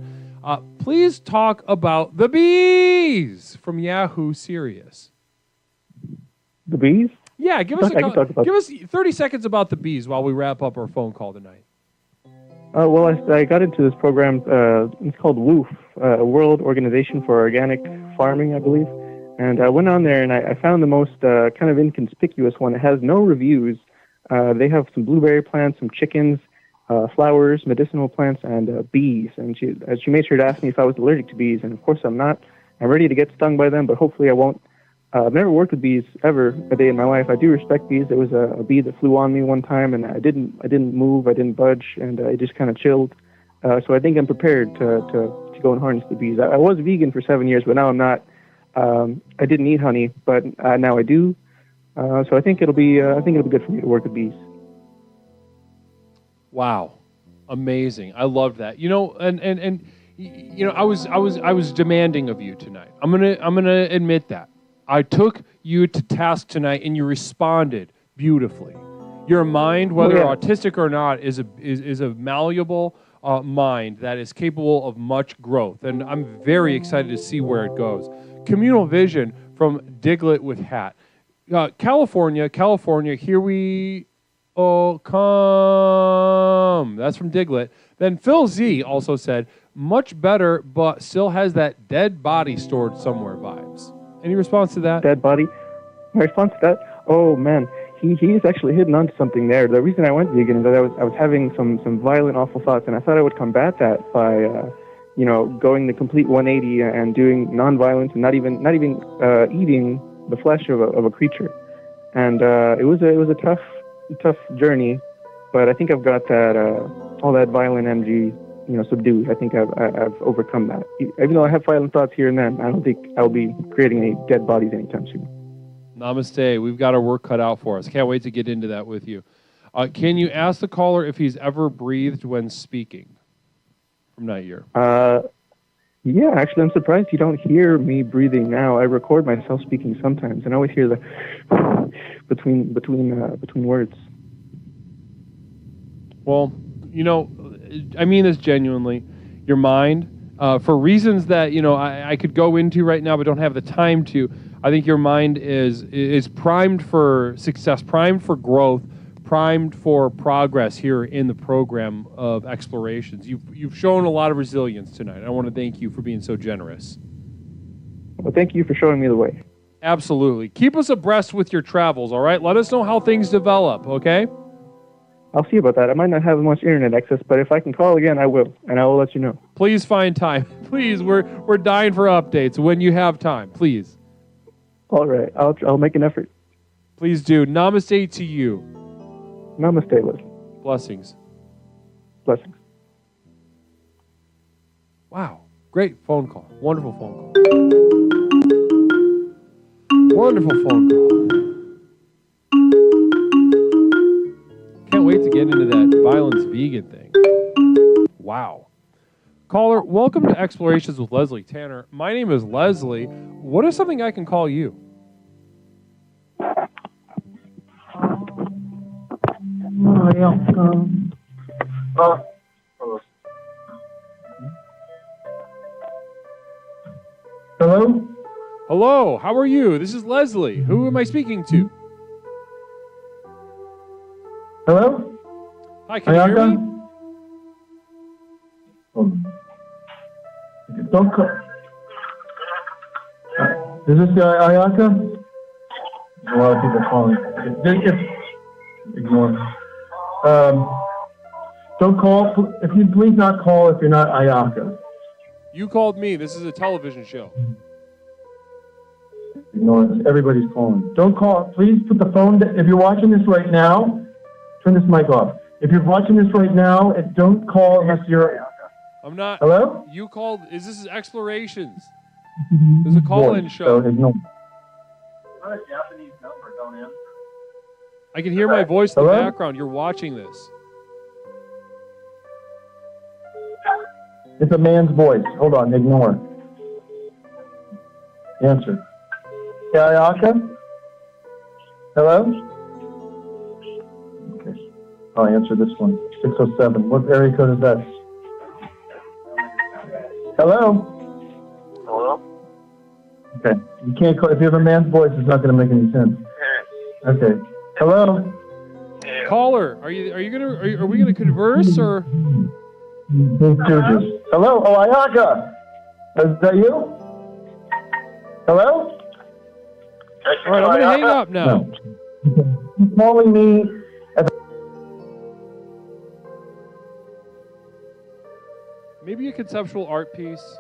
Please talk about the bees from Yahoo Serious. The bees? Yeah, give us 30 seconds about the bees while we wrap up our phone call tonight. Well, I got into this program. It's called WOOF, World Organization for Organic Farming, I believe. And I went on there and I found the most kind of inconspicuous one. It has no reviews. They have some blueberry plants, some chickens, flowers, medicinal plants, and bees. And she made sure to ask me if I was allergic to bees. And of course I'm not. I'm ready to get stung by them, but hopefully I won't. I've never worked with bees ever a day in my life. I do respect bees. There was a bee that flew on me one time, and I didn't move, I didn't budge, and it just kind of chilled. So I think I'm prepared to go and harness the bees. I was vegan for 7 years, but now I'm not. I didn't eat honey, but now I do. So I think it'll be good for me to work with bees. Wow, amazing! I love that. I was demanding of you tonight. I'm gonna admit that. I took you to task tonight, and you responded beautifully. Your mind, whether autistic or not, is a malleable mind that is capable of much growth, and I'm very excited to see where it goes. Communal vision from Diglett with Hat. California, here we come. That's from Diglett. Then Phil Z also said, much better, but still has that dead body stored somewhere vibes. Any response to that? Dead body? My response to that? Oh, man. He's actually hidden onto something there. The reason I went vegan is that I was having some violent, awful thoughts, and I thought I would combat that by, going the complete 180 and doing nonviolence and not even eating the flesh of a creature. And it was a tough journey, but I think I've got that all that violent energy subdued. I think I've overcome that. Even though I have violent thoughts here and then, I don't think I'll be creating any dead bodies anytime soon. Namaste. We've got our work cut out for us. Can't wait to get into that with you. Can you ask the caller if he's ever breathed when speaking? From Nightyear. Yeah, actually, I'm surprised you don't hear me breathing now. I record myself speaking sometimes, and I always hear the between words. Well, I mean this genuinely. Your mind, for reasons that I could go into right now, but don't have the time to. I think your mind is primed for success, primed for growth, primed for progress here in the program of Explorations. You've shown a lot of resilience tonight. I want to thank you for being so generous. Well, thank you for showing me the way. Absolutely. Keep us abreast with your travels, all right? Let us know how things develop, okay? I'll see about that. I might not have much internet access, but if I can call again, I will, and I will let you know. Please find time. Please, we're dying for updates when you have time, please. All right. I'll make an effort. Please do. Namaste to you. Namaste, Leslie. Blessings. Blessings. Wow. Great phone call. Wonderful phone call. Wonderful phone call. Can't wait to get into that violence vegan thing. Wow. Caller, welcome to Explorations with Leslie Tanner. My name is Leslie. What is something I can call you? Hello? Hello, how are you? This is Leslie. Who am I speaking to? Hello? Hi, can you hear me? Don't call. Is this Ayaka? A lot of people calling. Ignore. Don't call. If you please not call if you're not Ayaka. You called me. This is a television show. Ignore this. Everybody's calling. Don't call. Please put the phone down. If you're watching this right now, turn this mic off. If you're watching this right now, don't call unless you're... I'm not... Hello? You called... This is Explorations. There's a call-in show. So ignore. Not a Japanese number, don't answer. I can hear my voice in the Hello? background. You're watching this. It's a man's voice. Hold on, ignore. Answer. Ayaka? Hello? Okay. I'll answer this one. 607. What area code is that? Hello? Hello? Okay. You can't call. If you have a man's voice, it's not going to make any sense. Okay. Hello? Caller, are we gonna converse or? Stooges. Hello? Oh, Ayaka! Is that you? Hello? All right, I'm gonna hang up now. He's calling me. Maybe a conceptual art piece.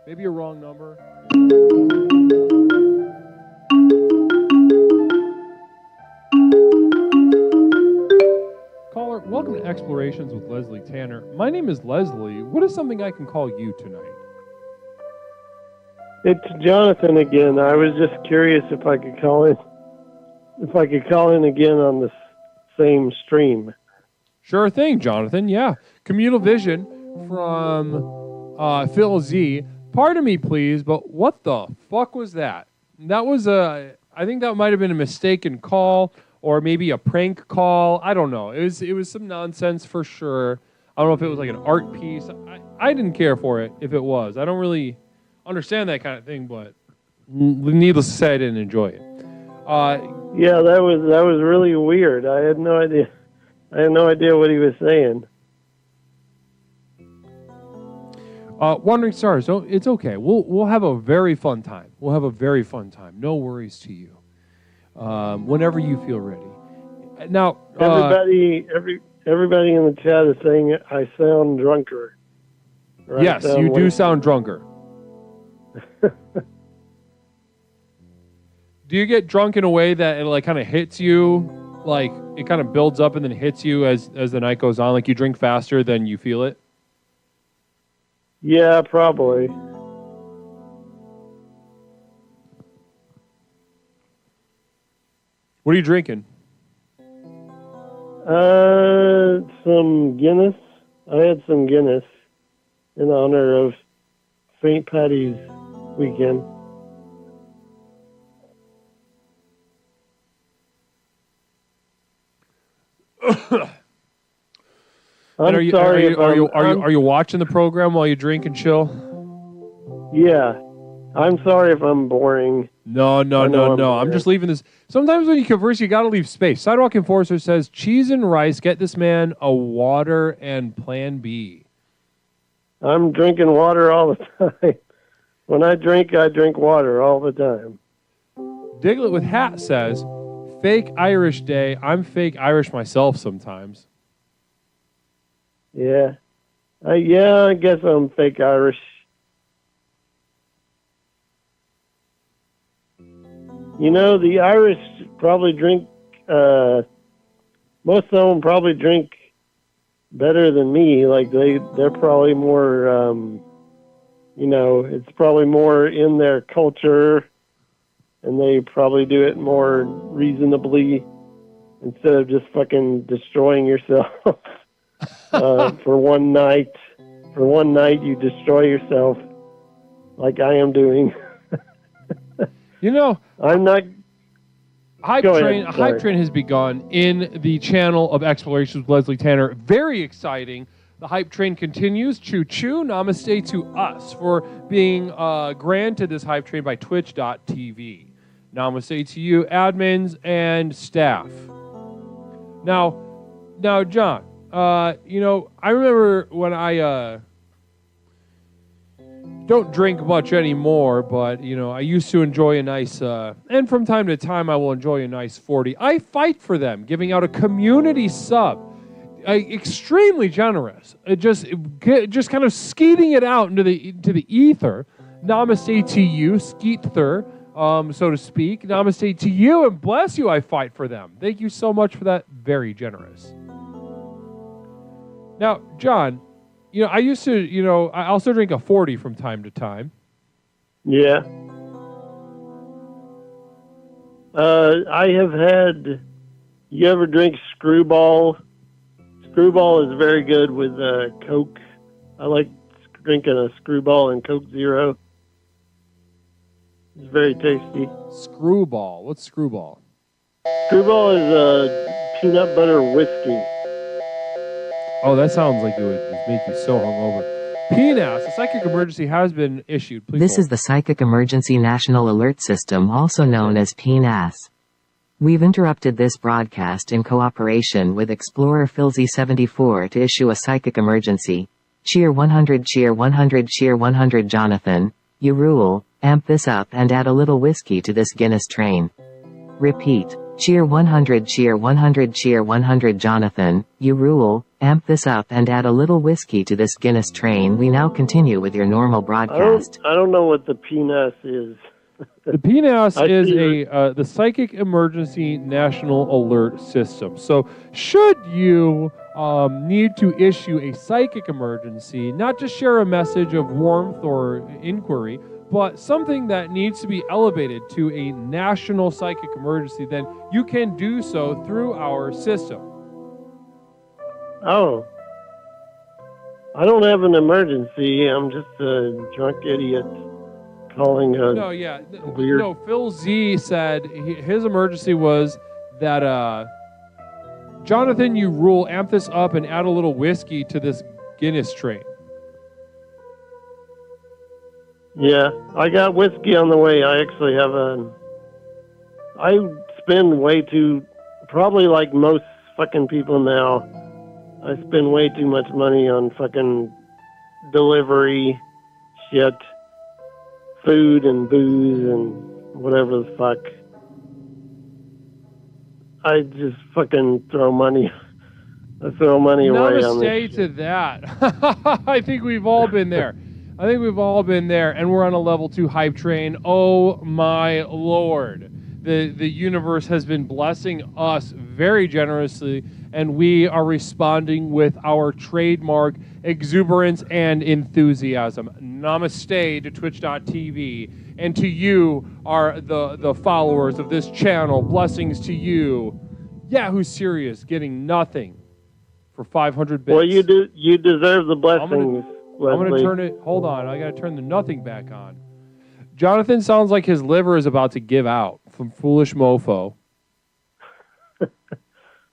Maybe a wrong number. Caller, welcome to Explorations with Leslie Tanner. My name is Leslie. What is something I can call you tonight? It's Jonathan again. I was just curious if I could call in. If I could call in again on the same stream. Sure thing, Jonathan. Yeah, communal vision from Phil Z. Pardon me, please, but what the fuck was that? That was I think that might have been a mistaken call, or maybe a prank call. I don't know. It was some nonsense for sure. I don't know if it was like an art piece. I didn't care for it if it was. I don't really understand that kind of thing, but needless to say, I didn't enjoy it. Yeah, that was really weird. I had no idea. I had no idea what he was saying. Wandering Stars, it's okay. We'll have a very fun time. We'll have a very fun time. No worries to you. Whenever you feel ready. Now, everybody in the chat is saying I sound drunker. Or yes, you do sound drunker. Do you get drunk in a way that it like kind of hits you, like it kind of builds up and then hits you as the night goes on? Like you drink faster than you feel it? Yeah, probably. What are you drinking? Some Guinness. I had some Guinness in honor of St. Patty's weekend. Are you watching the program while you drink and chill? Yeah. I'm sorry if I'm boring. No. I'm just leaving this. Sometimes when you converse, you got to leave space. Sidewalk Enforcer says, cheese and rice, get this man a water and plan B. I'm drinking water all the time. When I drink water all the time. Diglett with hat says, fake Irish day. I'm fake Irish myself sometimes. Yeah. I guess I'm fake Irish. You know, the Irish probably drink, most of them probably drink better than me. Like, they're probably more, it's probably more in their culture, and they probably do it more reasonably instead of just fucking destroying yourself for one night. For one night, you destroy yourself like I am doing. You know, I'm not. Hype Train has begun in the channel of Explorations with Leslie Tanner. Very exciting. The Hype Train continues. Choo choo. Namaste to us for being granted this Hype Train by Twitch.tv. Namaste to you, admins and staff. Now, John. I remember when I don't drink much anymore, but, I used to enjoy a nice, and from time to time I will enjoy a nice 40. I fight for them, giving out a community sub. Extremely generous. Just kind of skeeting it out into the ether. Namaste to you, skeether, so to speak. Namaste to you, and bless you, I fight for them. Thank you so much for that. Very generous. Now, John, I used to, I also drink a 40 from time to time. Yeah. I have had, you ever drink Screwball? Screwball is very good with Coke. I like drinking a Screwball and Coke Zero. It's very tasty. Screwball. What's Screwball? Screwball is a peanut butter whiskey. Oh, that sounds like it would just make you so hungover. PNAS, a psychic emergency has been issued. Please This hold. is the Psychic Emergency National Alert System, also known as PNAS. We've interrupted this broadcast in cooperation with Explorer Filzy74 to issue a psychic emergency. Cheer 100, cheer 100, cheer 100, Jonathan. You rule. Amp this up and add a little whiskey to this Guinness train. Repeat. Cheer 100, cheer 100, cheer 100, Jonathan. You rule. Amp this up and add a little whiskey to this Guinness train. We now continue with your normal broadcast. I don't know what the PNAS is. The PNAS is the Psychic Emergency National Alert System. So should you need to issue a psychic emergency, not just share a message of warmth or inquiry, but something that needs to be elevated to a national psychic emergency, then you can do so through our system. Oh. I don't have an emergency. I'm just a drunk idiot calling a weird... No, Phil Z said his emergency was that, Jonathan, you rule, amp this up and add a little whiskey to this Guinness train. Yeah, I got whiskey on the way. I actually have I spend way too, probably like most fucking people now, I spend way too much money on fucking delivery shit, food and booze and whatever the fuck. I just fucking throw money. I throw money away on this. Namaste to that. I think we've all been there. And we're on a level 2 hype train. Oh my lord. the universe has been blessing us very generously, and we are responding with our trademark exuberance and enthusiasm. Namaste to Twitch.tv, and to you, are the followers of this channel. Blessings to you. Yahoo Serious getting nothing for 500 bits. Well, you deserve the blessings. I'm gonna turn it. Hold on, I gotta turn the nothing back on. Jonathan sounds like his liver is about to give out from foolish mofo.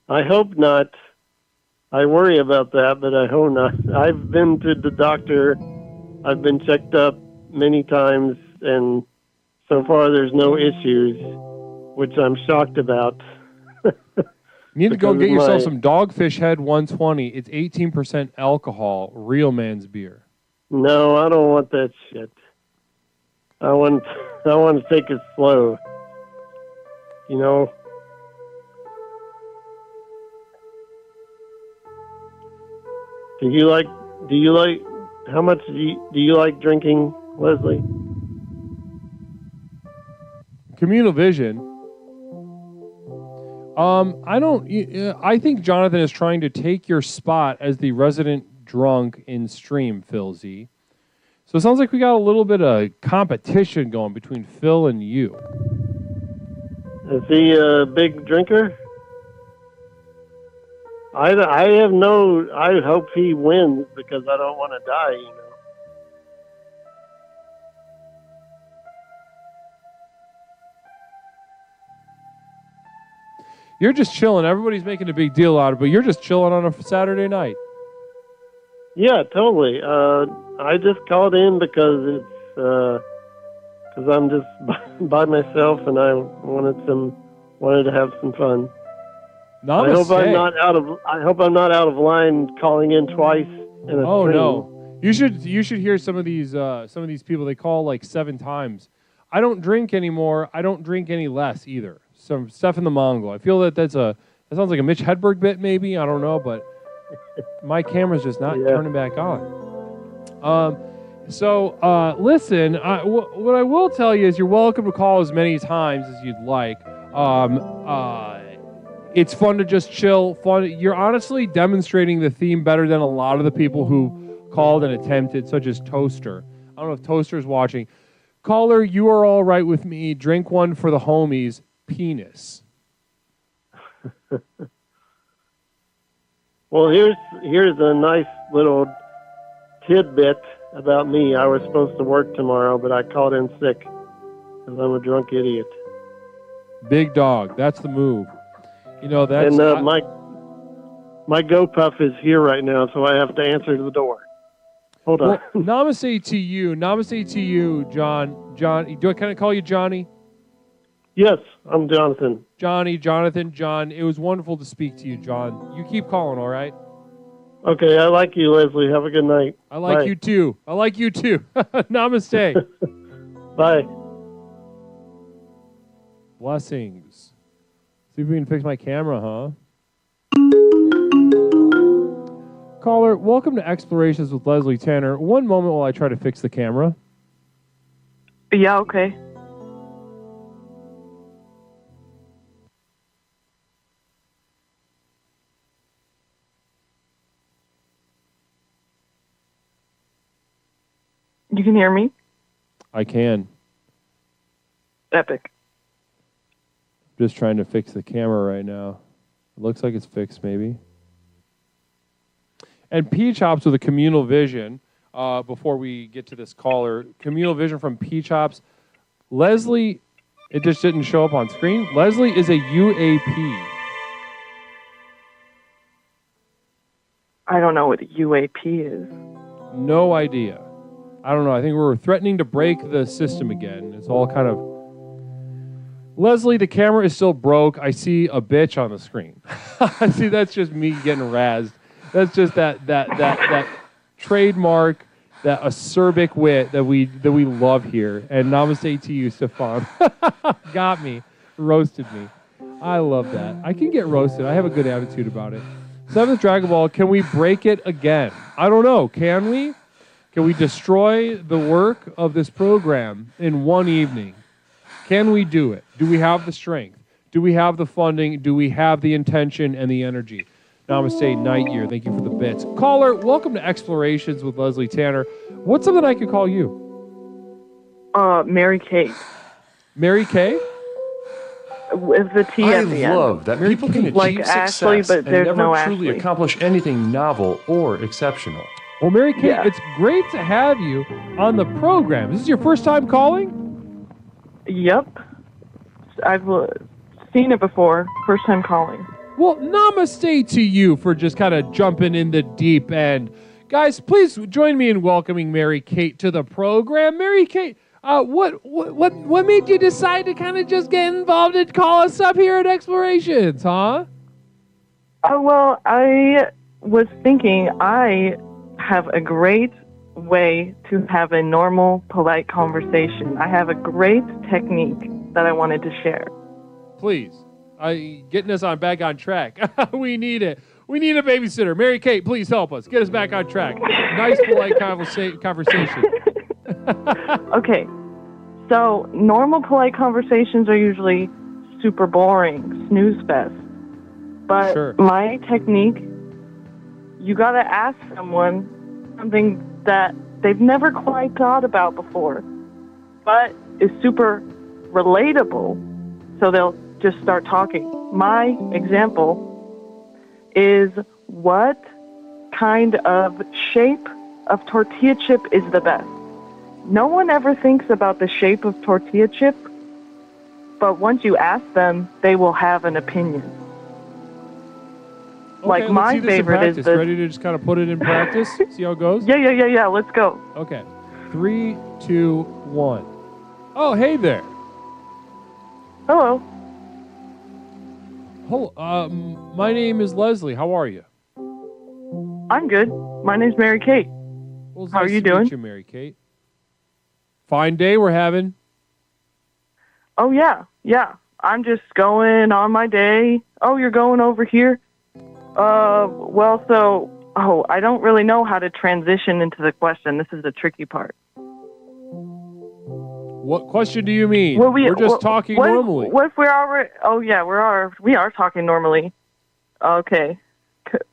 I hope not. I worry about that, but I hope not. I've been to the doctor. I've been checked up many times, and so far there's no issues, which I'm shocked about. You need to go get yourself some Dogfish Head 120. It's 18% alcohol, real man's beer. No, I don't want that shit. I want to take it slow. You know. Do you like? How much do you like drinking, Leslie? Communal vision. I don't. I think Jonathan is trying to take your spot as the resident drunk in stream, Phil Z. So it sounds like we got a little bit of competition going between Phil and you. Is he a big drinker? I hope he wins because I don't want to die, you know. You're just chilling. Everybody's making a big deal out of it, but you're just chilling on a Saturday night. Yeah, totally. I just called in because because I'm just by myself and I wanted to have some fun. Namaste. I hope I'm not out of line calling in twice in a stream. No. You should hear some of these people. They call like 7 times. I don't drink anymore. I don't drink any less either. Some stuff in the Mongol. I feel that that sounds like a Mitch Hedberg bit maybe. I don't know, but my camera's just not turning back on. Listen, what I will tell you is you're welcome to call as many times as you'd like. It's fun to just chill. You're honestly demonstrating the theme better than a lot of the people who called and attempted, such as Toaster. I don't know if Toaster's watching. Caller, you are all right with me. Drink one for the homies. Penis. Well, here's a nice little tidbit about me. I was supposed to work tomorrow, but I called in sick because I'm a drunk idiot. Big dog. That's the move. You know, that's... And my GoPuff is here right now, so I have to answer the door. Hold on. Well, namaste to you. Namaste to you, John. John, do I kind of call you Johnny? Yes, I'm Jonathan. Jonathan, John. It was wonderful to speak to you, John. You keep calling, all right? Okay, I like you, Leslie. Have a good night. I like you too. Namaste. Bye. Blessings. See if we can fix my camera, huh? Caller, welcome to Explorations with Leslie Tanner. One moment while I try to fix the camera. Yeah, okay. You can hear me? I can. Epic. Just trying to fix the camera right now. It looks like it's fixed, maybe. And Peach Hops with a communal vision, before we get to this caller. Communal vision from Peach Hops. Leslie, it just didn't show up on screen. Leslie is a UAP. I don't know what a UAP is. No idea. I don't know. I think we're threatening to break the system again. It's all kind of... Leslie, the camera is still broke. I see a bitch on the screen. I see that's just me getting razzed. That's just that trademark, that acerbic wit that we love here. And namaste to you, Stefan. Got me. Roasted me. I love that. I can get roasted. I have a good attitude about it. 7th Dragon Ball, can we break it again? I don't know. Can we? Can we destroy the work of this program in one evening? Can we do it? Do we have the strength? Do we have the funding? Do we have the intention and the energy? Namaste, Night Year. Thank you for the bits. Caller, welcome to Explorations with Leslie Tanner. What's something I could call you? Mary Kate. Mary Kay? With the T at the end. I love that people can achieve Like success Ashley, but and there's never no truly Ashley. accomplish anything novel or exceptional. Well, Mary Kate, it's great to have you on the program. Is this your first time calling? Yep. I've seen it before. First time calling. Well, namaste to you for just kind of jumping in the deep end. Guys, please join me in welcoming Mary Kate to the program. Mary Kate, what made you decide to kind of just get involved and call us up here at Explorations, huh? Well, I was thinking I have a great way to have a normal, polite conversation. I have a great technique that I wanted to share. Please, getting us back on track. We need it. We need a babysitter. Mary Kate, please help us. Get us back on track. Nice, polite conversation. Okay, so normal, polite conversations are usually super boring, snooze fest. But my technique, you gotta ask someone something that they've never quite thought about before, but is super relatable, so they'll just start talking. My example is, what kind of shape of tortilla chip is the best? No one ever thinks about the shape of tortilla chip, but once you ask them, they will have an opinion. Okay, Like my let's see this in favorite is practice. the... Ready to just kind of put it in practice? See how it goes? Yeah, let's go. Okay. 3, 2, 1. Oh, hey there. Hello. My name is Leslie. How are you? I'm good. My name's Mary Kate. Well, it's How are nice you to meet doing? you, Mary Kate. Fine day we're having. Oh, yeah. I'm just going on my day. Oh, you're going over here? I don't really know how to transition into the question. This is the tricky part. What question do you mean? We're just talking normally. What if we're already... Oh, yeah, we are talking normally. Okay.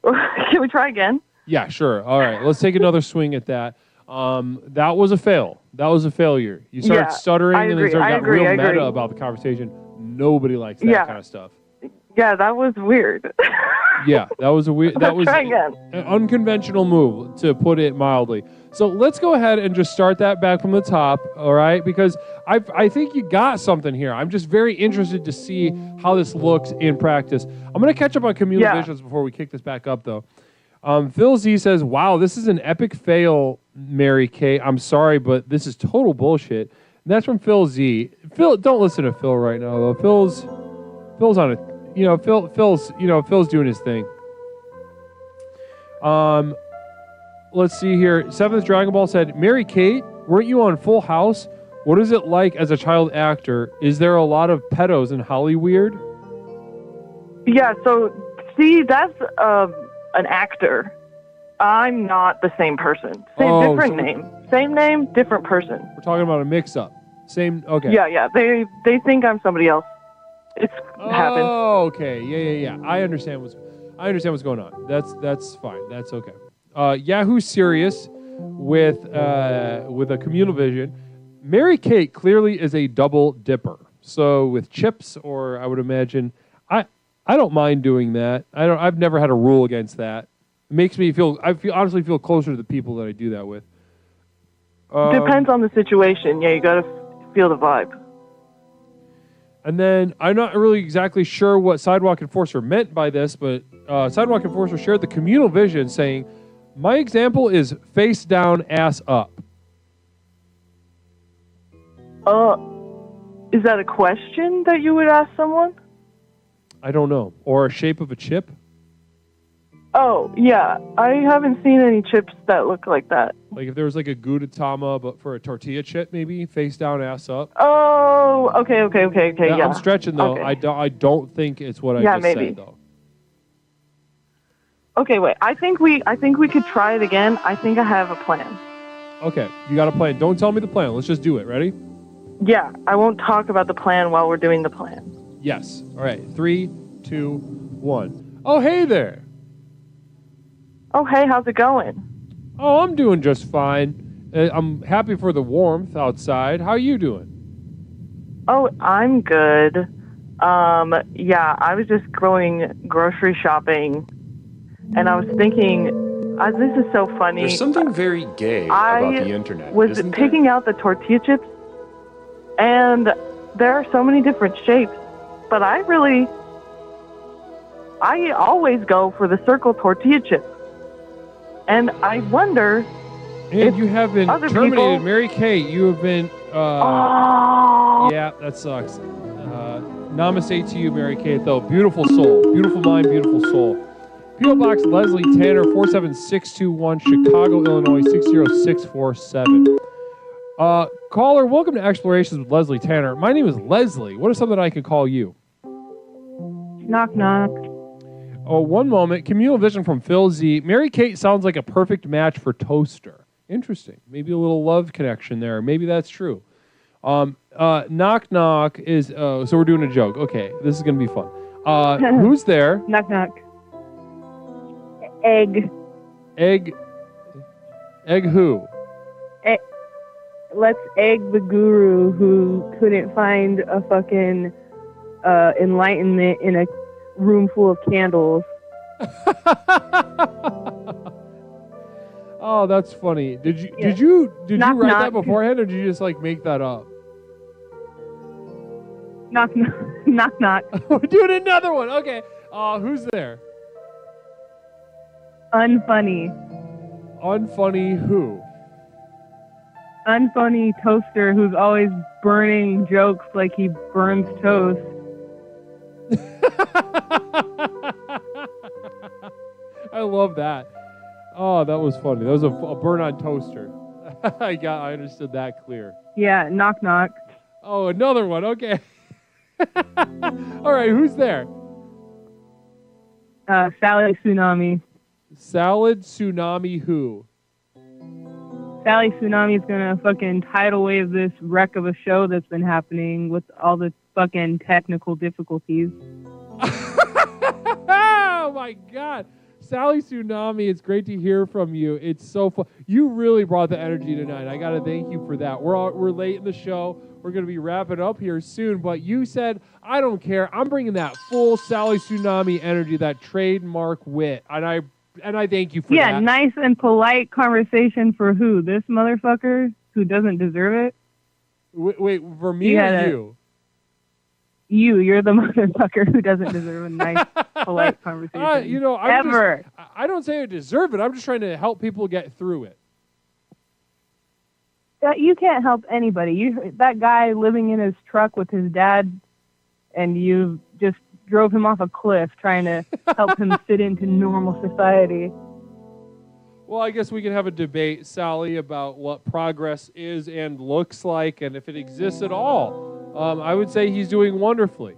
Can we try again? Yeah, sure. All right, let's take another swing at that. That was a fail. That was a failure. You started stuttering and then got real meta about the conversation. Nobody likes that kind of stuff. Yeah, that was weird. Yeah, that was a weird. That was Try again. an unconventional move, to put it mildly. So let's go ahead and just start that back from the top, all right? Because I think you got something here. I'm just very interested to see how this looks in practice. I'm going to catch up on communal visions before we kick this back up, though. Phil Z says, "Wow, this is an epic fail, Mary Kay. I'm sorry, but this is total bullshit." And that's from Phil Z. Phil, don't listen to Phil right now, though. Phil's on it. Phil's doing his thing. Let's see here. Seventh Dragon Ball said, Mary Kate, weren't you on Full House? What is it like as a child actor? Is there a lot of pedos in Hollyweird? Yeah, so, see, that's an actor. I'm not the same person. Different name. Same name, different person. We're talking about a mix-up. Same, okay. Yeah, they think I'm somebody else. It's happened. Oh, okay. Yeah. I understand what's going on. That's fine. That's okay. Yahoo Serious with a communal vision. Mary Kate clearly is a double dipper. So with chips, or I would imagine, I don't mind doing that. I've never had a rule against that. It makes me honestly feel closer to the people that I do that with. Depends on the situation. Yeah, you got to feel the vibe. And then I'm not really exactly sure what Sidewalk Enforcer meant by this, but Sidewalk Enforcer shared the communal vision saying, my example is face down, ass up. Is that a question that you would ask someone? I don't know. Or a shape of a chip? Oh, yeah. I haven't seen any chips that look like that. Like if there was like a Gudetama, but for a tortilla chip, maybe face down, ass up. Oh, okay. Yeah. I'm stretching though. Okay. I don't think it's what I just said though. Okay, wait. I think we could try it again. I think I have a plan. Okay, you got a plan. Don't tell me the plan. Let's just do it. Ready? Yeah, I won't talk about the plan while we're doing the plan. Yes. All right. 3, 2, 1. Oh, hey there. Oh, hey, how's it going? Oh, I'm doing just fine. I'm happy for the warmth outside. How are you doing? Oh, I'm good. Yeah, I was just going grocery shopping, and I was thinking, this is so funny. There's something very gay about the internet, I was isn't picking out the tortilla chips, and there are so many different shapes, but I always go for the circle tortilla chip. And I wonder And you have been other terminated. people- Mary Kate, you have been... Yeah, that sucks. Namaste to you, Mary Kate, though. Beautiful soul. Beautiful mind, beautiful soul. P.O. Box Leslie Tanner, 47621, Chicago, Illinois, 60647. Caller, welcome to Explorations with Leslie Tanner. My name is Leslie. What is something I can call you? Knock, knock. Oh, one moment. Communal vision from Phil Z. Mary Kate sounds like a perfect match for Toaster. Interesting. Maybe a little love connection there. Maybe that's true. Knock knock is so we're doing a joke. Okay, this is gonna be fun. Who's there? Knock, knock. Egg. Egg who? Let's egg the guru who couldn't find a fucking enlightenment in a room full of candles. Oh, that's funny. Did you Knock, write knock. that beforehand, or did you just like make that up? Knock, knock. Knock, knock. We're doing another one. Okay. Who's there? Unfunny. Unfunny who? Unfunny toaster who's always burning jokes like he burns toast. I love that. Oh, that was funny. That was a burn on toaster. I understood that clear. Yeah, knock, knock. Oh, another one. Okay. All right, who's there? Sally Tsunami. Salad Tsunami who? Sally Tsunami is gonna fucking tidal wave this wreck of a show that's been happening with all the fucking technical difficulties. Oh my God. Sally Tsunami, it's great to hear from you. It's so fun. You really brought the energy tonight. I got to thank you for that. We're late in the show. We're going to be wrapping up here soon, but you said, I don't care. I'm bringing that full Sally Tsunami energy, that trademark wit, and I thank you for that. Yeah, nice and polite conversation for who? This motherfucker who doesn't deserve it? Wait, for me or you? You're the motherfucker who doesn't deserve a nice, polite conversation. I don't say I deserve it. I'm just trying to help people get through it. You can't help anybody. That guy living in his truck with his dad, and you just drove him off a cliff trying to help him fit into normal society. Well, I guess we can have a debate, Sally, about what progress is and looks like, and if it exists at all. I would say he's doing wonderfully.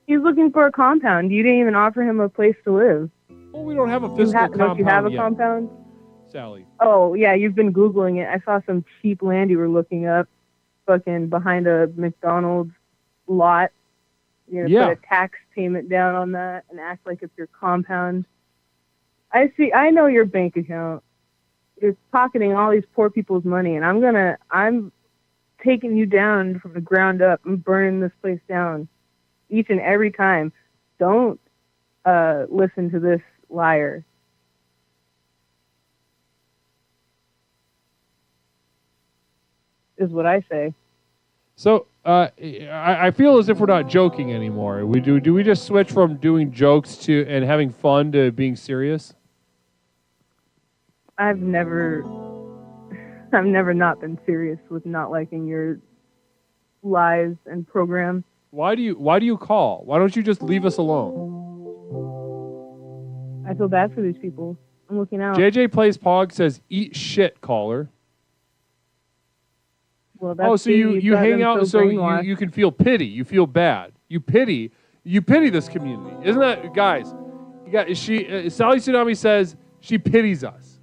He's looking for a compound. You didn't even offer him a place to live. Well, we don't have a physical compound Don't you have a yet, compound? Sally. Oh, yeah, you've been Googling it. I saw some cheap land you were looking up fucking behind a McDonald's lot. You're going to put a tax payment down on that and act like it's your compound. I know your bank account. You're pocketing all these poor people's money, and I'm taking you down from the ground up. I'm burning this place down each and every time. Don't listen to this liar. Is what I say. So I feel as if we're not joking anymore. Do we just switch from doing jokes and having fun to being serious? I've never not been serious with not liking your lies and program. Why do you call? Why don't you just leave us alone? I feel bad for these people. I'm looking out. JJ Plays Pog says, "Eat shit, caller." Well, that's so you hang out so you can feel pity. You feel bad. You pity this community. Isn't that, guys? Sally Tsunami says she pities us.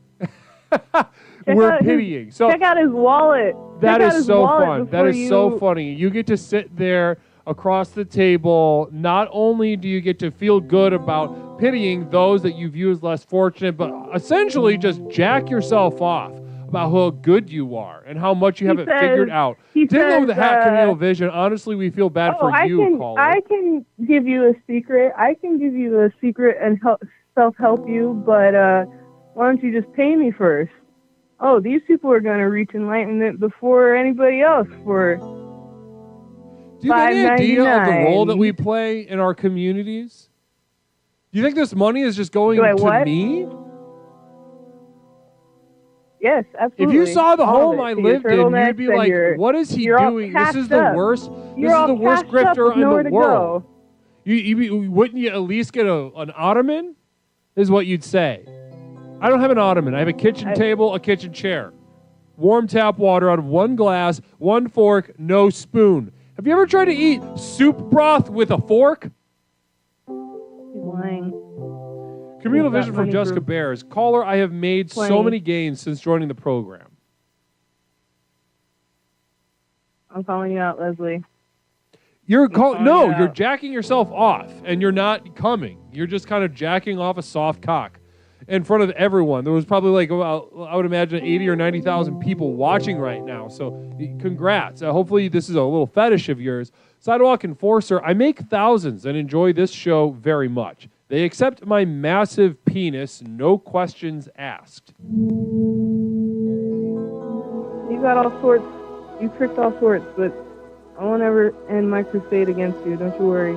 we're pitying. So check out his wallet. that Check out is his so wallet fun. That before is so funny. You get to sit there across the table. Not only do you get to feel good about pitying those that you view as less fortunate, but essentially just jack yourself off about how good you are and how much you have it figured out. Diggler with the hat, Camille Vision. Honestly, we feel bad for you, caller. I can give you a secret. I can give you a secret and self-help you, but why don't you just pay me first? Oh, these people are going to reach enlightenment before anybody else for Do you have any idea of the role that we play in our communities? Do you think this money is just going to me? Yes, absolutely. If you saw the All home of I it. To your lived in, you'd turtlenecks be and like, your- what is he you're all doing? This is cashed the up. worst. You're This all is the worst cashed up grifter with in nowhere the to world. go. Wouldn't you at least get an ottoman? Is what you'd say. I don't have an ottoman. I have a kitchen table, a kitchen chair. Warm tap water out of one glass, one fork, no spoon. Have you ever tried to eat soup broth with a fork? He's lying. Communal He's got Vision from money Jessica for Bears. Caller, I have made so plenty. many gains since joining the program. I'm calling you out, Leslie. You're calling you're jacking yourself off, and you're not coming. You're just kind of jacking off a soft cock in front of everyone. There was probably like about, I would imagine 80 or 90,000 people watching right now. So congrats. Hopefully this is a little fetish of yours. Sidewalk Enforcer, I make thousands and enjoy this show very much. They accept my massive penis, no questions asked. You got all sorts. You tricked all sorts, but I won't ever end my crusade against you. Don't you worry.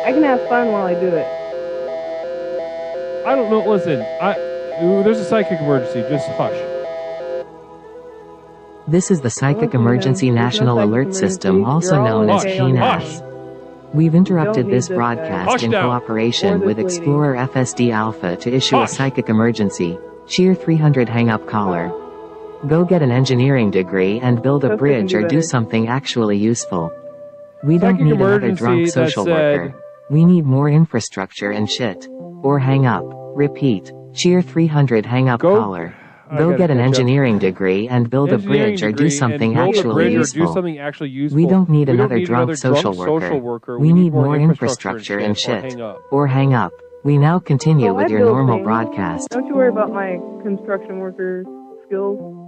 I can have fun while I do it. I don't know. Listen, there's a psychic emergency. Just hush. This is the Psychic Emergency National Alert System, also known as PNAS. We've interrupted this broadcast in cooperation with Explorer FSD Alpha to issue a psychic emergency. Cheer 300 hang up caller. Go get an engineering degree and build a bridge or do something actually useful. We don't need another drunk social worker. We need more infrastructure and shit. Or hang up. Repeat. Cheer 300 hang up caller. Go get an engineering degree and build a bridge or do something actually useful. We don't need another drunk social worker. We need more infrastructure and shit. Or hang up. We now continue with your normal broadcast. Don't you worry about my construction worker skills.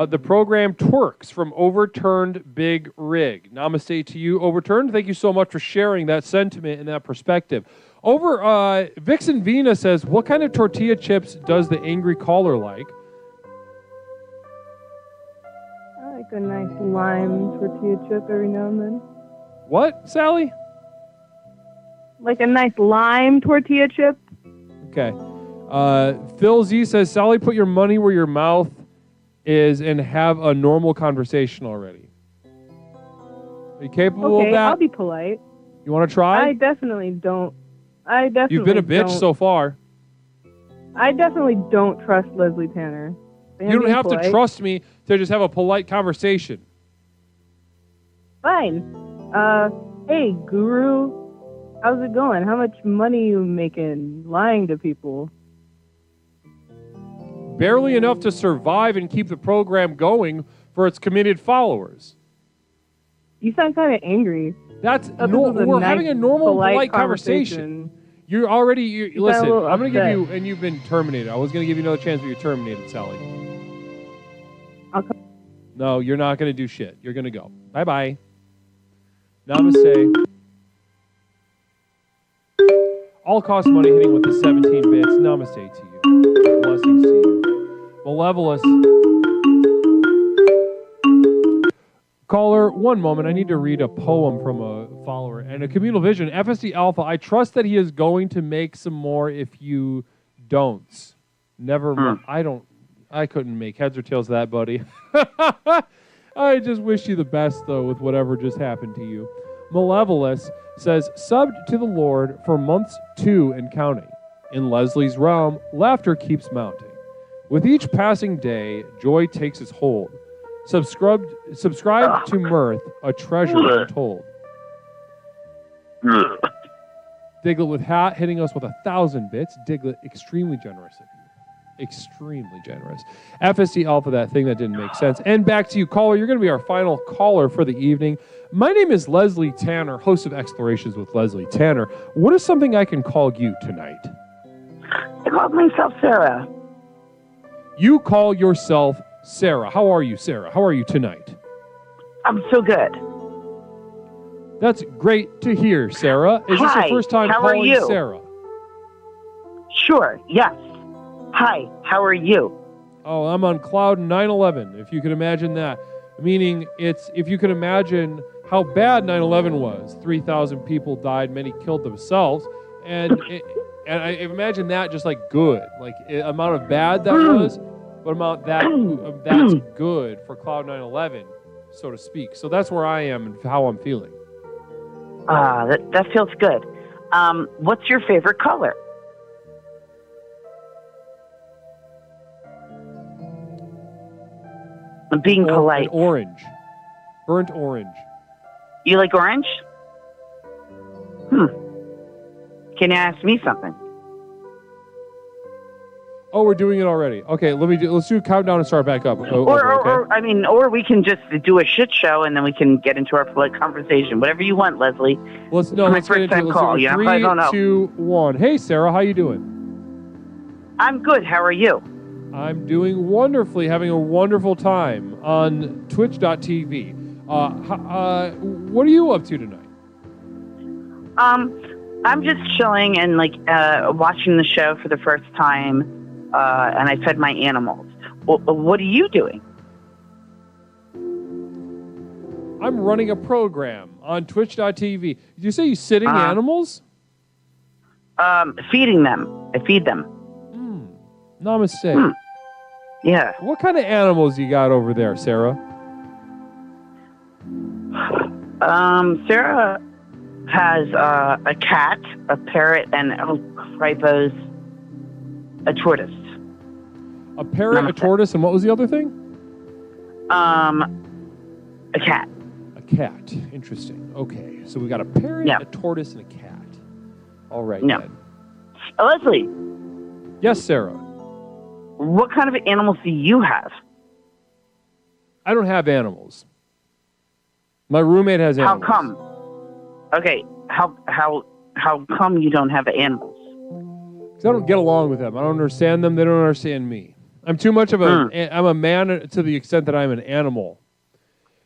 The program twerks from Overturned Big Rig. Namaste to you, Overturned. Thank you so much for sharing that sentiment and that perspective. Vixen Vina says, what kind of tortilla chips does the angry caller like? I like a nice lime tortilla chip every now and then. What, Sally? Like a nice lime tortilla chip. Okay. Phil Z says, Sally, put your money where your mouth is and have a normal conversation already. Are you capable of that? I'll be polite. You want to try? I definitely don't. You've been a bitch so far. I definitely don't trust Leslie Tanner. You don't have to trust me to just have a polite conversation. Fine. Hey, Guru. How's it going? How much money you making lying to people? Barely enough to survive and keep the program going for its committed followers. You sound kind of angry. We're having a normal, polite conversation. You're already, listen, I'm going to give you, and you've been terminated. I was going to give you another chance, but you're terminated, Sally. No, you're not going to do shit. You're going to go. Bye-bye. Namaste. All cost money hitting with the 17 bits. Namaste to you. Blessings to you. Malevolous. Caller, one moment. I need to read a poem from a follower. And a communal vision. FSD Alpha, I trust that he is going to make some more if you don't. Never I couldn't make heads or tails of that, buddy. I just wish you the best, though, with whatever just happened to you. Malevolous says, subbed to the Lord for months 2 and counting. In Leslie's realm, laughter keeps mounting. With each passing day, joy takes its hold. Subscribe to mirth, a treasure untold. Diglett with hat hitting us with 1,000 bits. Diglett, extremely generous of you. extremely generous. FSD Alpha, that thing that didn't make sense. And back to you, caller. You're going to be our final caller for the evening. My name is Leslie Tanner, host of Explorations with Leslie Tanner. What is something I can call you tonight? I called myself Sarah. You call yourself Sarah. How are you, Sarah? How are you tonight? I'm so good. That's great to hear, Sarah. Is this your first time how are calling you? Sarah? Sure, yes. Hi, how are you? Oh, I'm on cloud 9/11, if you can imagine that. Meaning, if you can imagine how bad 9/11 was. 3,000 people died, many killed themselves. And I imagine that just like good. Like, amount of bad that was, but amount that's good for cloud 9/11, so to speak. So that's where I am and how I'm feeling. That feels good. What's your favorite color? I'm being polite. Orange. Burnt orange. You like orange? Can you ask me something? Oh, we're doing it already. Okay, let's do a countdown and start back up. Or we can just do a shit show and then we can get into our polite conversation. Whatever you want, Leslie. Let's get into it. Call. Let's do it. 3, 2, 1. Hey, Sarah, how you doing? I'm good. How are you? I'm doing wonderfully, having a wonderful time on twitch.tv. What are you up to tonight? I'm just chilling and watching the show for the first time, and I fed my animals. What are you doing? I'm running a program on twitch.tv. Did you say you're sitting animals? Feeding them. I feed them. Namaste. Yeah. What kind of animals you got over there, Sarah? Sarah has a cat, a parrot, and a tortoise. A parrot, a tortoise, and what was the other thing? A cat. A cat. Interesting. Okay, so we got a parrot, a tortoise, and a cat. All right. Then. Leslie. Yes, Sarah. What kind of animals do you have? I don't have animals. My roommate has animals. How come? Okay, how come you don't have animals? Because I don't get along with them. I don't understand them. They don't understand me. I'm too much of I'm a man to the extent that I'm an animal.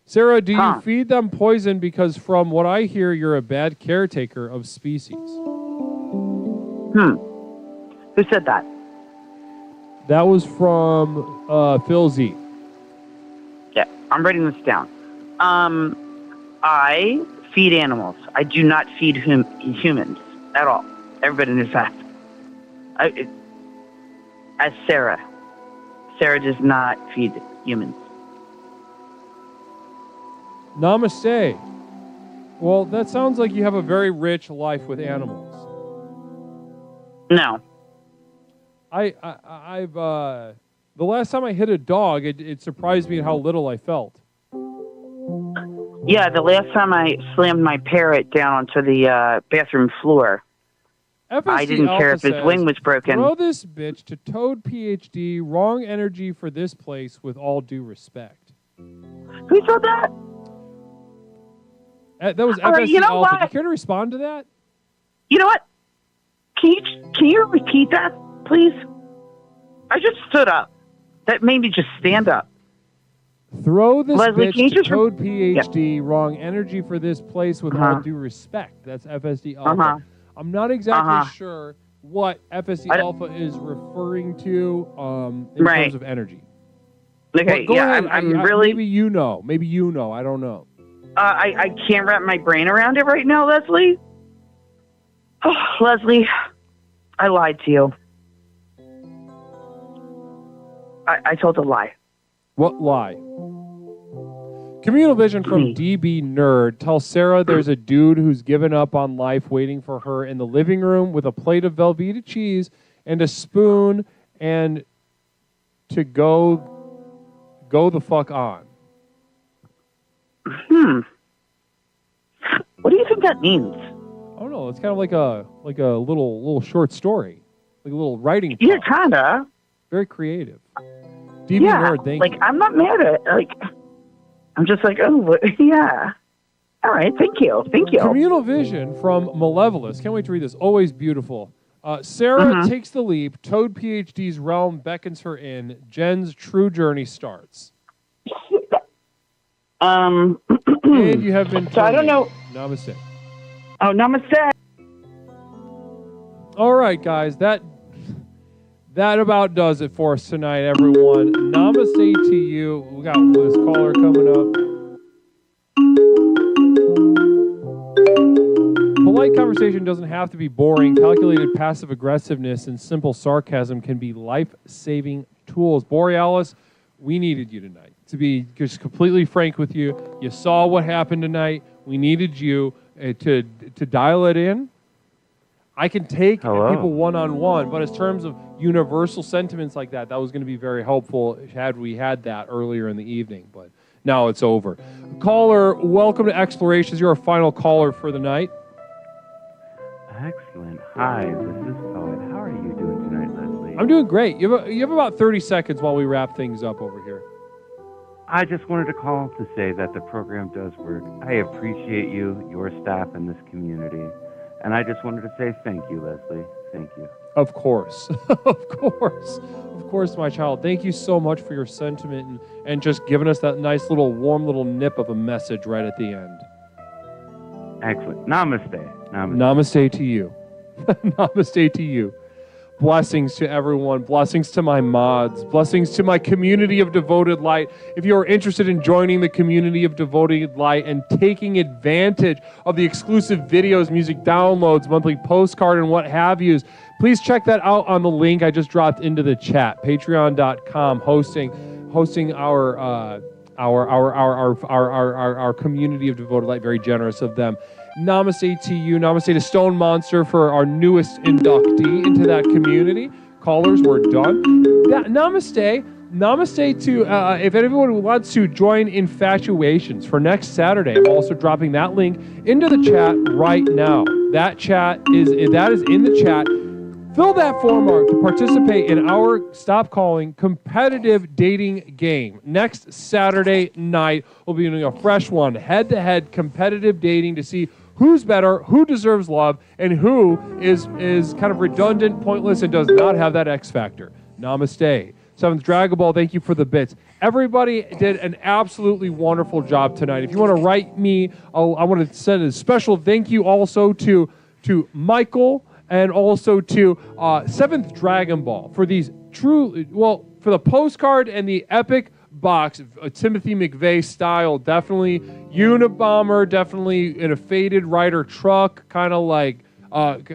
Sarah, do you feed them poison? Because from what I hear, you're a bad caretaker of species. Who said that? That was from Phil Z. Yeah, I'm writing this down. I feed animals. I do not feed humans at all. Everybody knows that. As Sarah does not feed humans. Namaste. Well, that sounds like you have a very rich life with animals. No. I've the last time I hit a dog, it surprised me at how little I felt. Yeah, the last time I slammed my parrot down onto the bathroom floor, I didn't care if his wing was broken. Throw this bitch to Toad PhD. Wrong energy for this place. With all due respect. Who said that? That was FSC right, you know Alpha. what? Do you care to respond to that? You know what? Can you repeat that, please? I just stood up. That made me just stand up. Throw this Leslie, bitch to Toad PhD. Wrong energy for this place. With all due respect. That's FSD Alpha. I'm not exactly sure what FSD Alpha is referring to in terms of energy. Okay, go ahead. I'm really... Maybe you know. I don't know. I can't wrap my brain around it right now, Leslie. Oh, Leslie, I lied to you. I told a lie. What lie? Communal Vision from DB Nerd tells Sarah there's a dude who's given up on life waiting for her in the living room with a plate of Velveeta cheese and a spoon and to go the fuck on. What do you think that means? I don't know. It's kind of like a little short story, like a little writing. Yeah, kinda. Very creative. DB yeah, Nerd, thank you. I'm not mad at it. I'm just yeah. All right, thank you. Communal vision from Malevolous. Can't wait to read this. Always beautiful. Sarah takes the leap. Toad PhD's realm beckons her in. Jen's true journey starts. And you have been. So I don't know. Namaste. Oh, namaste. All right, guys. That about does it for us tonight, everyone. Namaste to you. We got this caller coming up. Polite conversation doesn't have to be boring. Calculated passive aggressiveness and simple sarcasm can be life-saving tools. Borealis, we needed you tonight. To be just completely frank with you, you saw what happened tonight. We needed you to dial it in. I can take people one-on-one, but in terms of universal sentiments like that was going to be very helpful had we had that earlier in the evening, but now it's over. Caller, welcome to Explorations. You're our final caller for the night. Excellent. Hi, this is Poet. How are you doing tonight, Leslie? I'm doing great. You have about 30 seconds while we wrap things up over here. I just wanted to call to say that the program does work. I appreciate you, your staff, and this community. And I just wanted to say thank you, Leslie. Thank you. Of course. Of course, my child. Thank you so much for your sentiment and just giving us that nice little warm little nip of a message right at the end. Excellent. Namaste. Namaste to you. Namaste to you. Blessings to everyone. Blessings to my mods. Blessings to my community of devoted light. If you are interested in joining the community of devoted light and taking advantage of the exclusive videos, music downloads, monthly postcard, and what have yous, please check that out on the link I just dropped into the chat. Patreon.com hosting our community of devoted light. Very generous of them. Namaste to you. Namaste to Stone Monster for our newest inductee into that community. Callers, we're done. Namaste to, if anyone wants to join Infatuations for next Saturday, I'm also dropping that link into the chat right now. That is in the chat. Fill that form out to participate in our Stop Calling competitive dating game. Next Saturday night, we'll be doing a fresh one, head-to-head competitive dating to see who's better, who deserves love, and who is kind of redundant, pointless, and does not have that X factor. Namaste. Seventh Dragon Ball, thank you for the bits. Everybody did an absolutely wonderful job tonight. If you want to write me, I want to send a special thank you also to Michael and also to Seventh Dragon Ball for these for the postcard and the epic box, Timothy McVeigh style, definitely Unabomber, definitely in a faded rider truck, kind of like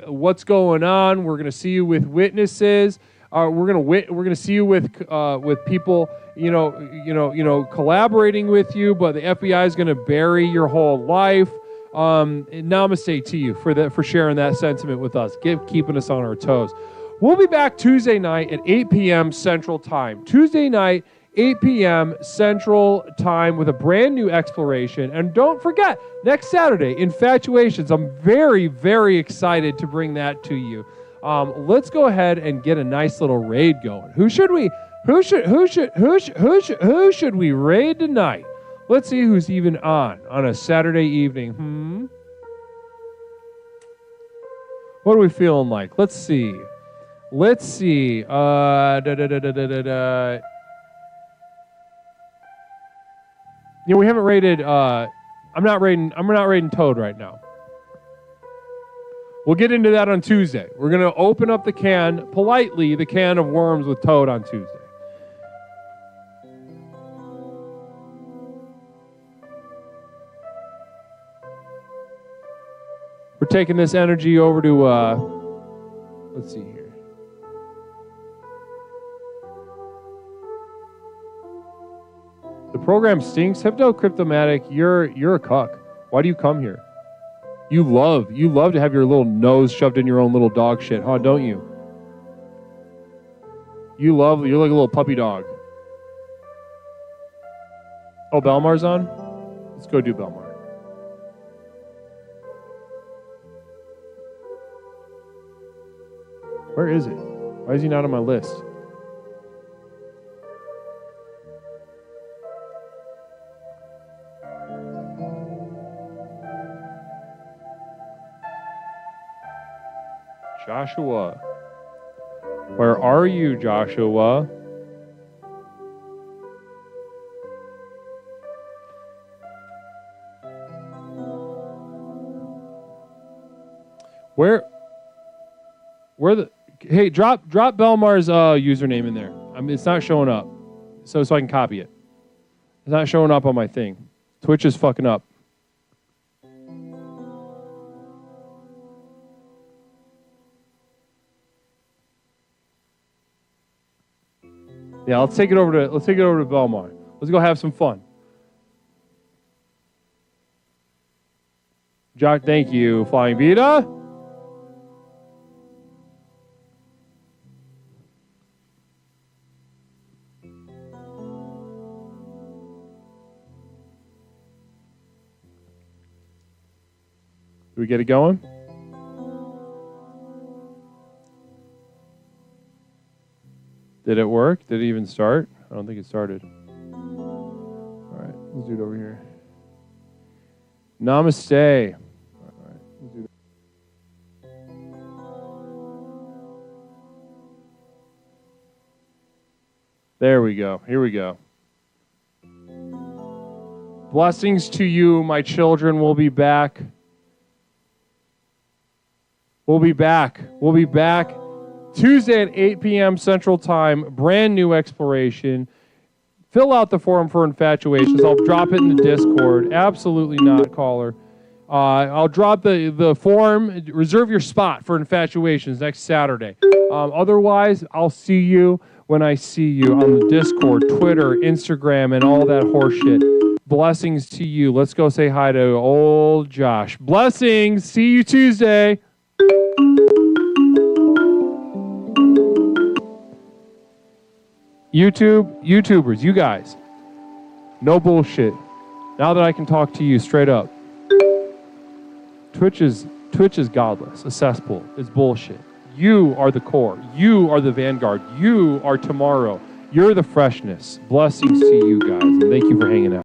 what's going on. We're gonna see you with witnesses. We're gonna see you with people, collaborating with you, but the FBI is gonna bury your whole life. Namaste to you for sharing that sentiment with us, keeping us on our toes. We'll be back Tuesday night at 8 p.m. Central Time. Tuesday night, 8 p.m. Central Time with a brand new exploration. And don't forget, next Saturday, Infatuations. I'm very, very excited to bring that to you. Let's go ahead and get a nice little raid going. Who should we raid tonight? Let's see who's even on a Saturday evening. What are we feeling like? Let's see. We haven't rated. I'm not rating Toad right now. We'll get into that on Tuesday. We're gonna open up the can of worms with Toad on Tuesday. We're taking this energy over to, let's see here. The program stinks. Hypno Cryptomatic, you're a cuck. Why do you come here? You love to have your little nose shoved in your own little dog shit, huh? Don't you? You're like a little puppy dog. Oh, Belmar's on? Let's go do Belmar. Where is it? Why is he not on my list? Joshua. Where are you, Joshua? Where hey, drop Belmar's username in there. I mean, it's not showing up. So I can copy it. It's not showing up on my thing. Twitch is fucking up. Yeah, let's take it over to Belmar. Let's go have some fun. Josh, thank you, Flying Vita. Do we get it going? Did it work? Did it even start? I don't think it started. All right, let's do it over here. Namaste. All right, let's do that. There we go. Here we go. Blessings to you, my children. We'll be back. We'll be back Tuesday at 8 p.m. Central Time. Brand new exploration. Fill out the form for infatuations. I'll drop it in the Discord. Absolutely not, caller. I'll drop the form. Reserve your spot for infatuations next Saturday. Otherwise, I'll see you when I see you on the Discord, Twitter, Instagram, and all that horseshit. Blessings to you. Let's go say hi to old Josh. Blessings. See you Tuesday. YouTubers, you guys. No bullshit. Now that I can talk to you straight up. Twitch is godless. A cesspool. It's bullshit. You are the core. You are the vanguard. You are tomorrow. You're the freshness. Blessings to you guys. And thank you for hanging out.